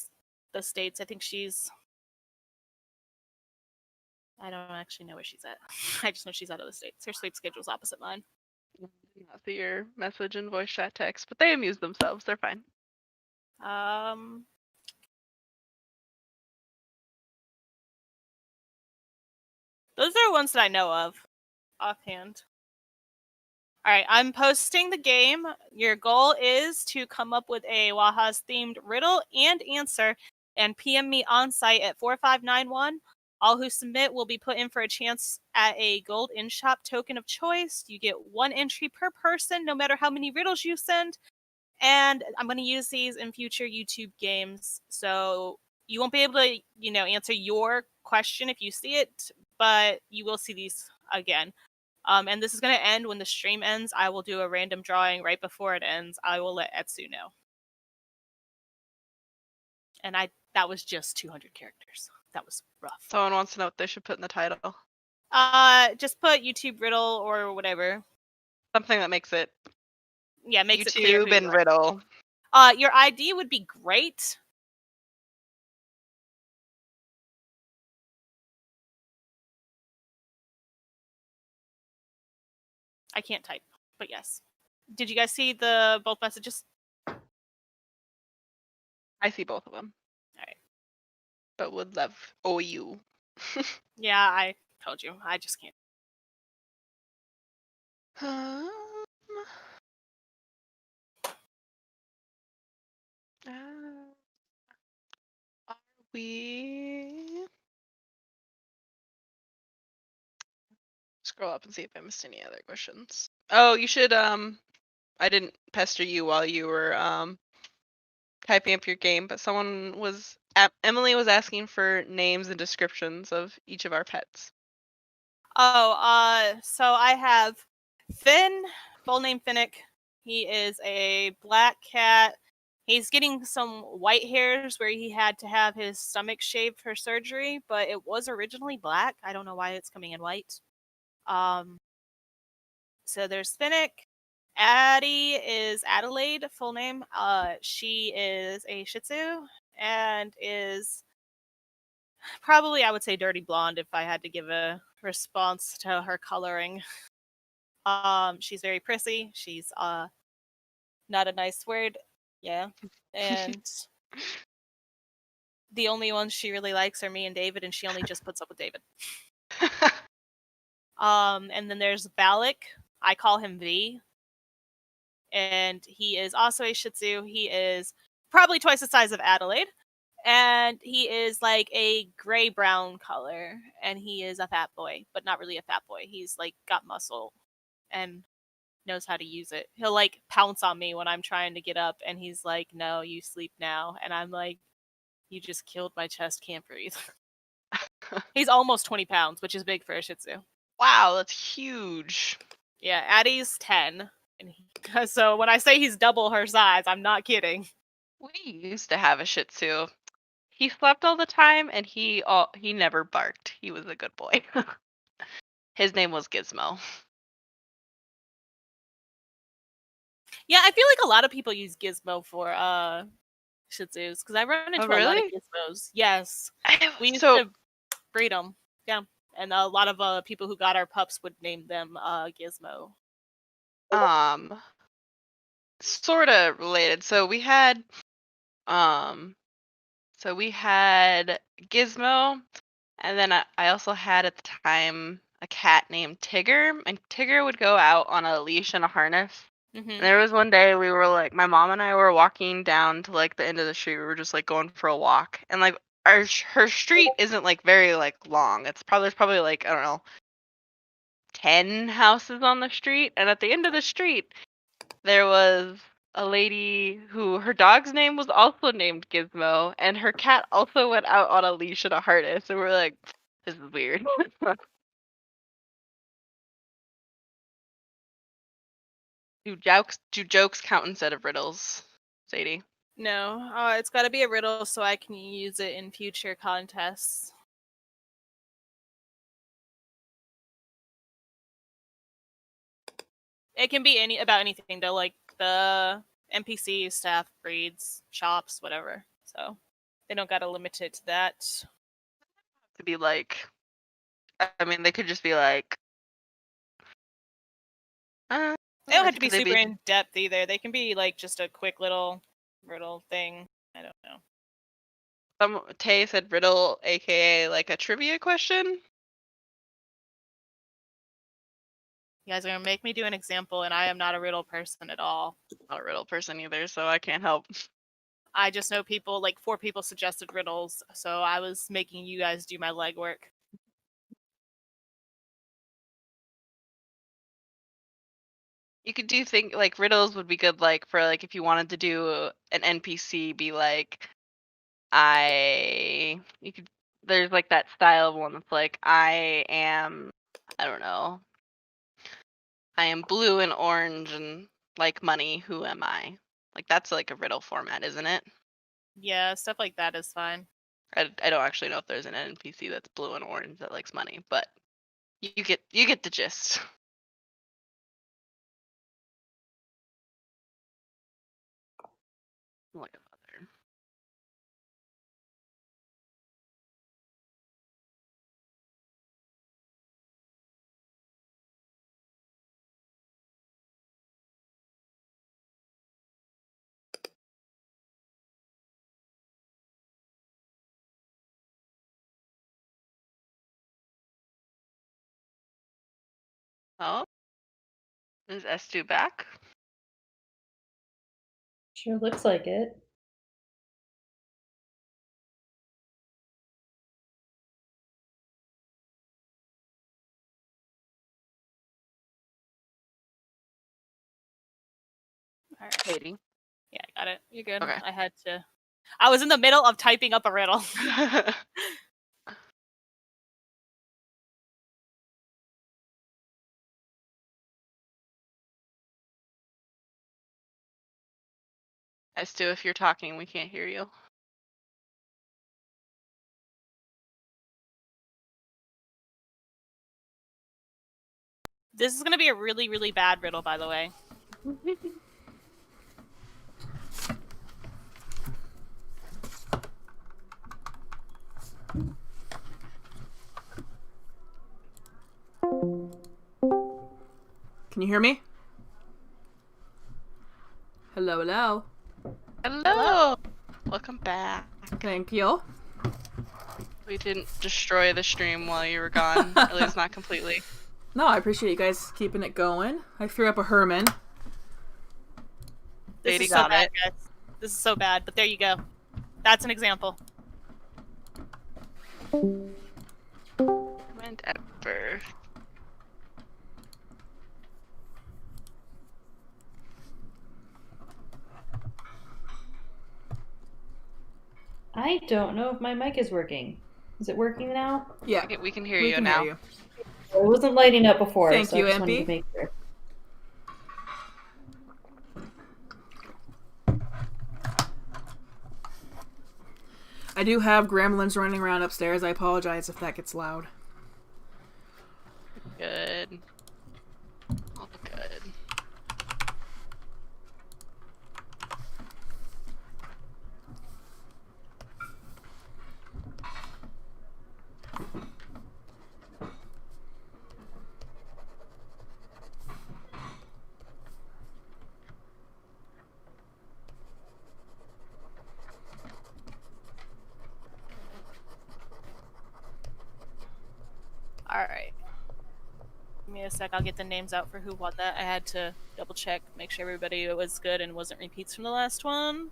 the States. I think she's. I don't actually know where she's at. I just know she's out of the States. Her sleep schedule's opposite mine. Not see your message and voice chat text, but they amuse themselves. They're fine. Those are ones that I know of offhand. All right, I'm posting the game. Your goal is to come up with a Wajas themed riddle and answer and PM me on site at 4591. All who submit will be put in for a chance at a gold in-shop token of choice. You get 1 entry per person, no matter how many riddles you send. And I'm going to use these in future YouTube games. So you won't be able to, answer your question if you see it, but you will see these again. And this is going to end when the stream ends. I will do a random drawing right before it ends. I will let Etsu know. And that was just 200 characters. That was rough. Someone wants to know what they should put in the title. Just put YouTube riddle or whatever. Something that makes it. Yeah, makes YouTube it clear. YouTube and riddle. Your ID would be great. I can't type, but yes. Did you guys see both messages? I see both of them. All right. But would love OU. Yeah, I told you. I just can't. Are we? Scroll up and see if I missed any other questions. Oh, you should I didn't pester you while you were typing up your game, but Emily was asking for names and descriptions of each of our pets. Oh, so I have Finn, full name Finnick, He is a black cat. He's getting some white hairs where he had to have his stomach shaved for surgery, but it was originally black. I don't know why it's coming in white. So there's Finnick. Addie is Adelaide, full name. She is a Shih Tzu and is probably, I would say, dirty blonde if I had to give a response to her coloring. She's very prissy. She's not a nice word. Yeah. And the only ones she really likes are me and David, and she only just puts up with David. And then there's Balak. I call him V. And he is also a Shih Tzu. He is probably twice the size of Adelaide. And he is like a gray-brown color. And he is a fat boy, but not really a fat boy. He's like got muscle and knows how to use it. He'll like pounce on me when I'm trying to get up, and he's like, "No, you sleep now." And I'm like, "You just killed my chest, can't breathe." He's almost 20 pounds, which is big for a Shih Tzu. Wow, that's huge. Yeah, Addie's 10. And so when I say he's double her size, I'm not kidding. We used to have a Shih Tzu. He slept all the time, and he never barked. He was a good boy. His name was Gizmo. Yeah, I feel like a lot of people use Gizmo for Shih Tzus because I run into a lot of really? Gizmos. Yes, we used So to breed them. Yeah, and a lot of people who got our pups would name them Gizmo. sort of related. So we had Gizmo, and then I also had at the time a cat named Tigger, and Tigger would go out on a leash and a harness. Mm-hmm. And there was one day we were like, my mom and I were walking down to like the end of the street. We were just like going for a walk, and like her street isn't like very like long. There's probably like, I don't know, 10 houses on the street, and at the end of the street there was a lady who her dog's name was also named Gizmo, and her cat also went out on a leash and a harness, and we're like, this is weird. Do jokes count instead of riddles, Sadie? No, it's got to be a riddle so I can use it in future contests. It can be about anything though, like the NPC, staff, breeds, shops, whatever. So they don't gotta limit it to that. To be like, I mean, they could just be like, they don't have to be could they super in depth either. They can be like just a quick little riddle thing. I don't know. Tay said riddle, aka like a trivia question. You guys are gonna make me do an example, and I am not a riddle person at all. Not a riddle person either, so I can't help. I just know people, like 4 people suggested riddles, so I was making you guys do my legwork. You could do like riddles would be good, like for like if you wanted to do an NPC, be like, there's like that style of one that's like, I don't know, I am blue and orange and like money, who am I? Like that's like a riddle format, isn't it? Yeah, stuff like that is fine. I don't actually know if there's an NPC that's blue and orange that likes money, but you get the gist. Like a mother. Oh, is Estu back? Sure looks like it. All right. Katie. Yeah, I got it. You're good. Okay. I was in the middle of typing up a riddle. Estu, if you're talking, we can't hear you. This is gonna be a really, really bad riddle, by the way. Can you hear me? Hello, hello. Hello! Welcome back. Thank you. We didn't destroy the stream while you were gone, at least not completely. No, I appreciate you guys keeping it going. I threw up a Herman. This Lady is so got bad, it. guys. This is so bad, but there you go. That's an example. Whatever. I don't know if my mic is working. Is it working now? Yeah, We can hear we you can now. hear you. It wasn't lighting up before, Thank so you, I just wanted MP. to make sure. I do have gremlins running around upstairs. I apologize if that gets loud. Good. All good. Alright. Give me a sec, I'll get the names out for who won that. I had to double check, make sure everybody was good and wasn't repeats from the last one.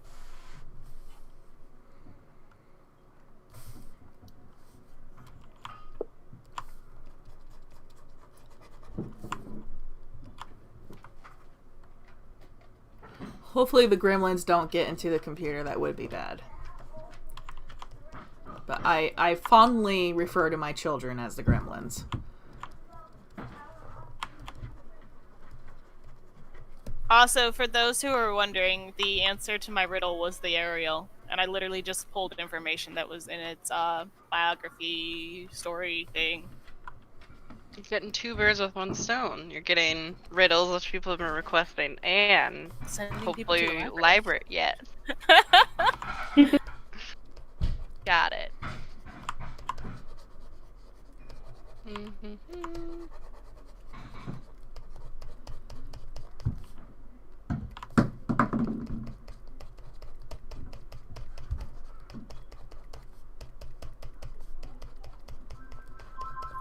Hopefully the gremlins don't get into the computer. That would be bad. But I fondly refer to my children as the gremlins. Also, for those who are wondering, the answer to my riddle was the Ariel, and I literally just pulled information that was in its biography story thing. You're getting two birds with one stone. You're getting riddles, which people have been requesting, and Sending people to the hopefully library. Yes. Got it.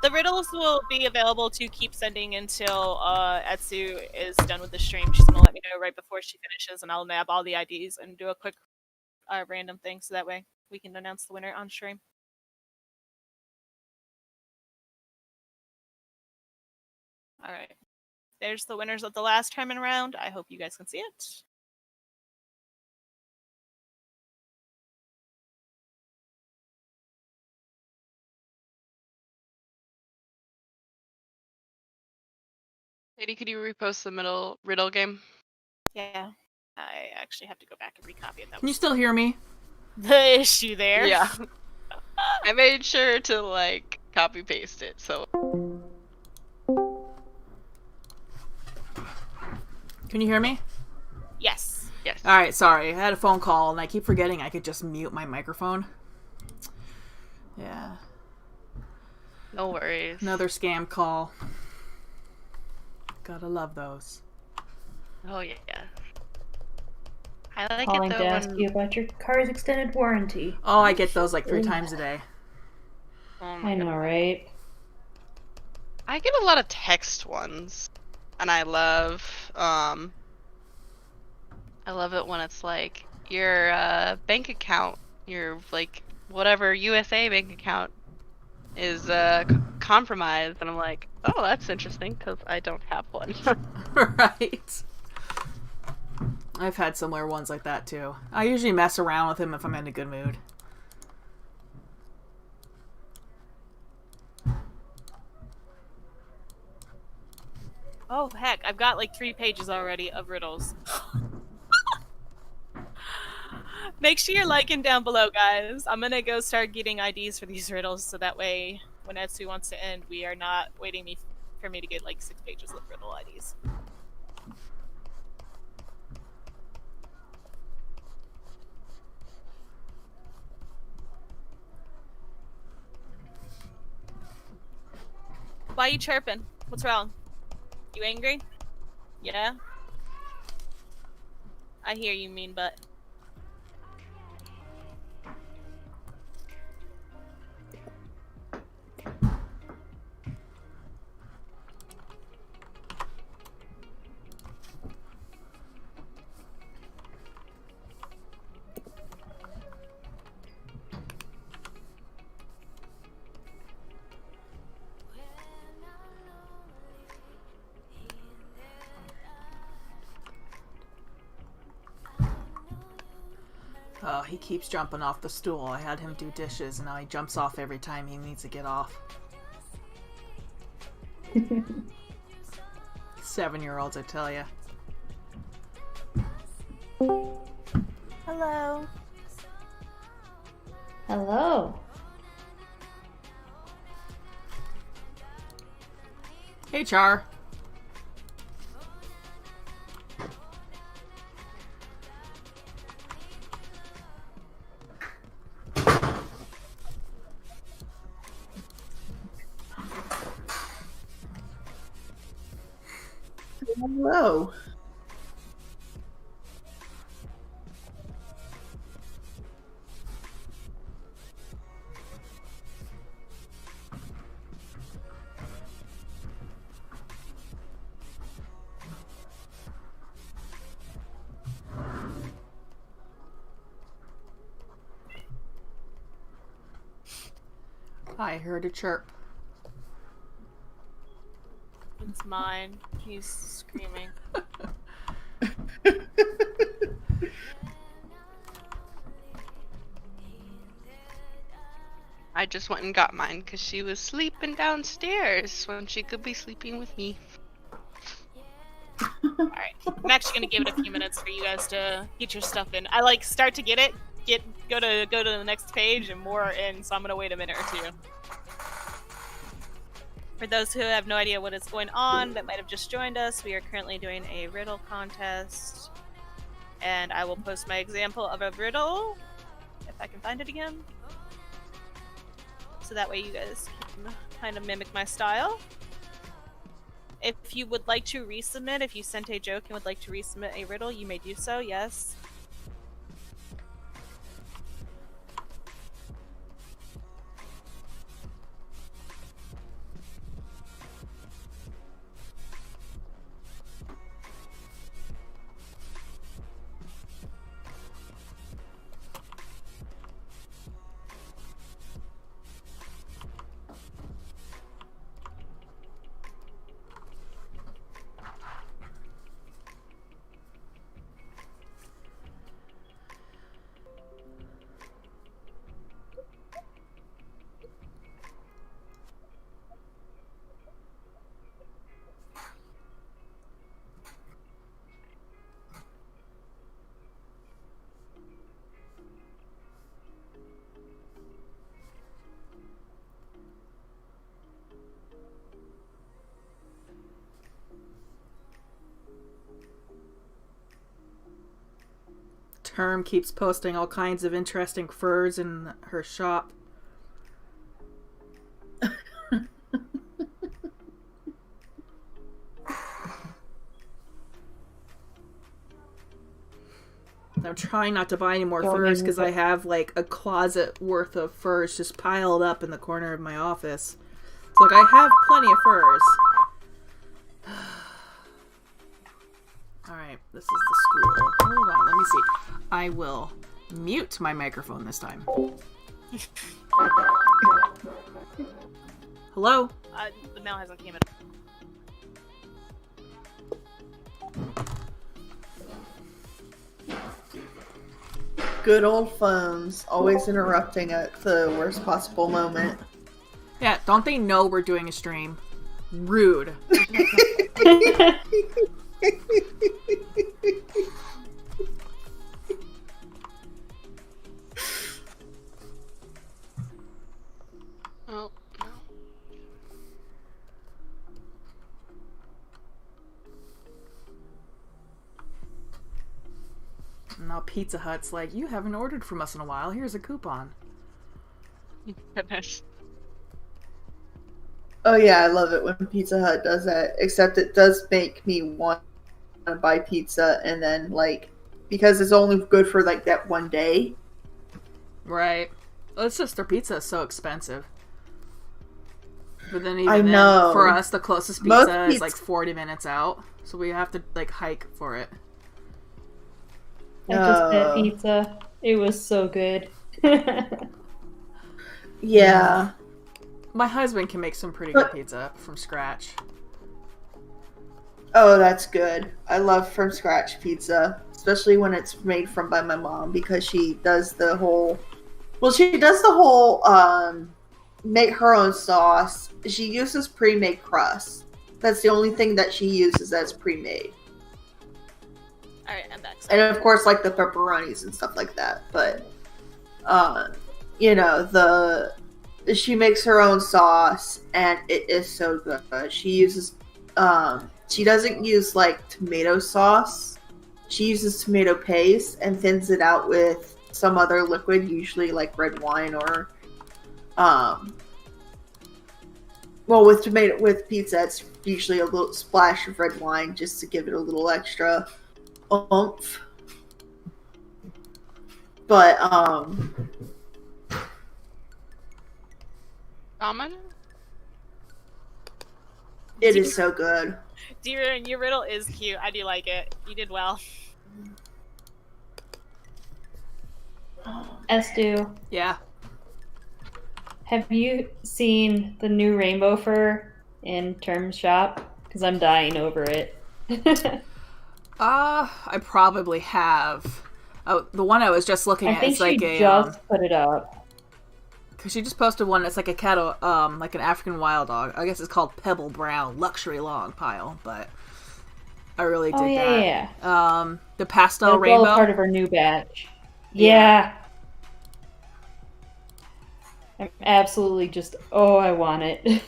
The riddles will be available to keep sending until Etsu is done with the stream. She's gonna let me know right before she finishes, and I'll nab all the IDs and do a quick random thing, so that way we can announce the winner on stream. Alright. There's the winners of the last tournament round. I hope you guys can see it. Lady, could you repost the middle riddle game? Yeah. I actually have to go back and recopy it. That Can you was still hear me? the issue there. Yeah. I made sure to, like, copy paste it, so. Can you hear me? Yes. Yes. Alright, sorry. I had a phone call and I keep forgetting I could just mute my microphone. Yeah. No worries. Another scam call. Gotta love those. Oh, yeah. I like Calling it, to though, ask you about your car's extended warranty. Oh, I get those like 3 times a day. Oh my I know, God. right? I get a lot of text ones, and I love it when it's like your bank account, your like whatever USA bank account is compromised, and I'm like, oh, that's interesting because I don't have one. Right. I've had similar ones like that too. I usually mess around with him if I'm in a good mood. Oh heck, I've got like 3 pages already of riddles. Make sure you're liking down below, guys. I'm gonna go start getting IDs for these riddles, so that way, when Etsu wants to end, we are not waiting for me to get like 6 pages of riddle IDs. Why are you chirping? What's wrong? You angry? Yeah? I hear you, mean butt. Oh, he keeps jumping off the stool. I had him do dishes, and now he jumps off every time he needs to get off. 7-year-olds, I tell ya. Hello. Hello. Hey, Char. Hello. I heard a chirp. It's mine. He's screaming. I just went and got mine because she was sleeping downstairs when she could be sleeping with me. Alright. I'm actually gonna give it a few minutes for you guys to get your stuff in. I like start to get it, go to the next page and more in, so I'm gonna wait a minute or two. For those who have no idea what is going on that might have just joined us, we are currently doing a riddle contest. And I will post my example of a riddle, if I can find it again. So that way you guys can kind of mimic my style. If you would like to resubmit, if you sent a joke and would like to resubmit a riddle, you may do so, yes. Term keeps posting all kinds of interesting furs in her shop. I'm trying not to buy any more furs because I have like a closet worth of furs just piled up in the corner of my office. So like I have plenty of furs. Alright, this is the school. Hold on, let me see. I will mute my microphone this time. Hello? The mail hasn't came in. Good old phones, always interrupting at the worst possible moment. Yeah, don't they know we're doing a stream? Rude. now Pizza Hut's like, you haven't ordered from us in a while. Here's a coupon. Goodness. Oh yeah, I love it when Pizza Hut does that. Except it does make me want to buy pizza and then like because it's only good for like that one day. Right. Well, it's just their pizza is so expensive. But then even I then, know. for us, the closest Most pizza is pizza- like 40 minutes out. So we have to like hike for it. I just had pizza. It was so good. Yeah. My husband can make some pretty good pizza from scratch. Oh, that's good. I love from scratch pizza, especially when it's made by my mom because she does the whole. Well, she does the whole make her own sauce. She uses pre-made crust. That's the only thing that she uses that's pre-made. All right, I'm back. And of course, like the pepperonis and stuff like that. But, she makes her own sauce, and it is so good. She uses, she doesn't use like tomato sauce. She uses tomato paste and thins it out with some other liquid, usually like red wine or, with pizza, it's usually a little splash of red wine just to give it a little extra oomph. But Common? it is so good. Dear, your riddle is cute. I do like it. You did well. Estu, Yeah. have you seen the new rainbow fur in Term Shop? Because I'm dying over it. I probably have. Oh, the one I was just looking I at think is like she a just put it up. because she just posted one that's like a cattle, like an African wild dog. I guess it's called Pebble Brown Luxury Long Pile, but I really dig Oh yeah, that. yeah. The pastel That's all rainbow. a part of our new batch. Yeah. Yeah. I'm absolutely just. Oh, I want it.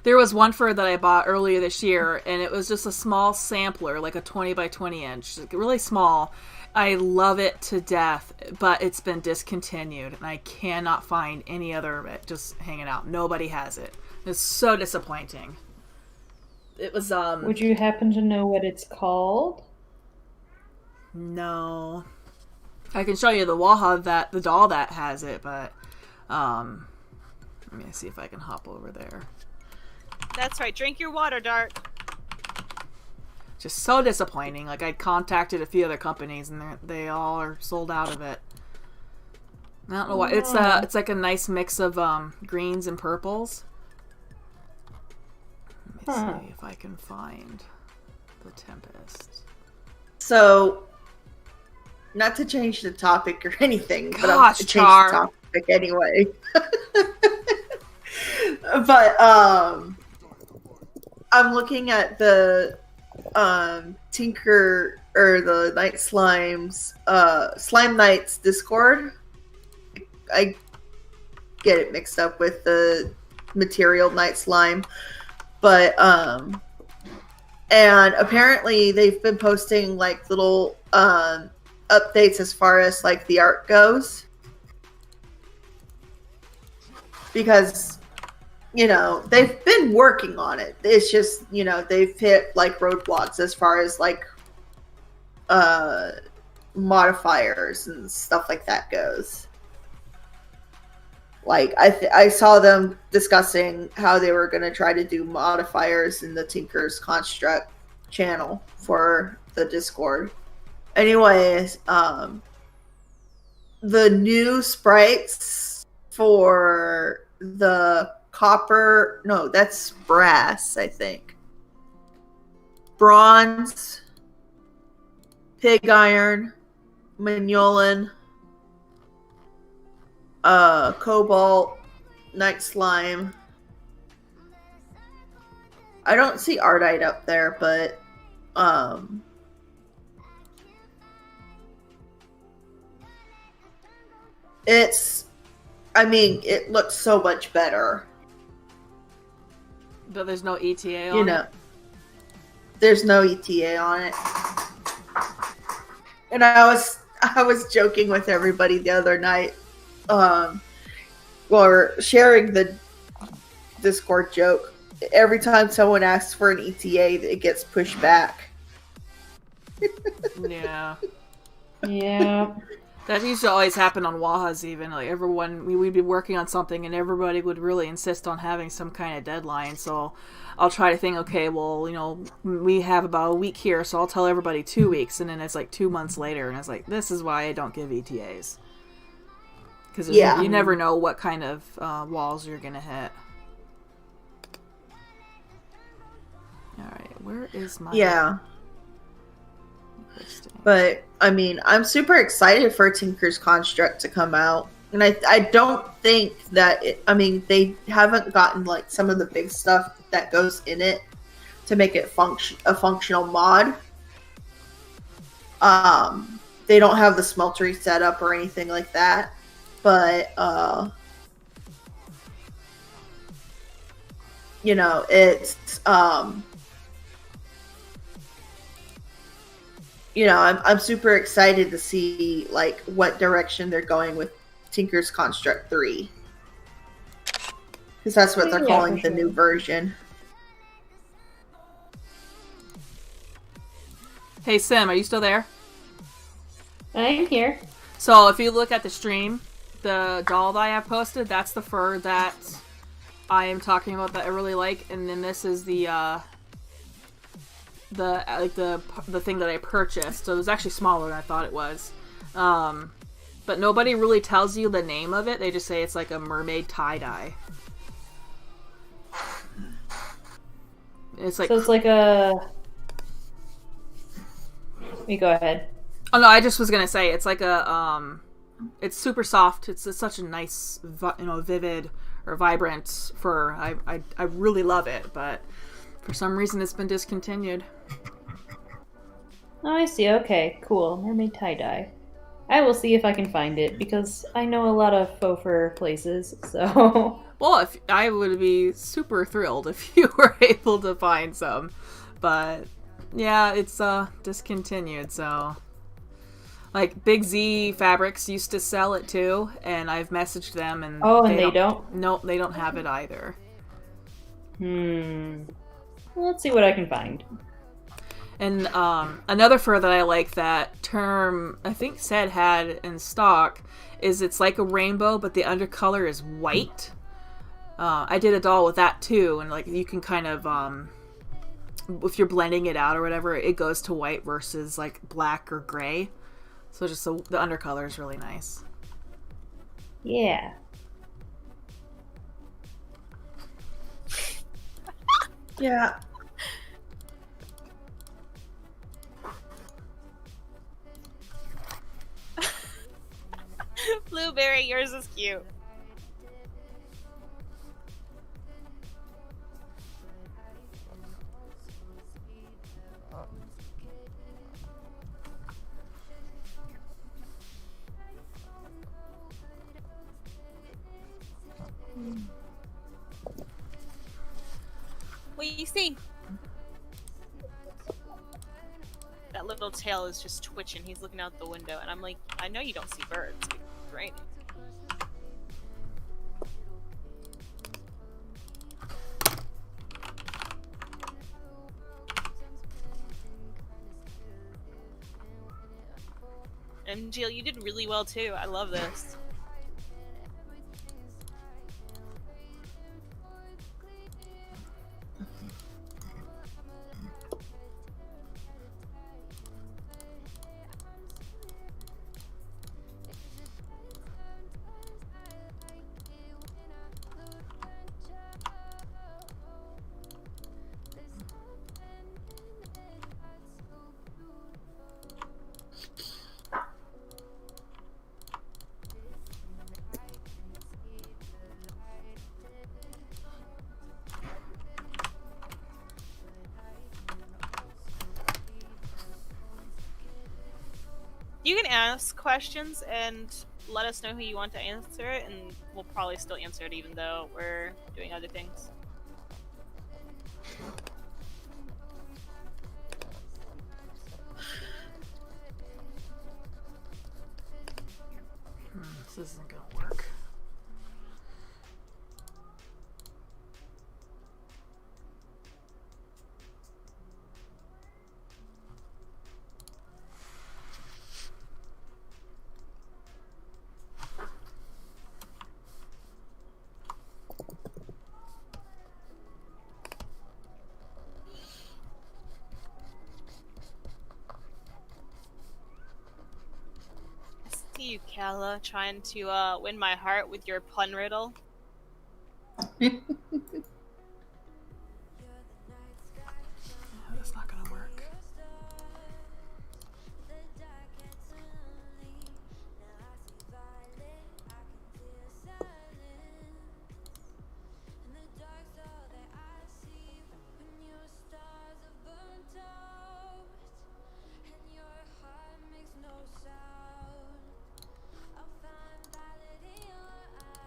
There was one fur that I bought earlier this year, and it was just a small sampler, like a 20 by 20 inch, like really small. I love it to death, but it's been discontinued, and I cannot find any other of it just hanging out. Nobody has it. It's so disappointing. It was, Would you happen to know what it's called? No. I can show you the the doll that has it, but, let me see if I can hop over there. That's right. Drink your water, Dart. Just so disappointing. Like, I contacted a few other companies, and they all are sold out of it. I don't know why. It's like a nice mix of greens and purples. Let me see if I can find the Tempest. So, not to change the topic or anything, but I'm Gosh, to change Char. the topic anyway. But I'm looking at the Tinker or the Night Slimes Slime Knights Discord. I get it mixed up with the material Night Slime, but and apparently they've been posting like little updates as far as like the art goes, because they've been working on it. It's just they've hit like roadblocks as far as like modifiers and stuff like that goes. Like I saw them discussing how they were going to try to do modifiers in the Tinker's Construct channel for the Discord. Anyways, the new sprites for the copper, no, that's brass, I think. Bronze, pig iron, Mignolan, cobalt, night slime. I don't see Ardite up there, but it looks so much better. But there's no ETA on it? There's no ETA on it. And I was I was joking with everybody the other night. Or sharing the Discord joke. Every time someone asks for an ETA, it gets pushed back. Yeah. Yeah. That used to always happen on Wajas even. Like everyone, we'd be working on something and everybody would really insist on having some kind of deadline. So I'll try to think, okay, well, you know, we have about a week here, so I'll tell everybody 2 weeks. And then it's like 2 months later and it's like, this is why I don't give ETAs. Because you never know what kind of walls you're going to hit. Alright, where is my... Yeah. But, I mean, I'm super excited for Tinker's Construct to come out. And I don't think that, they haven't gotten, like, some of the big stuff that goes in it to make it a functional mod. They don't have the smeltery setup or anything like that. But, you know, it's, you know, I'm super excited to see, like, what direction they're going with Tinker's Construct 3. Because that's what they're calling the new version. Hey, Sim, are you still there? I'm here. So, if you look at the stream, the doll that I have posted, that's the fur that I am talking about that I really like. And then this is the thing that I purchased. So it was actually smaller than I thought it was. But nobody really tells you the name of it. They just say it's like a mermaid tie-dye. It's like... So it's like a... You go ahead. Oh no, I just was gonna say it's like a it's super soft. It's such a nice, vivid or vibrant fur. I really love it, but for some reason it's been discontinued. Oh, I see. Okay, cool. Mermaid tie-dye. I will see if I can find it, because I know a lot of faux fur places, so... Well, if I would be super thrilled if you were able to find some. But, yeah, it's discontinued, so... Like, Big Z Fabrics used to sell it too, and I've messaged them, and... Oh, and they don't? No, they don't have it either. Well, let's see what I can find. And another fur that I like that Term, I think, said had in stock is it's like a rainbow, but the undercolor is white. I did a doll with that too, and like you can kind of, if you're blending it out or whatever, it goes to white versus like black or gray. So just the undercolor is really nice. Yeah. Yeah. Blueberry, yours is cute. What do you see? That little tail is just twitching. He's looking out the window, and I'm like, I know you don't see birds. It's raining. And Jill, you did really well too. I love this. You can ask questions and let us know who you want to answer it, and we'll probably still answer it even though we're doing other things. This isn't gonna work. See you, Kala, trying to win my heart with your pun riddle. That's not gonna work.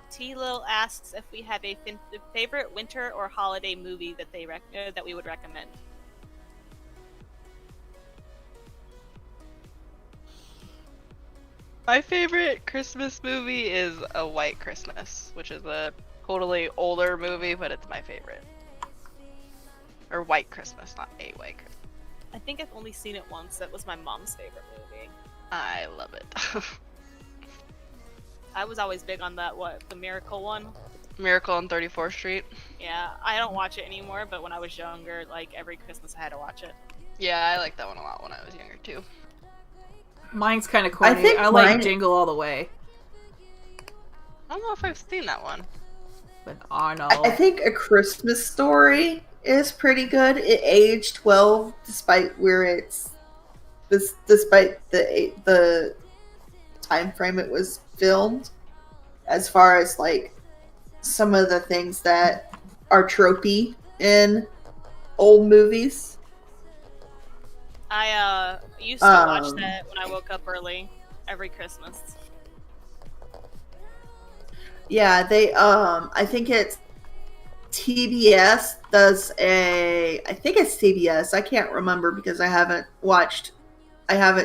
T-Lil asks if we have a favorite winter or holiday movie that that we would recommend. My favorite Christmas movie is A White Christmas, which is a totally older movie, but it's my favorite. Or White Christmas, not A White Christmas. I think I've only seen it once. That was my mom's favorite movie. I love it. I was always big on that, the Miracle one? Miracle on 34th Street. Yeah, I don't watch it anymore, but when I was younger, like, every Christmas I had to watch it. Yeah, I liked that one a lot when I was younger, too. Mine's kind of corny. think I like mine- Jingle All the Way. I don't know if I've seen that one. But Arnold. I think A Christmas Story is pretty good. It aged well, despite despite the time frame it was filmed. As far as like some of the things that are tropey in old movies. I used to watch that when I woke up early every Christmas. Yeah, they I think it's TBS does I think it's TBS. I can't remember because I haven't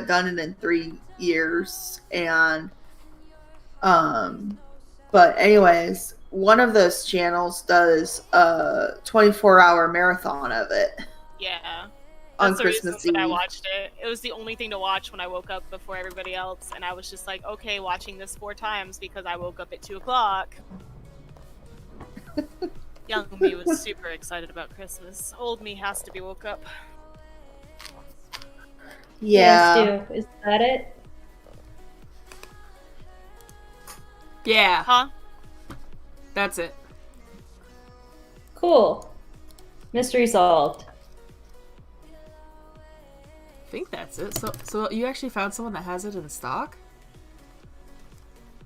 done it in 3 years. And but anyways, one of those channels does a 24-hour marathon of it. Yeah. On That's the Christmas reason that I Eve. watched it. It was the only thing to watch when I woke up before everybody else, and I was just like, okay, watching this 4 times because I woke up at 2 o'clock. Young me was super excited about Christmas. Old me has to be woke up. Yeah. Yes, Stu. Is that it? Yeah, Huh? that's it. Cool. Mystery solved. I think that's it. So you actually found someone that has it in stock?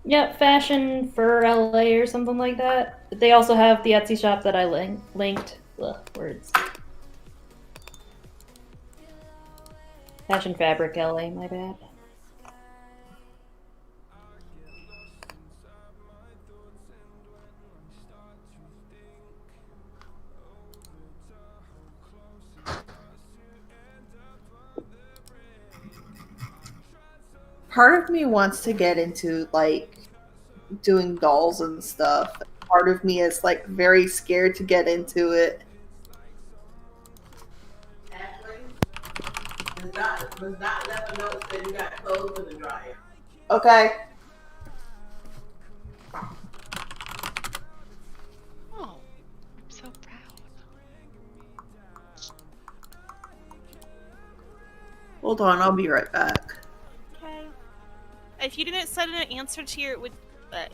Yep, fashion for LA or something like that. They also have the Etsy shop that I linked. Ugh, words. Fashion Fabric LA, my bad. Part of me wants to get into like doing dolls and stuff. Part of me is like very scared to get into it. Ashley, does not let them know that you got clothes in the dryer. Okay. Oh, I'm so proud. Hold on, I'll be right back. Okay. If you didn't send an answer to your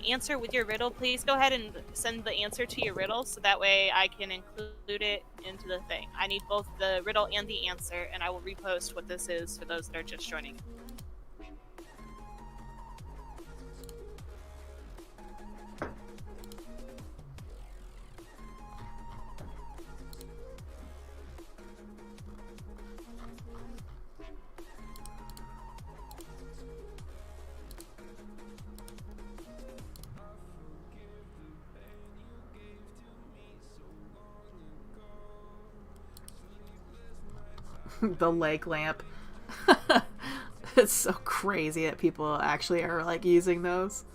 answer with your riddle, please go ahead and send the answer to your riddle so that way I can include it into the thing. I need both the riddle and the answer, and I will repost what this is for those that are just joining. The leg lamp. It's so crazy that people actually are like using those.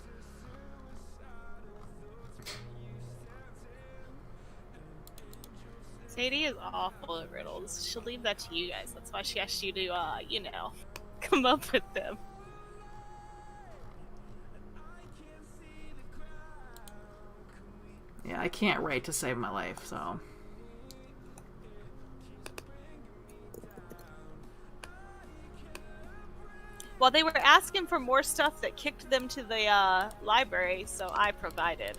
Sadie is awful at riddles. She'll leave that to you guys. That's why she asked you to, come up with them. Yeah, I can't write to save my life, so... Well, they were asking for more stuff that kicked them to the library, so I provided.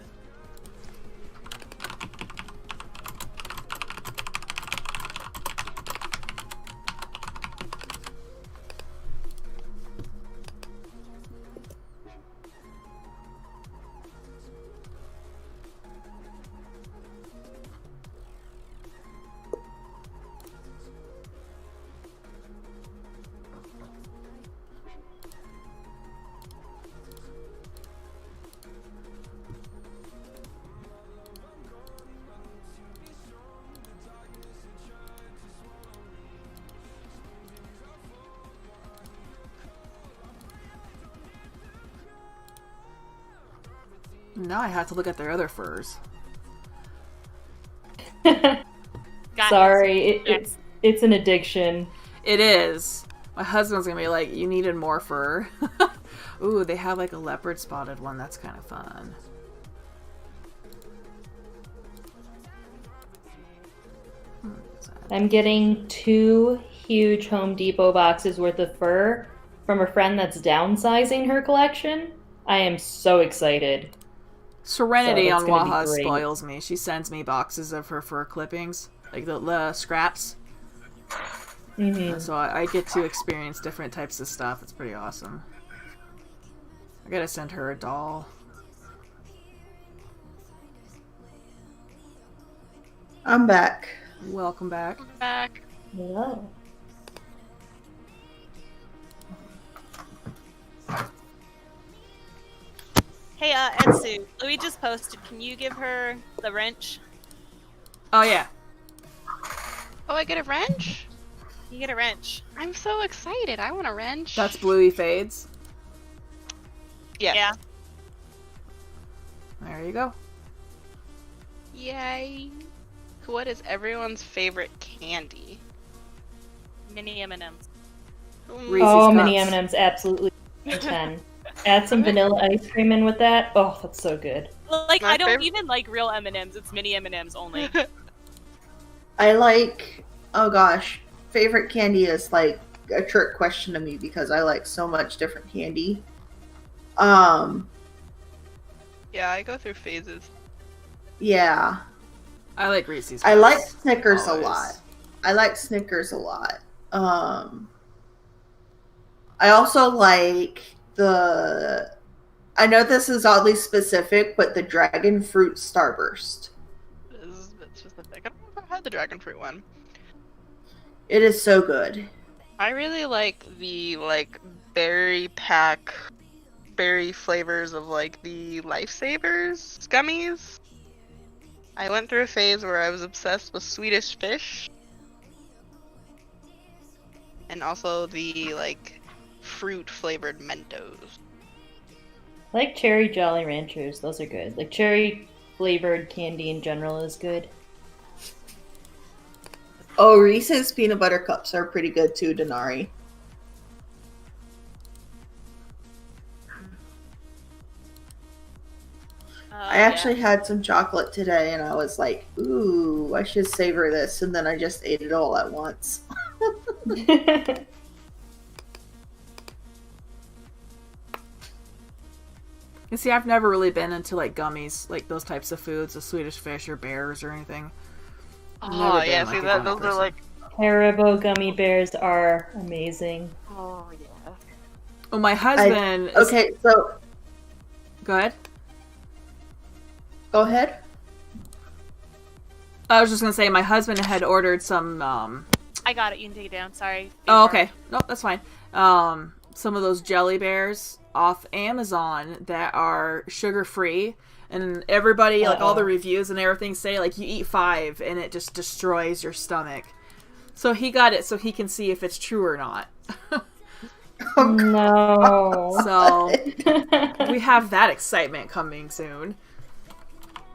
Now I have to look at their other furs. Sorry, it's an addiction. It is. My husband's gonna be like, you needed more fur. Ooh, they have like a leopard spotted one. That's kind of fun. I'm getting 2 huge Home Depot boxes worth of fur from a friend that's downsizing her collection. I am so excited. Serenity So on that's gonna be Wajas great. spoils me. She sends me boxes of her fur clippings, like the scraps. Mm-hmm. So I get to experience different types of stuff. It's pretty awesome. I gotta send her a doll. I'm back. Welcome back. Back. Hello. Hey, Etsu, Louis just posted. Can you give her the wrench? Oh yeah. Oh, I get a wrench? You get a wrench. I'm so excited. I want a wrench. That's Bluey Fades. Yes. Yeah. There you go. Yay. What is everyone's favorite candy? Mini M&Ms. Reese's Oh, Cups. mini M&Ms, absolutely 10. Add some vanilla ice cream in with that. Oh, that's so good. Like, My I don't favorite- even like real M&Ms. It's mini M&Ms only. I like, oh gosh, favorite candy is like a trick question to me because I like so much different candy. Yeah, I go through phases. Yeah. I like Reese's. I Cups. like Snickers Always. a lot. I like Snickers a lot. I also like I know this is oddly specific, but the dragon fruit starburst. It's just a thing. I don't know if I've had the dragon fruit one. It is so good. I really like the berry flavors of like the Lifesavers gummies. I went through a phase where I was obsessed with Swedish Fish. And also the like fruit flavored Mentos. I like cherry Jolly Ranchers. Those are good. Like cherry flavored candy in general is good. Oh, Reese's peanut butter cups are pretty good too, Denari. I actually had some chocolate today and I was like, ooh, I should savor this. And then I just ate it all at once. You see, I've never really been into like gummies, like those types of foods, the Swedish Fish or bears or anything. I've never Oh been, yeah, like, see a that gummy those are person. like Haribo gummy bears are amazing. oh yeah. Oh, my husband. Okay, so Go ahead. go ahead. I was just gonna say my husband had ordered some. I got it. You can take it down. Sorry. Oh, okay. Nope, that's fine. Some of those jelly bears off Amazon that are sugar free, and everybody, like all the reviews and everything, say like you eat 5 and it just destroys your stomach. So he got it so he can see if it's true or not. No. So we have that excitement coming soon.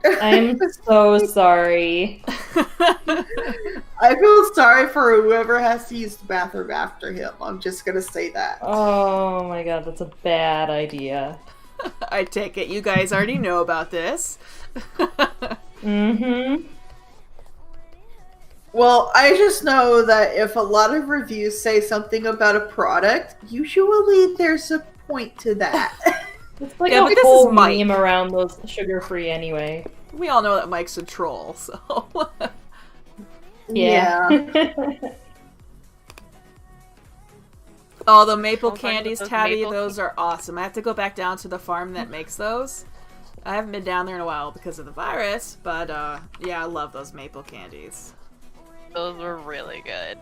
I'm so sorry. I feel sorry for whoever has to use the bathroom after him. I'm just gonna say that. Oh my god, that's a bad idea. I take it you guys already know about this. Mm-hmm. Well, I just know that if a lot of reviews say something about a product, usually there's a point to that. It's like Yeah, but a this whole is Mike. meme around those sugar-free anyway. We all know that Mike's a troll, so... Yeah. Oh, the maple Don't talk candies, about those Tabby, maple those are awesome. I have to go back down to the farm that makes those. I haven't been down there in a while because of the virus, but yeah, I love those maple candies. Those were really good.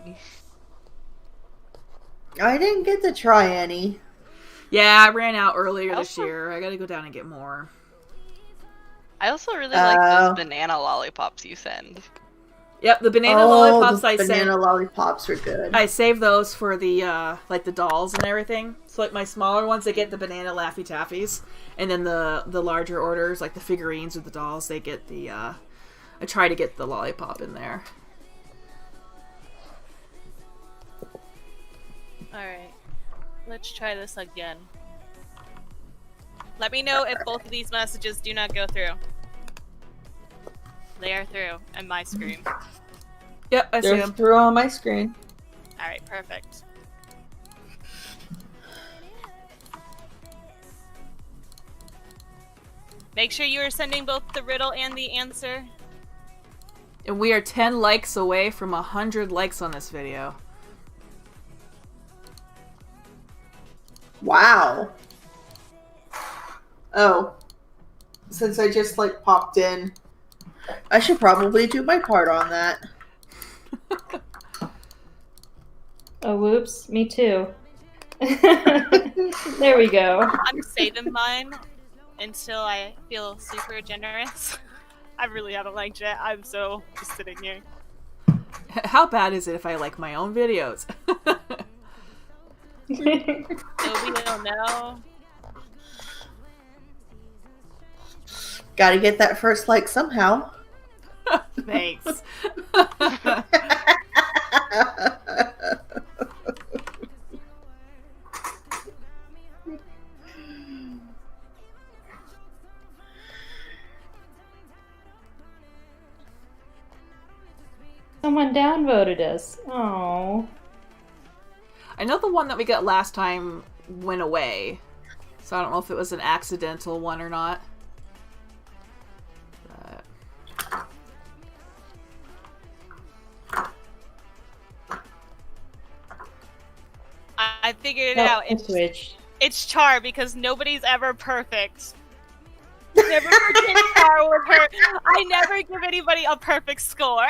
I didn't get to try any. Yeah, I ran out earlier this Also- year. I gotta go down and get more. I also really like those banana lollipops you send. Yep, the banana lollipops the I banana sent. lollipops are good. I save those for the like the dolls and everything. So like my smaller ones, they get the banana Laffy Taffies, and then the larger orders, like the figurines or the dolls, they get the. I try to get the lollipop in there. Alright. Let's try this again. Let me know if both of these messages do not go through. They are through on my screen. Yep, I see They're them. through on my screen. Alright, perfect. Make sure you are sending both the riddle and the answer. And we are 10 likes away from 100 likes on this video. Wow. Oh. Since I just like popped in, I should probably do my part on that. Oh, whoops. Me too. There we go. I'm saving mine until I feel super generous. I really haven't liked it. I'm so just sitting here. How bad is it if I like my own videos? Nobody will know. Gotta get that first like somehow. Thanks. Someone downvoted us. Oh. I know the one that we got last time went away, so I don't know if it was an accidental one or not. But... I figured it out. It's Char because nobody's ever perfect. Never forget Char with her. I never give anybody a perfect score.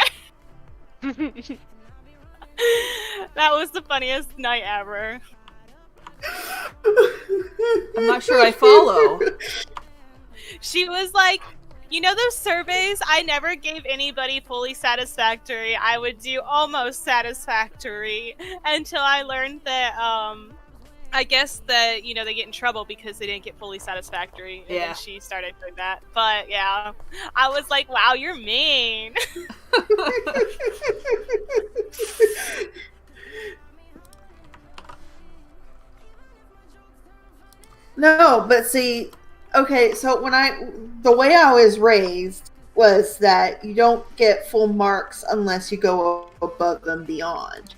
That was the funniest night ever. I'm not sure I follow. She was like, you know those surveys? I never gave anybody fully satisfactory. I would do almost satisfactory until I learned that, I guess that, you know, they get in trouble because they didn't get fully satisfactory. And then she started doing that. But yeah, I was like, wow, you're mean. No, but see, okay, so the way I was raised was that you don't get full marks unless you go above and beyond.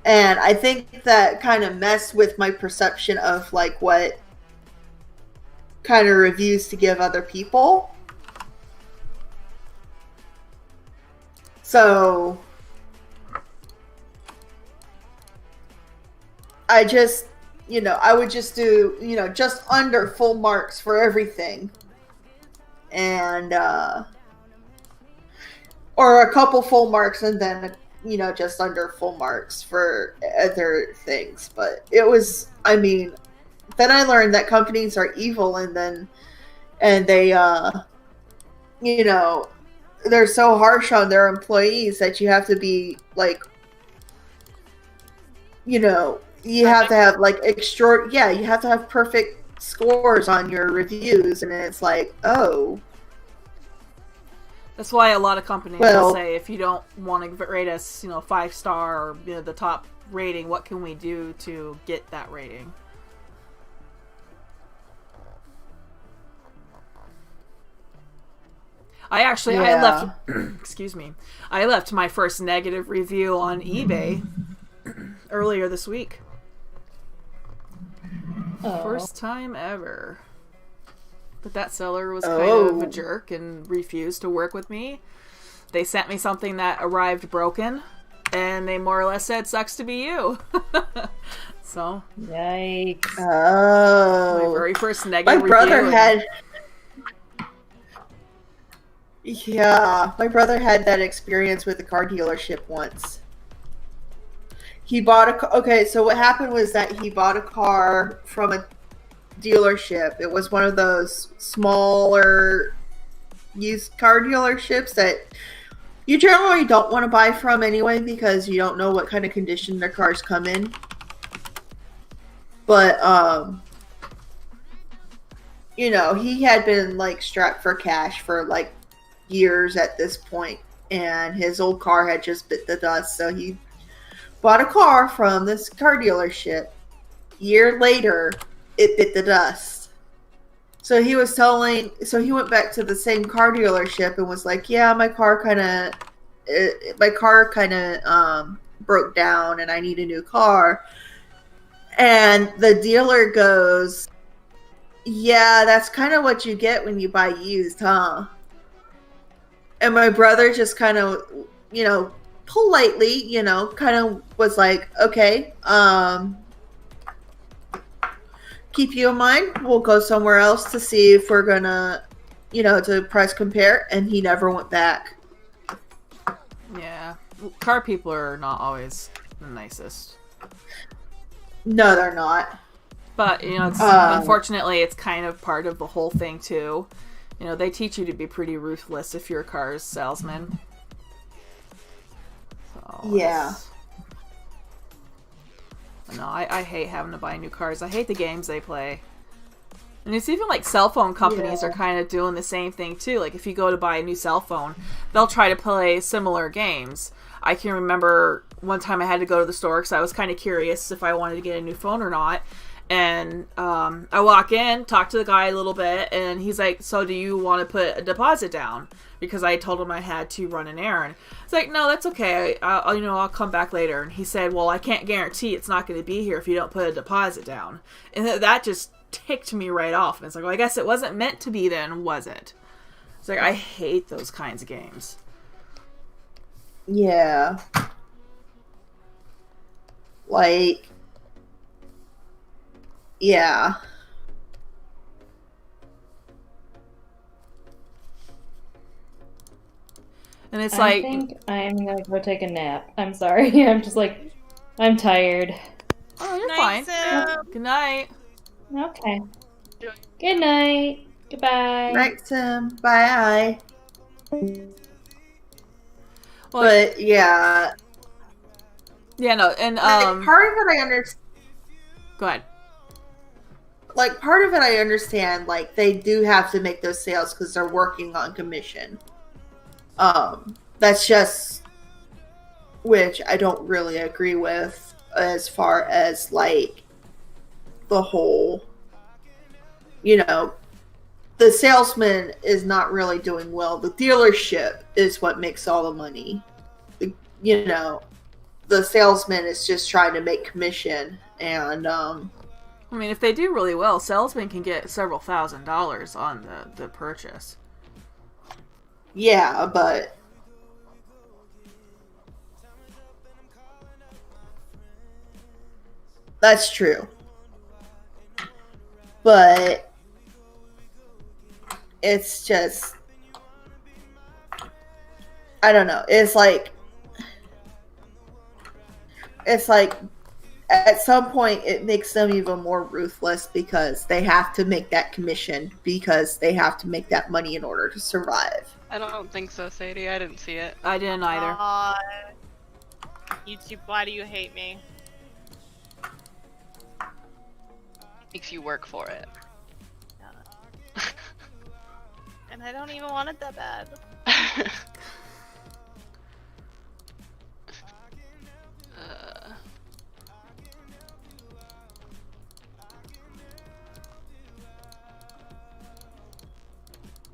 And I think that kind of messed with my perception of like what kind of reviews to give other people. So I just, I would just do, just under full marks for everything. And, or a couple full marks and then, just under full marks for other things. But it was, then I learned that companies are evil and they, they're so harsh on their employees that you have to be like, you have to have like you have to have perfect scores on your reviews. And it's like, oh, That's why a lot of companies Well- will say, if you don't want to rate us, 5-star or the top rating, what can we do to get that rating? I left, excuse me, I left my first negative review on eBay earlier this week. Oh. First time ever. But that seller was kind of a jerk and refused to work with me. They sent me something that arrived broken, and they more or less said, "Sucks to be you." So, Yikes. my Oh. very first negative My brother review. had. Yeah, my brother had that experience with a car dealership once. He bought a. Okay, so what happened was that he bought a car from a dealership. It was one of those smaller used car dealerships that you generally don't want to buy from anyway because you don't know what kind of condition their cars come in. But he had been like strapped for cash for like years at this point, and his old car had just bit the dust, so he bought a car from this car dealership. Year later, it bit the dust. So he was so he went back to the same car dealership and was like, "Yeah, my car kind of broke down, and I need a new car." And the dealer goes, "Yeah, that's kind of what you get when you buy used, huh?" And my brother just kind of, politely, kind of was like, "Okay, keep you in mind. We'll go somewhere else to see if we're gonna, to price compare." And he never went back. Yeah. Car people are not always the nicest. No, they're not. But, unfortunately, it's kind of part of the whole thing, too. They teach you to be pretty ruthless if you're a car's salesman. So Yeah. No, I hate having to buy new cars. I hate the games they play. And it's even like cell phone companies are kind of doing the same thing, too. Like, if you go to buy a new cell phone, they'll try to play similar games. I can remember one time I had to go to the store because I was kind of curious if I wanted to get a new phone or not. And I walk in, talk to the guy a little bit, and he's like, "So do you want to put a deposit down?" Because I told him I had to run an errand. It's like, "No, that's okay. I'll come back later." And he said, "Well, I can't guarantee it's not going to be here if you don't put a deposit down." And that just ticked me right off. And it's like, well, I guess it wasn't meant to be then, was it? It's like, I hate those kinds of games. Yeah. Like, yeah. And it's I like, think I'm gonna go take a nap. I'm sorry. I'm just like, I'm tired. oh, you're Night, fine. Sam. Good night. Okay. Good night. Goodbye. Right, Tim. Bye. Well, But yeah, yeah, no, and part of it I understand. go ahead. Like, part of it I understand. Like, they do have to make those sales because they're working on commission. That's just, which I don't really agree with, as far as like the whole, the salesman is not really doing well. The dealership is what makes all the money. The salesman is just trying to make commission, and I mean, if they do really well, salesmen can get several $1,000s on the purchase. yeah, but that's true. But it's just, I don't know. It's like at some point it makes them even more ruthless because they have to make that commission, because they have to make that money in order to survive. I don't think so, Sadie. I didn't see it. I didn't either. YouTube, why do you hate me? Makes you work for it. And I don't even want it that bad.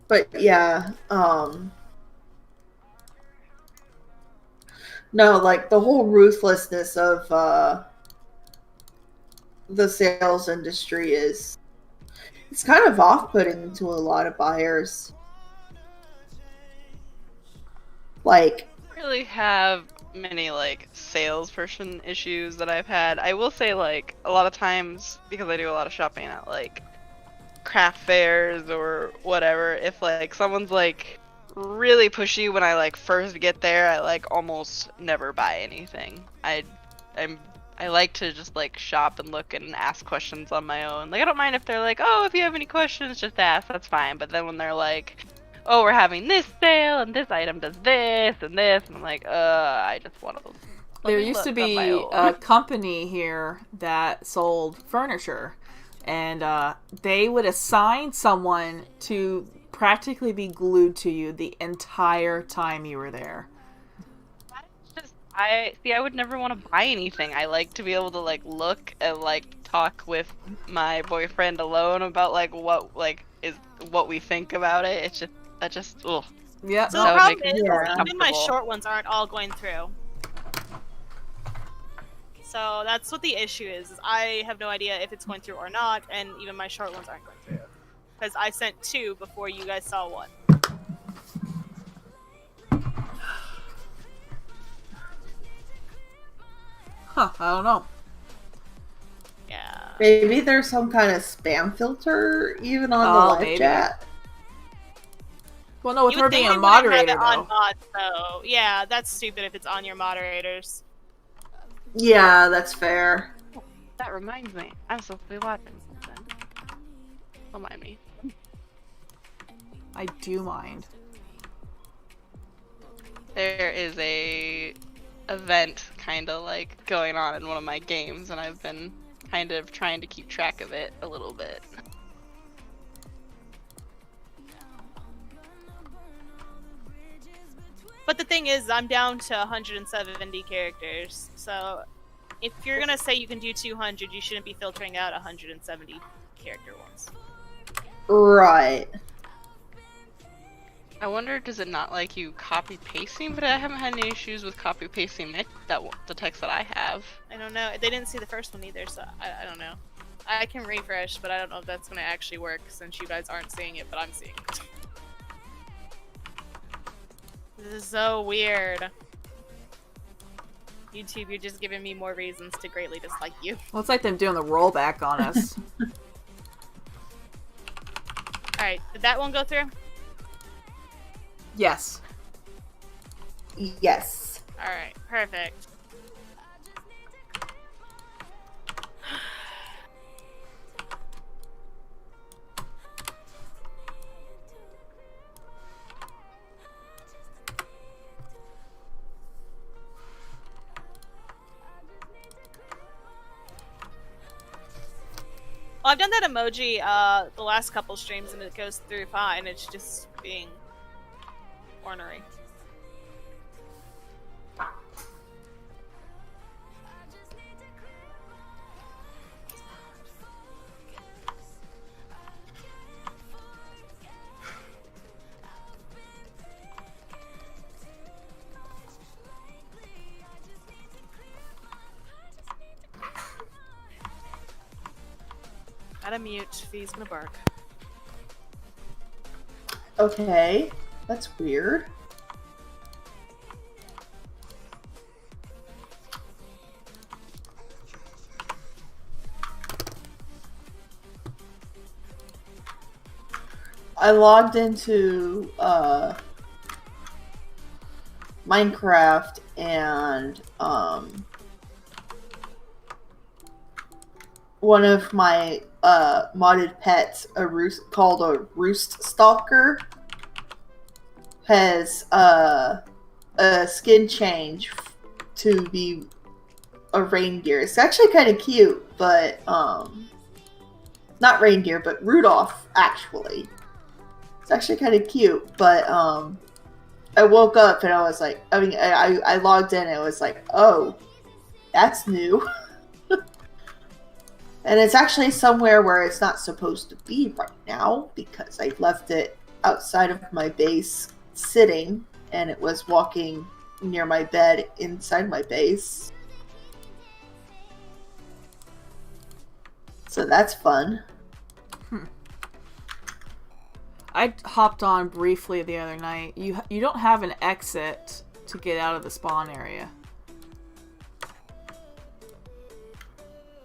But yeah, no, like the whole ruthlessness of the sales industry it's kind of off-putting to a lot of buyers. Like, Really have many like salesperson issues that I've had. I will say like a lot of times because I do a lot of shopping at like craft fairs or whatever, if like someone's like really pushy when I like first get there, I like almost never buy anything. I like to just like shop and look and ask questions on my own. Like I don't mind if they're like, oh, if you have any questions, just ask. That's fine. But then when they're like, oh, we're having this sale and this item does this and this, and I'm like, I just want to. There used to be a company here that sold furniture, and they would assign someone to practically be glued to you the entire time you were there. I would never want to buy anything. I like to be able to like look and like talk with my boyfriend alone about like what we think about it. It's just ugh. Yeah. So the problem is, even my short ones aren't all going through. So that's what the issue is I have no idea if it's going through or not, and even my short ones aren't going through. Because I sent 2 before you guys saw 1. Huh, I don't know. Yeah. maybe there's some kind of spam filter even on the live chat. Well, no, with You her would think being a they wouldn't moderator, have it though. on mods, so yeah, that's stupid if it's on your moderators. Yeah, that's fair. That reminds me, I'm supposed to be watching something. Don't mind me. I do mind. There is a event kind of like going on in one of my games, and I've been kind of trying to keep track of it a little bit. But the thing is, I'm down to 170 characters, so if you're gonna say you can do 200, you shouldn't be filtering out 170 character ones. Right. I wonder, does it not like you copy pasting? But I haven't had any issues with copy pasting the text that I have. I don't know. They didn't see the first one either, so I don't know. I can refresh, but I don't know if that's gonna actually work since you guys aren't seeing it, but I'm seeing it. This is so weird. YouTube, you're just giving me more reasons to greatly dislike you. Well, it's like them doing the rollback on us. Alright, did that one go through? Yes. Yes. Alright, perfect. Well, I've done that emoji the last couple streams and it goes through fine. It's just being ornery. Gotta mute, V's gonna bark. Okay. That's weird. I logged into Minecraft and one of my modded pets, called a roost stalker, has a skin change to be a reindeer. It's actually kind of cute, but not reindeer, but Rudolph actually. It's actually kind of cute, but I woke up and I was like, I logged in and it was like, oh, that's new. And it's actually somewhere where it's not supposed to be right now because I left it outside of my base sitting and it was walking near my bed inside my base. So that's fun. I hopped on briefly the other night. You don't have an exit to get out of the spawn area.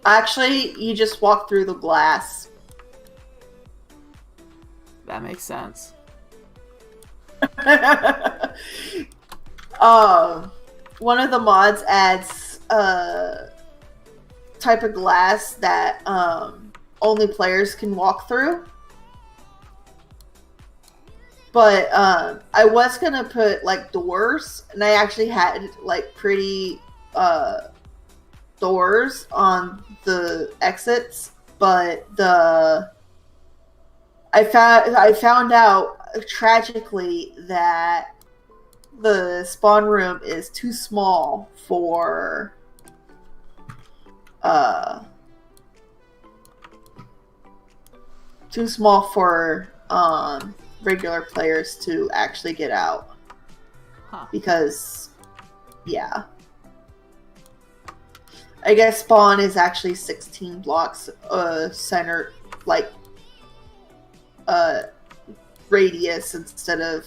Actually, you just walk through the glass. That makes sense. One of the mods adds a type of glass that only players can walk through. But I was gonna put like doors, and I actually had like pretty doors on the exits, but I found out tragically that the spawn room is too small for regular players to actually get out. Huh. Because yeah, I guess spawn is actually 16 blocks centered, like radius instead of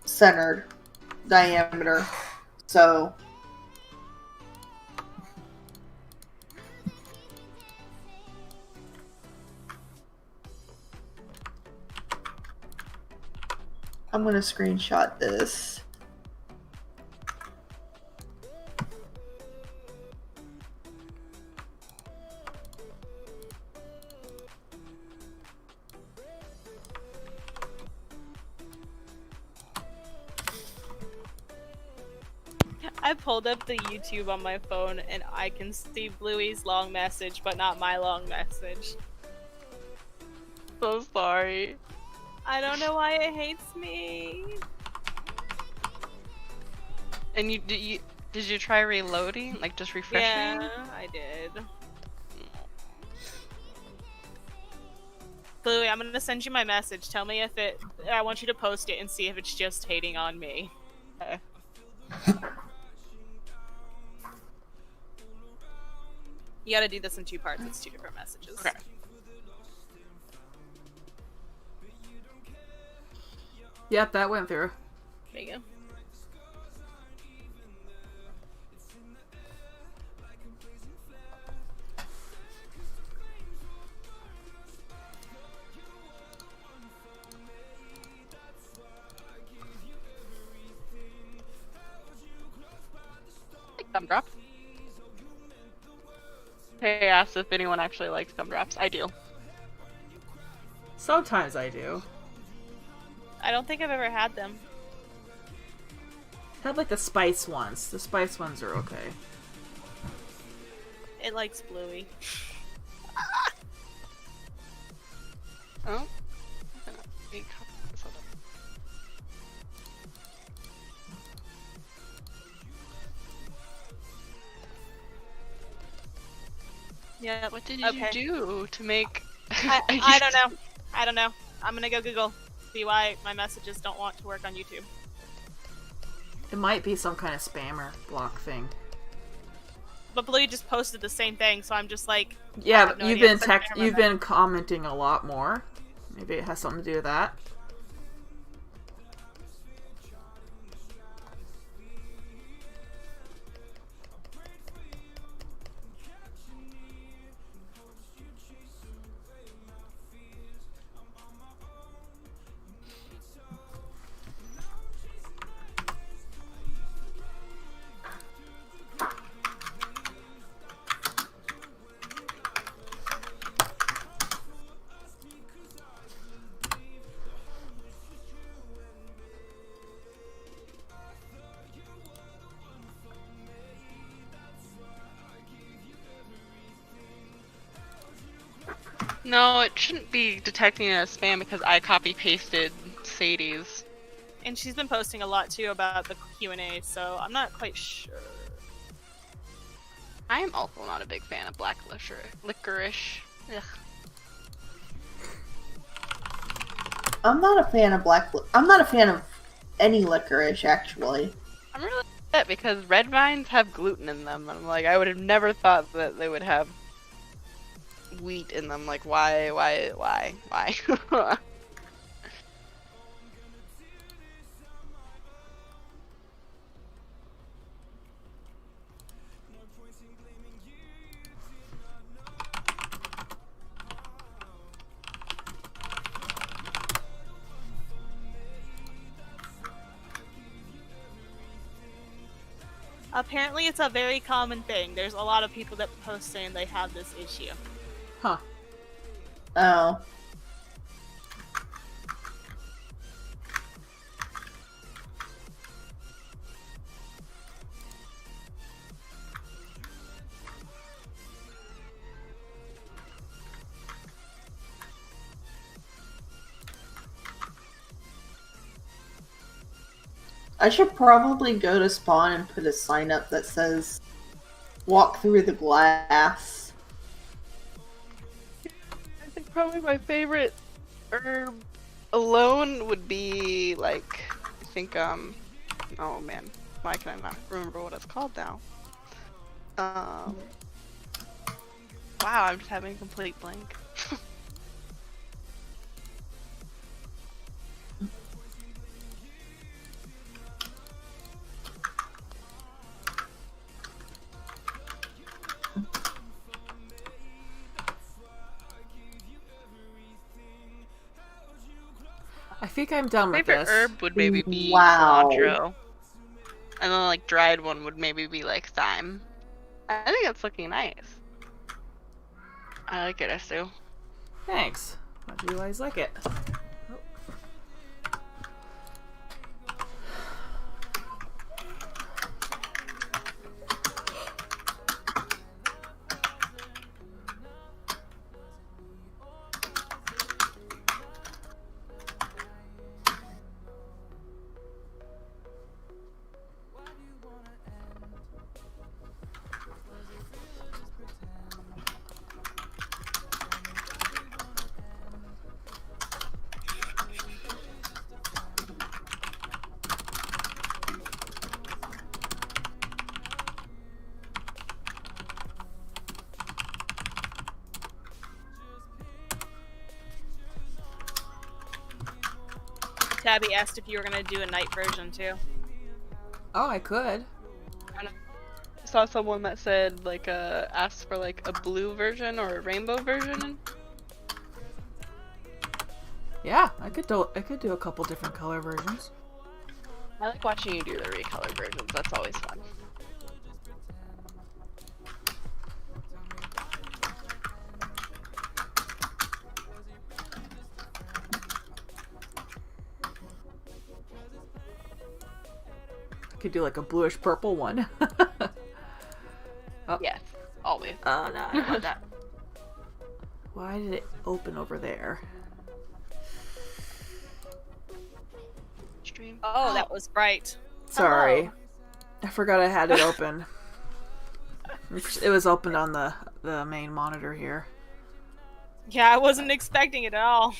centered diameter. So I'm gonna screenshot this. I pulled up the YouTube on my phone and I can see Bluey's long message, but not my long message. So sorry. I don't know why it hates me. And did you try reloading? Like just refreshing? Yeah, I did. Bluey, I'm gonna send you my message. Tell me if I want you to post it and see if it's just hating on me. Okay. You gotta do this in two parts. It's two different messages. Okay. Yep, that went through. There you go. Gumdrop. Hey, asked if anyone actually likes gumdrops. I do. Sometimes I do. I don't think I've ever had them. Had like the spice ones. The spice ones are okay. It likes Bluey. Oh. Yeah. What did you do to make? I don't know. I don't know. I'm gonna go Google. See why my messages don't want to work on YouTube. It might be some kind of spammer block thing. But Bluey just posted the same thing, so I'm just like. Yeah, but no you've been commenting a lot more. Maybe it has something to do with that. No, it shouldn't be detecting it as spam because I copy pasted Sadie's. And she's been posting a lot too about the Q&A, so I'm not quite sure. I am also not a big fan of black licorice. Ugh. I'm not a fan of I'm not a fan of any licorice, actually. I'm really upset because red vines have gluten in them. I'm like, I would have never thought that they would have wheat in them. Like, why? Apparently, it's a very common thing. There's a lot of people that post saying they have this issue. Huh. Oh. I should probably go to Spawn and put a sign up that says, walk through the glass. I think probably my favorite herb alone would be, like, I think, oh man, why can I not remember what it's called now? Wow, I'm just having a complete blank. I think I'm done with Favorite this. herb would maybe be Wow. cilantro. And then, like, dried one would maybe be, like, thyme. I think it's looking nice. I like it, Estu. Thanks. I do always like it. Tabby asked if you were gonna do a night version too. Oh, I could. I saw someone that said, like, asked for, like, a blue version or a rainbow version. Yeah, I could do a couple different color versions. I like watching you do the recolored versions. That's always fun. Could do like a bluish purple one. Oh. Yes, always. Oh no, I don't want that. Why did it open over there? Stream. Oh, that was bright. Sorry. Hello. I forgot I had it open. It was opened on the main monitor here. Yeah, I wasn't expecting it at all.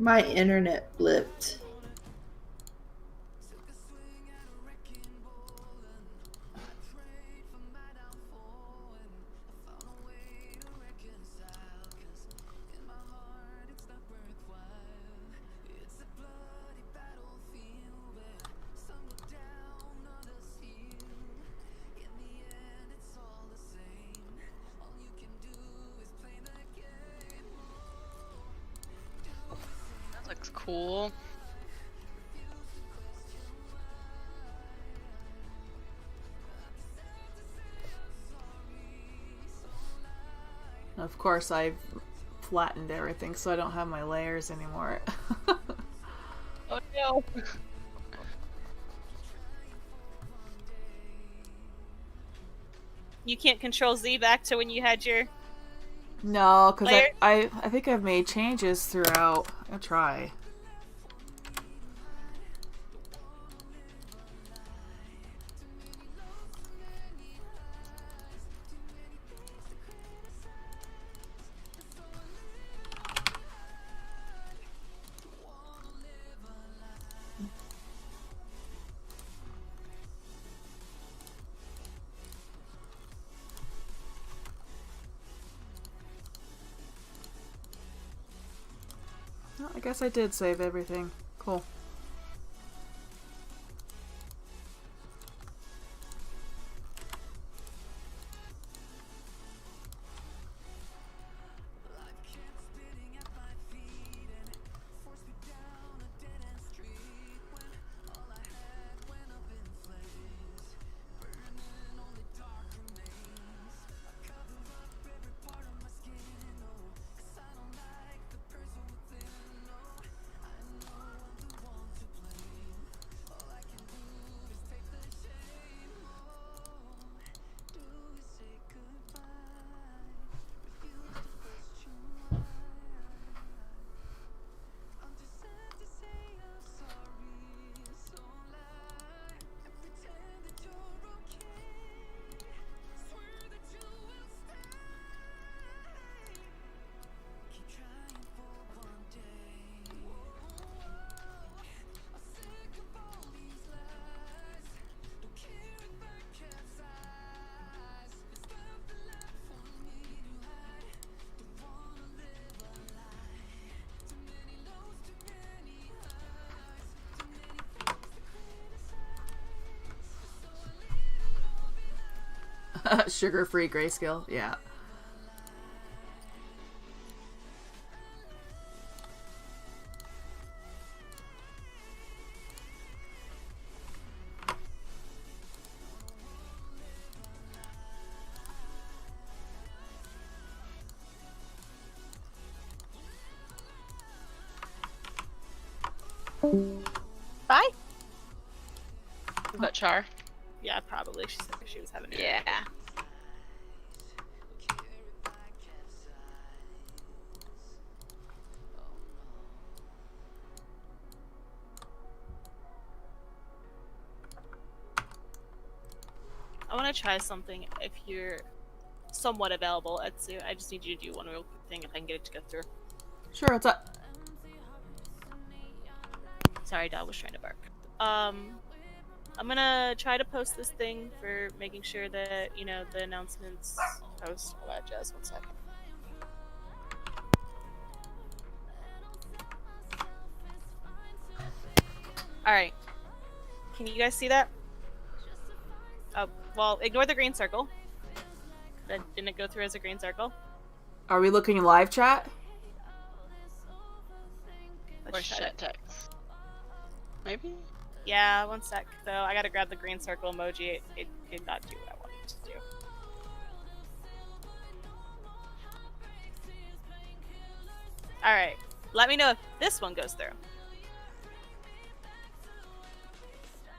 My internet blipped. Looks cool. Of course, I've flattened everything, so I don't have my layers anymore. Oh no. You can't control Z back to when you had your... No, because Layers? I think I've made changes throughout. I'll try. Well, I guess I did save everything. Cool. Sugar-free grayscale, yeah. Bye? Is that Char? Yeah, probably. She said she was having it. Yeah. I want to try something if you're somewhat available, Etsu. I just need you to do one real quick thing if I can get it to go through. Sure, what's up? Sorry, dog was trying to bark. I'm gonna try to post this thing for making sure that, you know, the announcements post all that jazz. 1 second. Alright. Can you guys see that? Oh, well, ignore the green circle. That didn't go through as a green circle. Are we looking in live chat? Let's Or try shit it. text. Maybe? Yeah, 1 sec. So I gotta grab the green circle emoji. It did not do what I wanted it to do. Alright. Let me know if this one goes through.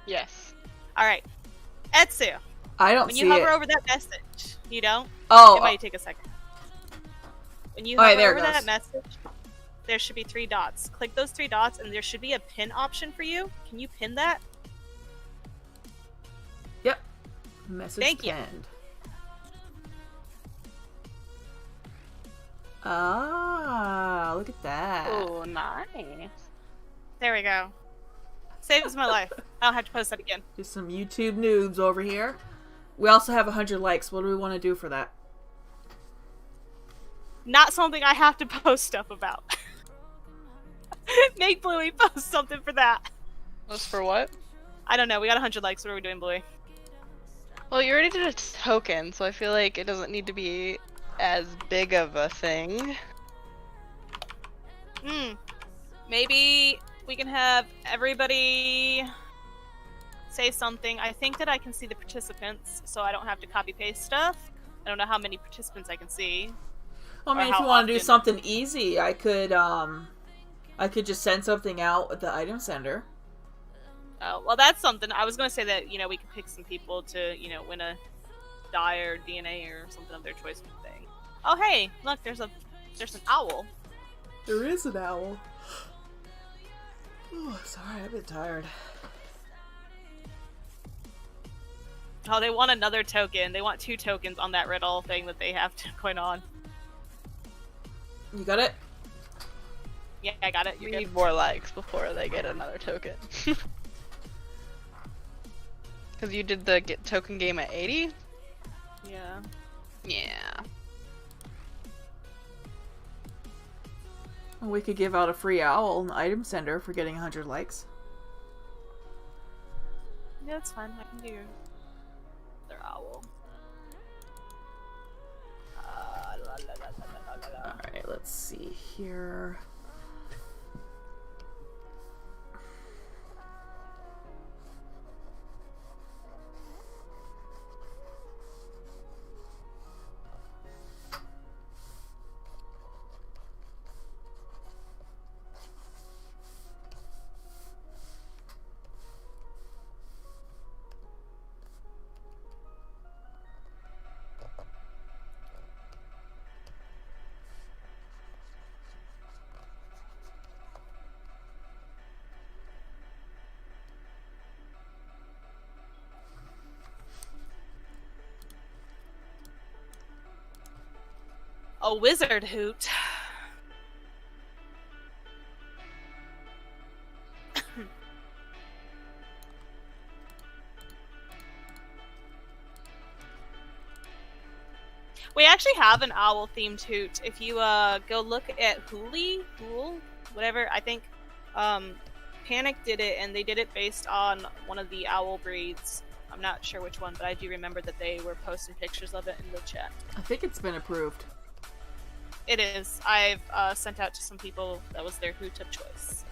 Yes. Alright. Etsu, I don't when see you hover it. over that message, you don't? Oh, It might take a second. When you Alright, hover there it over that goes. message, there should be 3 dots. Click those 3 dots and there should be a pin option for you. Can you pin that? Yep. Message Thank you. pinned. Ah, look at that. Oh, nice. There we go. Saves my life. I don't have to post that again. Just some YouTube noobs over here. We also have 100 likes. What do we want to do for that? Not something I have to post stuff about. Make Bluey post something for that. Was for what? I don't know. We got 100 likes. What are we doing, Bluey? Well, you already did a token, so I feel like it doesn't need to be as big of a thing. Maybe we can have everybody say something. I think that I can see the participants, so I don't have to copy paste stuff. I don't know how many participants I can see. I mean, if you want to do something easy, I could just send something out with the item sender. Oh, well, that's something. I was going to say that, we could pick some people to, win a dye or DNA or something of their choice thing. Oh, hey, look, there's an owl. There is an owl. Oh, sorry, I've been tired. Oh, they want another token. They want 2 tokens on that riddle thing that they have going on. You got it? Yeah, I got it. We need more likes before they get another token. Because you did the token game at 80? Yeah. Yeah. Well, we could give out a free owl in the item sender for getting 100 likes. Yeah, that's fine. I can do their owl. Alright, let's see here. A wizard hoot. We actually have an owl themed hoot. If you go look at Hool, whatever, I think Panic did it, and they did it based on one of the owl breeds. I'm not sure which one, but I do remember that they were posting pictures of it in the chat. I think it's been approved. It is. I've sent out to some people that was their hoot of choice.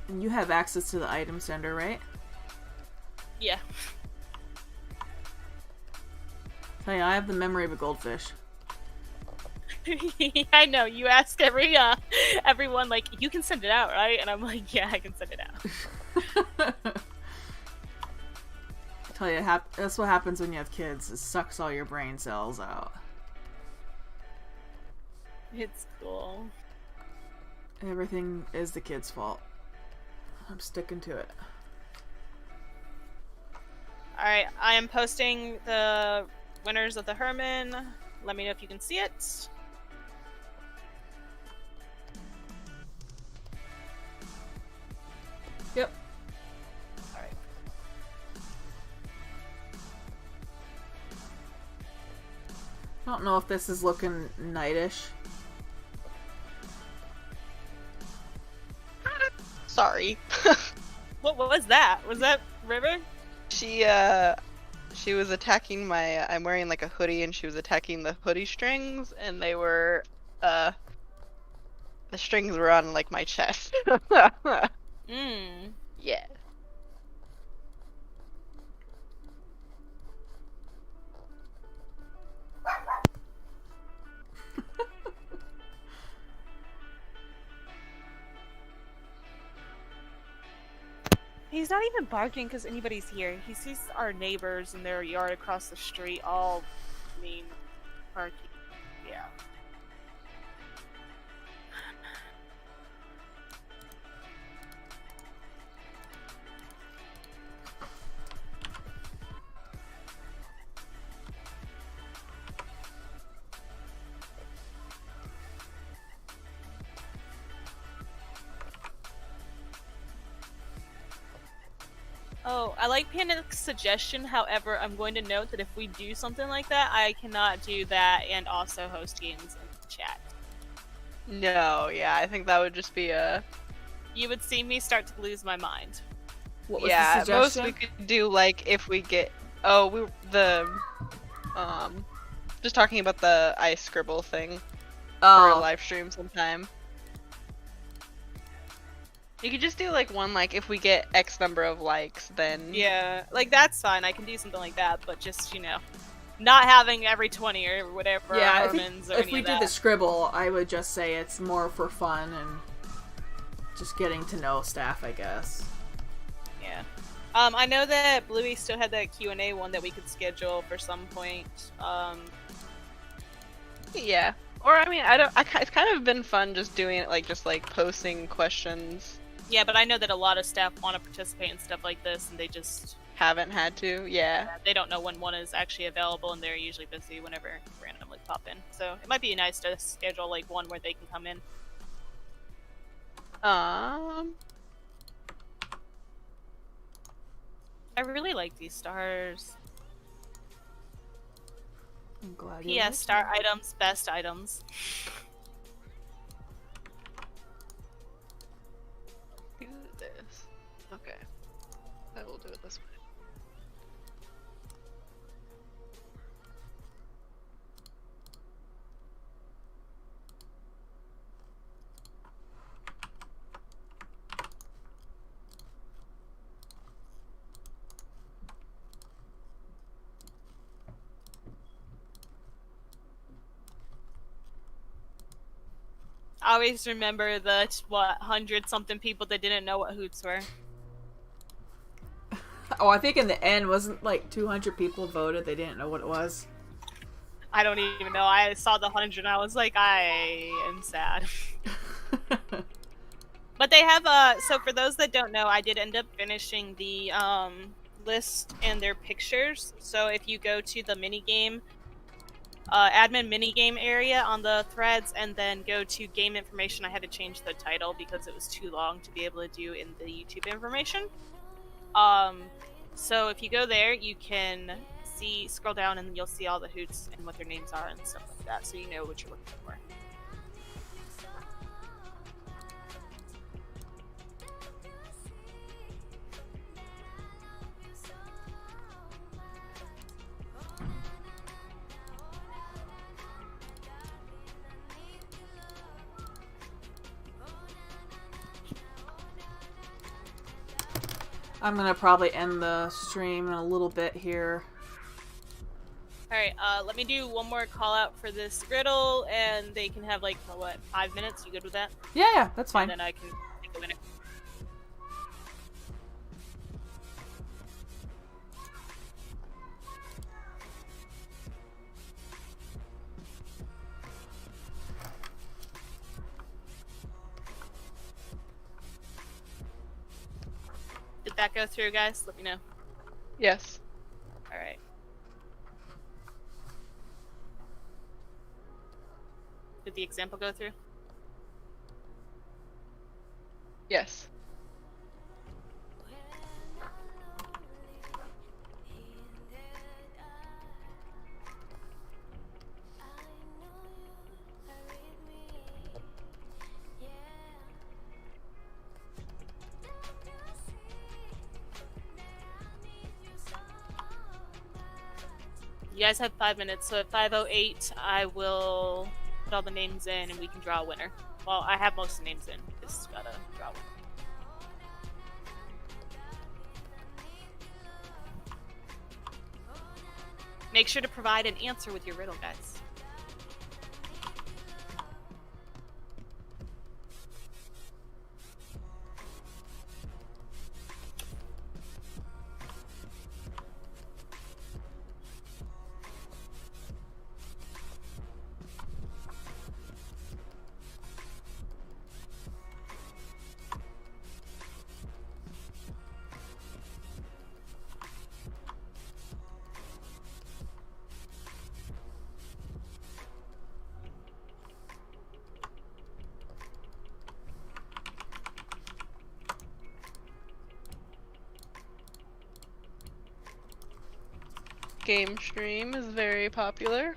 And you have access to the item sender, right? Yeah. Tell you, I have the memory of a goldfish. I know. You ask everyone, like, you can send it out, right? And I'm like, yeah, I can send it out. Tell you, that's what happens when you have kids. It sucks all your brain cells out. It's cool. Everything is the kid's fault. I'm sticking to it. Alright, I am posting the winners of the Herman. Let me know if you can see it. Yep. Alright. I don't know if this is looking nightish. Sorry. What was that? Was that River? She was attacking my, I'm wearing like a hoodie, and she was attacking the hoodie strings, and they were, the strings were on like my chest. Yeah. He's not even barking because anybody's here. He sees our neighbors in their yard across the street all barking. Yeah. Oh, I like Panic's suggestion. However, I'm going to note that if we do something like that, I cannot do that and also host games in the chat. No, yeah, I think that would just be a... you would see me start to lose my mind. What was Yeah, the most suggestion? we could do like if we get just talking about the ice scribble thing for a Oh, live stream sometime. You could just do like one like if we get X number of likes, then Yeah, like that's fine. I can do something like that, but just not having every 20 or whatever. yeah. I think Harmons or if any we of do that. the scribble, I would just say it's more for fun and just getting to know staff, I guess. Yeah. I know that Bluey still had that Q&A one that we could schedule for some point. yeah. Or I mean, I don't. It's kind of been fun just doing it, like just like posting questions. Yeah, but I know that a lot of staff want to participate in stuff like this, and they just Haven't had to. Yeah. they don't know when one is actually available, and they're usually busy whenever randomly pop in. So it might be nice to schedule like one where they can come in. I really like these stars. I'm glad you P.S. Star items, best items. Do this. Okay. I will do it this way. I always remember the 100-something people that didn't know what hoots were. Oh, I think in the end, wasn't like 200 people voted. They didn't know what it was. I don't even know. I saw the 100 and I was like, I am sad. But they have so for those that don't know, I did end up finishing the list and their pictures. So if you go to the minigame, admin minigame area on the threads and then go to game information, I had to change the title because it was too long to be able to do in the YouTube information. So if you go there, you can scroll down and you'll see all the hoots and what their names are and stuff like that, so you know what you're looking for. I'm gonna probably end the stream in a little bit here. Alright, let me do one more call out for this riddle, and they can have, like, 5 minutes? You good with that? Yeah, that's fine. And then I can take a minute. Did that go through, guys? Let me know. Yes. Alright. Did the example go through? Yes. You guys have 5 minutes, so at 5:08, I will put all the names in and we can draw a winner. Well, I have most of the names in. Just gotta draw one. Make sure to provide an answer with your riddle, guys. Game stream is very popular.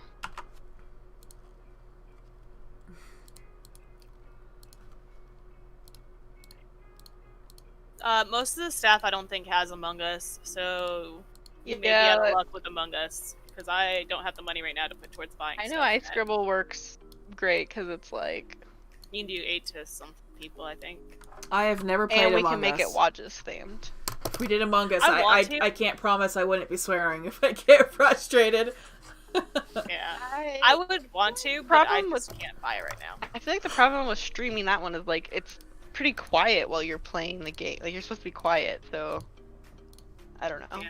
Most of the staff I don't think has Among Us, so you may be Yeah, out of luck with Among Us, because I don't have the money right now to put towards buying I know stuff yet. iScribble works great because it's like, You can do 8 to some people, I think. I have never played and we Among can make it Us. Wajas themed. If we did Among Us, I want to. I can't promise I wouldn't be swearing if I get frustrated. Yeah. I would want to, but I just can't buy it right now. I feel like the problem with streaming that one is like it's pretty quiet while you're playing the game. Like you're supposed to be quiet, so I don't know. Yeah.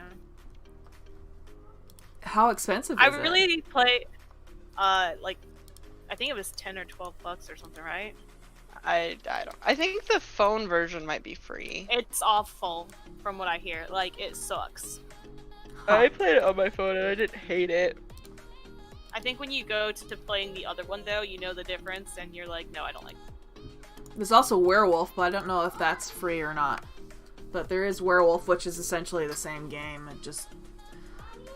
How expensive is I it? really play, like, I think it was 10 or 12 bucks or something, right? I don't. I think the phone version might be free. It's awful, from what I hear. Like, it sucks. I played it on my phone and I didn't hate it. I think when you go to playing the other one, though, you know the difference, and you're like, no, I don't like it. There's also Werewolf, but I don't know if that's free or not. But there is Werewolf, which is essentially the same game. It just...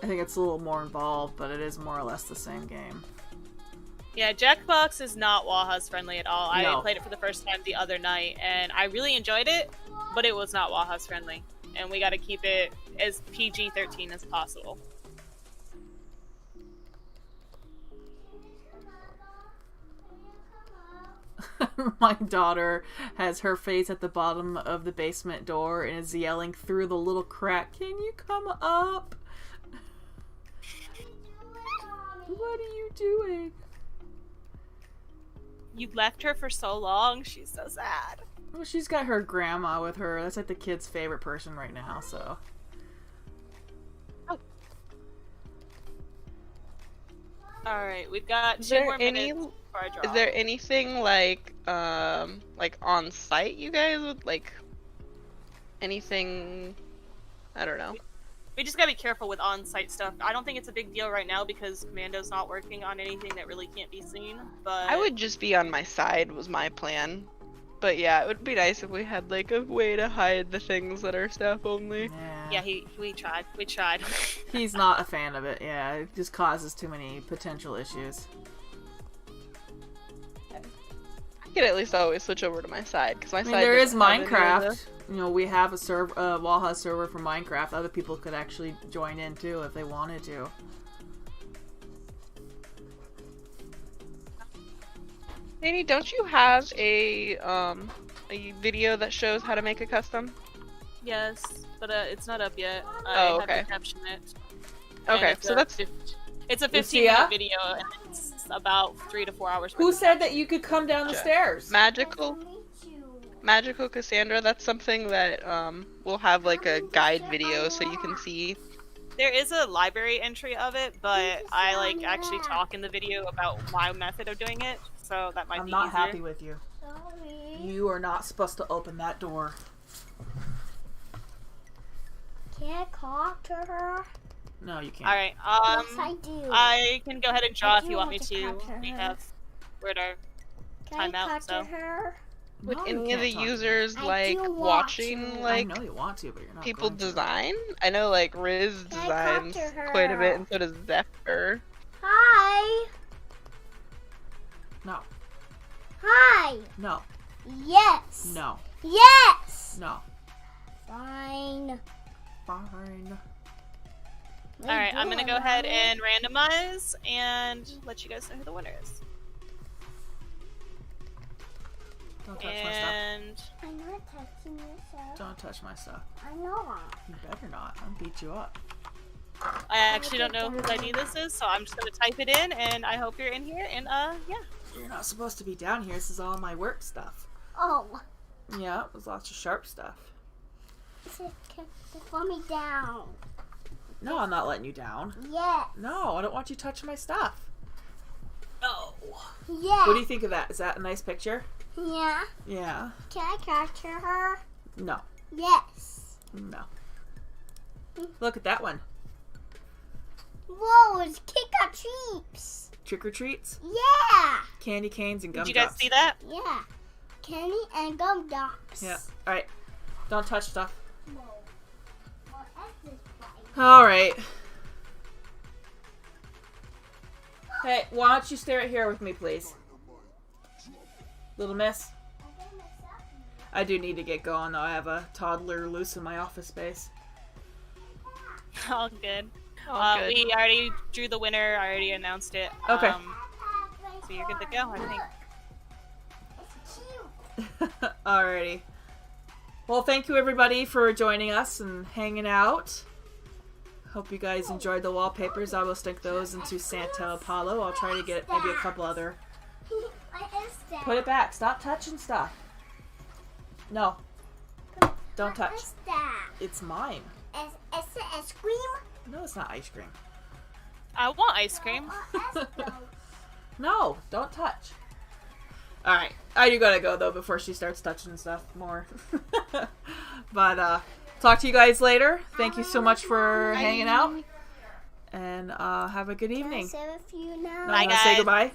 I think it's a little more involved, but it is more or less the same game. Yeah, Jackbox is not Wajas friendly at all. No. I played it for the first time the other night, and I really enjoyed it, but it was not Wajas friendly. And we gotta keep it as PG-13 as possible. My daughter has her face at the bottom of the basement door and is yelling through the little crack, "Can you come up? What are you doing?" You left her for so long, she's so sad. Well, she's got her grandma with her. That's like the kid's favorite person right now, so. Alright, we've got Is 2 there more any- minutes before I draw. Is there anything like on site you guys would like? Anything? I don't know. We just gotta be careful with on-site stuff. I don't think it's a big deal right now because Commando's not working on anything that really can't be seen, but... I would just be on my side was my plan. But yeah, it would be nice if we had like a way to hide the things that are staff only. Yeah, we tried. We tried. He's not a fan of it, yeah. It just causes too many potential issues. I could at least always switch over to my side because my I mean, side. there is doesn't have any of Minecraft. You know, we have a Waha server for Minecraft. Other people could actually join in too if they wanted to. Danny, don't you have a video that shows how to make a custom? Yes, but it's not up yet. Oh, I okay. haven't captioned it. Okay, And so that's it's a Lucia? 15-minute video, and it's about 3 to 4 hours. Who worth of said that you could come down the Yeah. stairs? Magical Cassandra. That's something that we'll have like a guide video so you can see. There is a library entry of it, but I like actually talk in the video about my method of doing it, so that might I'm be not easier. happy with you. You are not supposed to open that door. Can I talk to her? No, you can't. All right. Yes, I do. I can go ahead and draw I if do you want me want to to. talk to We her. have we're at our Can timeout, I talk so. to her? Would No, you any of the can't talk. users I like do want watching to. like I know you want to, but you're not people going to. design? I know like Riz Can I talk designs to her? quite a bit, and so does Zephyr. Hi. No. Hi. No. Yes. No. Yes. No. Fine. Fine. All right, I'm gonna go ahead and randomize and let you guys know who the winner is. Don't touch my stuff. And I'm not touching yourself. Don't touch my stuff. I'm not. You better not. I'll beat you up. I actually don't know whose ID this is, so I'm just gonna type it in, and I hope you're in here. And yeah. You're not supposed to be down here. This is all my work stuff. Oh. Yeah, it was lots of sharp stuff. Put me down. No, I'm not letting you down. Yeah. No, I don't want you touching my stuff. Oh. Yeah. What do you think of that? Is that a nice picture? Yeah. Yeah. Can I talk to her? No. Yes. No. Look at that one. Whoa, it's kick or treats. Trick or treats, Yeah. candy canes, and Did gumdrops. you guys see that? Yeah. Candy and gumdrops. Yeah. All right. Don't touch stuff. No. What is this like? All right. Hey, why don't you stare at here with me, please? Little miss. I do need to get going though. I have a toddler loose in my office space. All good. All good. We already drew the winner. I already announced it. Okay. So you're good to go, I think. It's cute. Alrighty. Well, thank you everybody for joining us and hanging out. Hope you guys enjoyed the wallpapers. I will stick those into Santa Apollo. I'll try to get maybe a couple other. What is that? Put it back. Stop touching stuff. No. Don't touch. What is that? It's mine. Is it ice cream? No, it's not ice cream. I want ice cream. Or Estuko? No, don't touch. Alright. I do gotta go though before she starts touching stuff more. But talk to you guys later. Thank you so much for hanging out. And have a good evening. Can I say a few now? No, Bye, you wanna say guys. goodbye?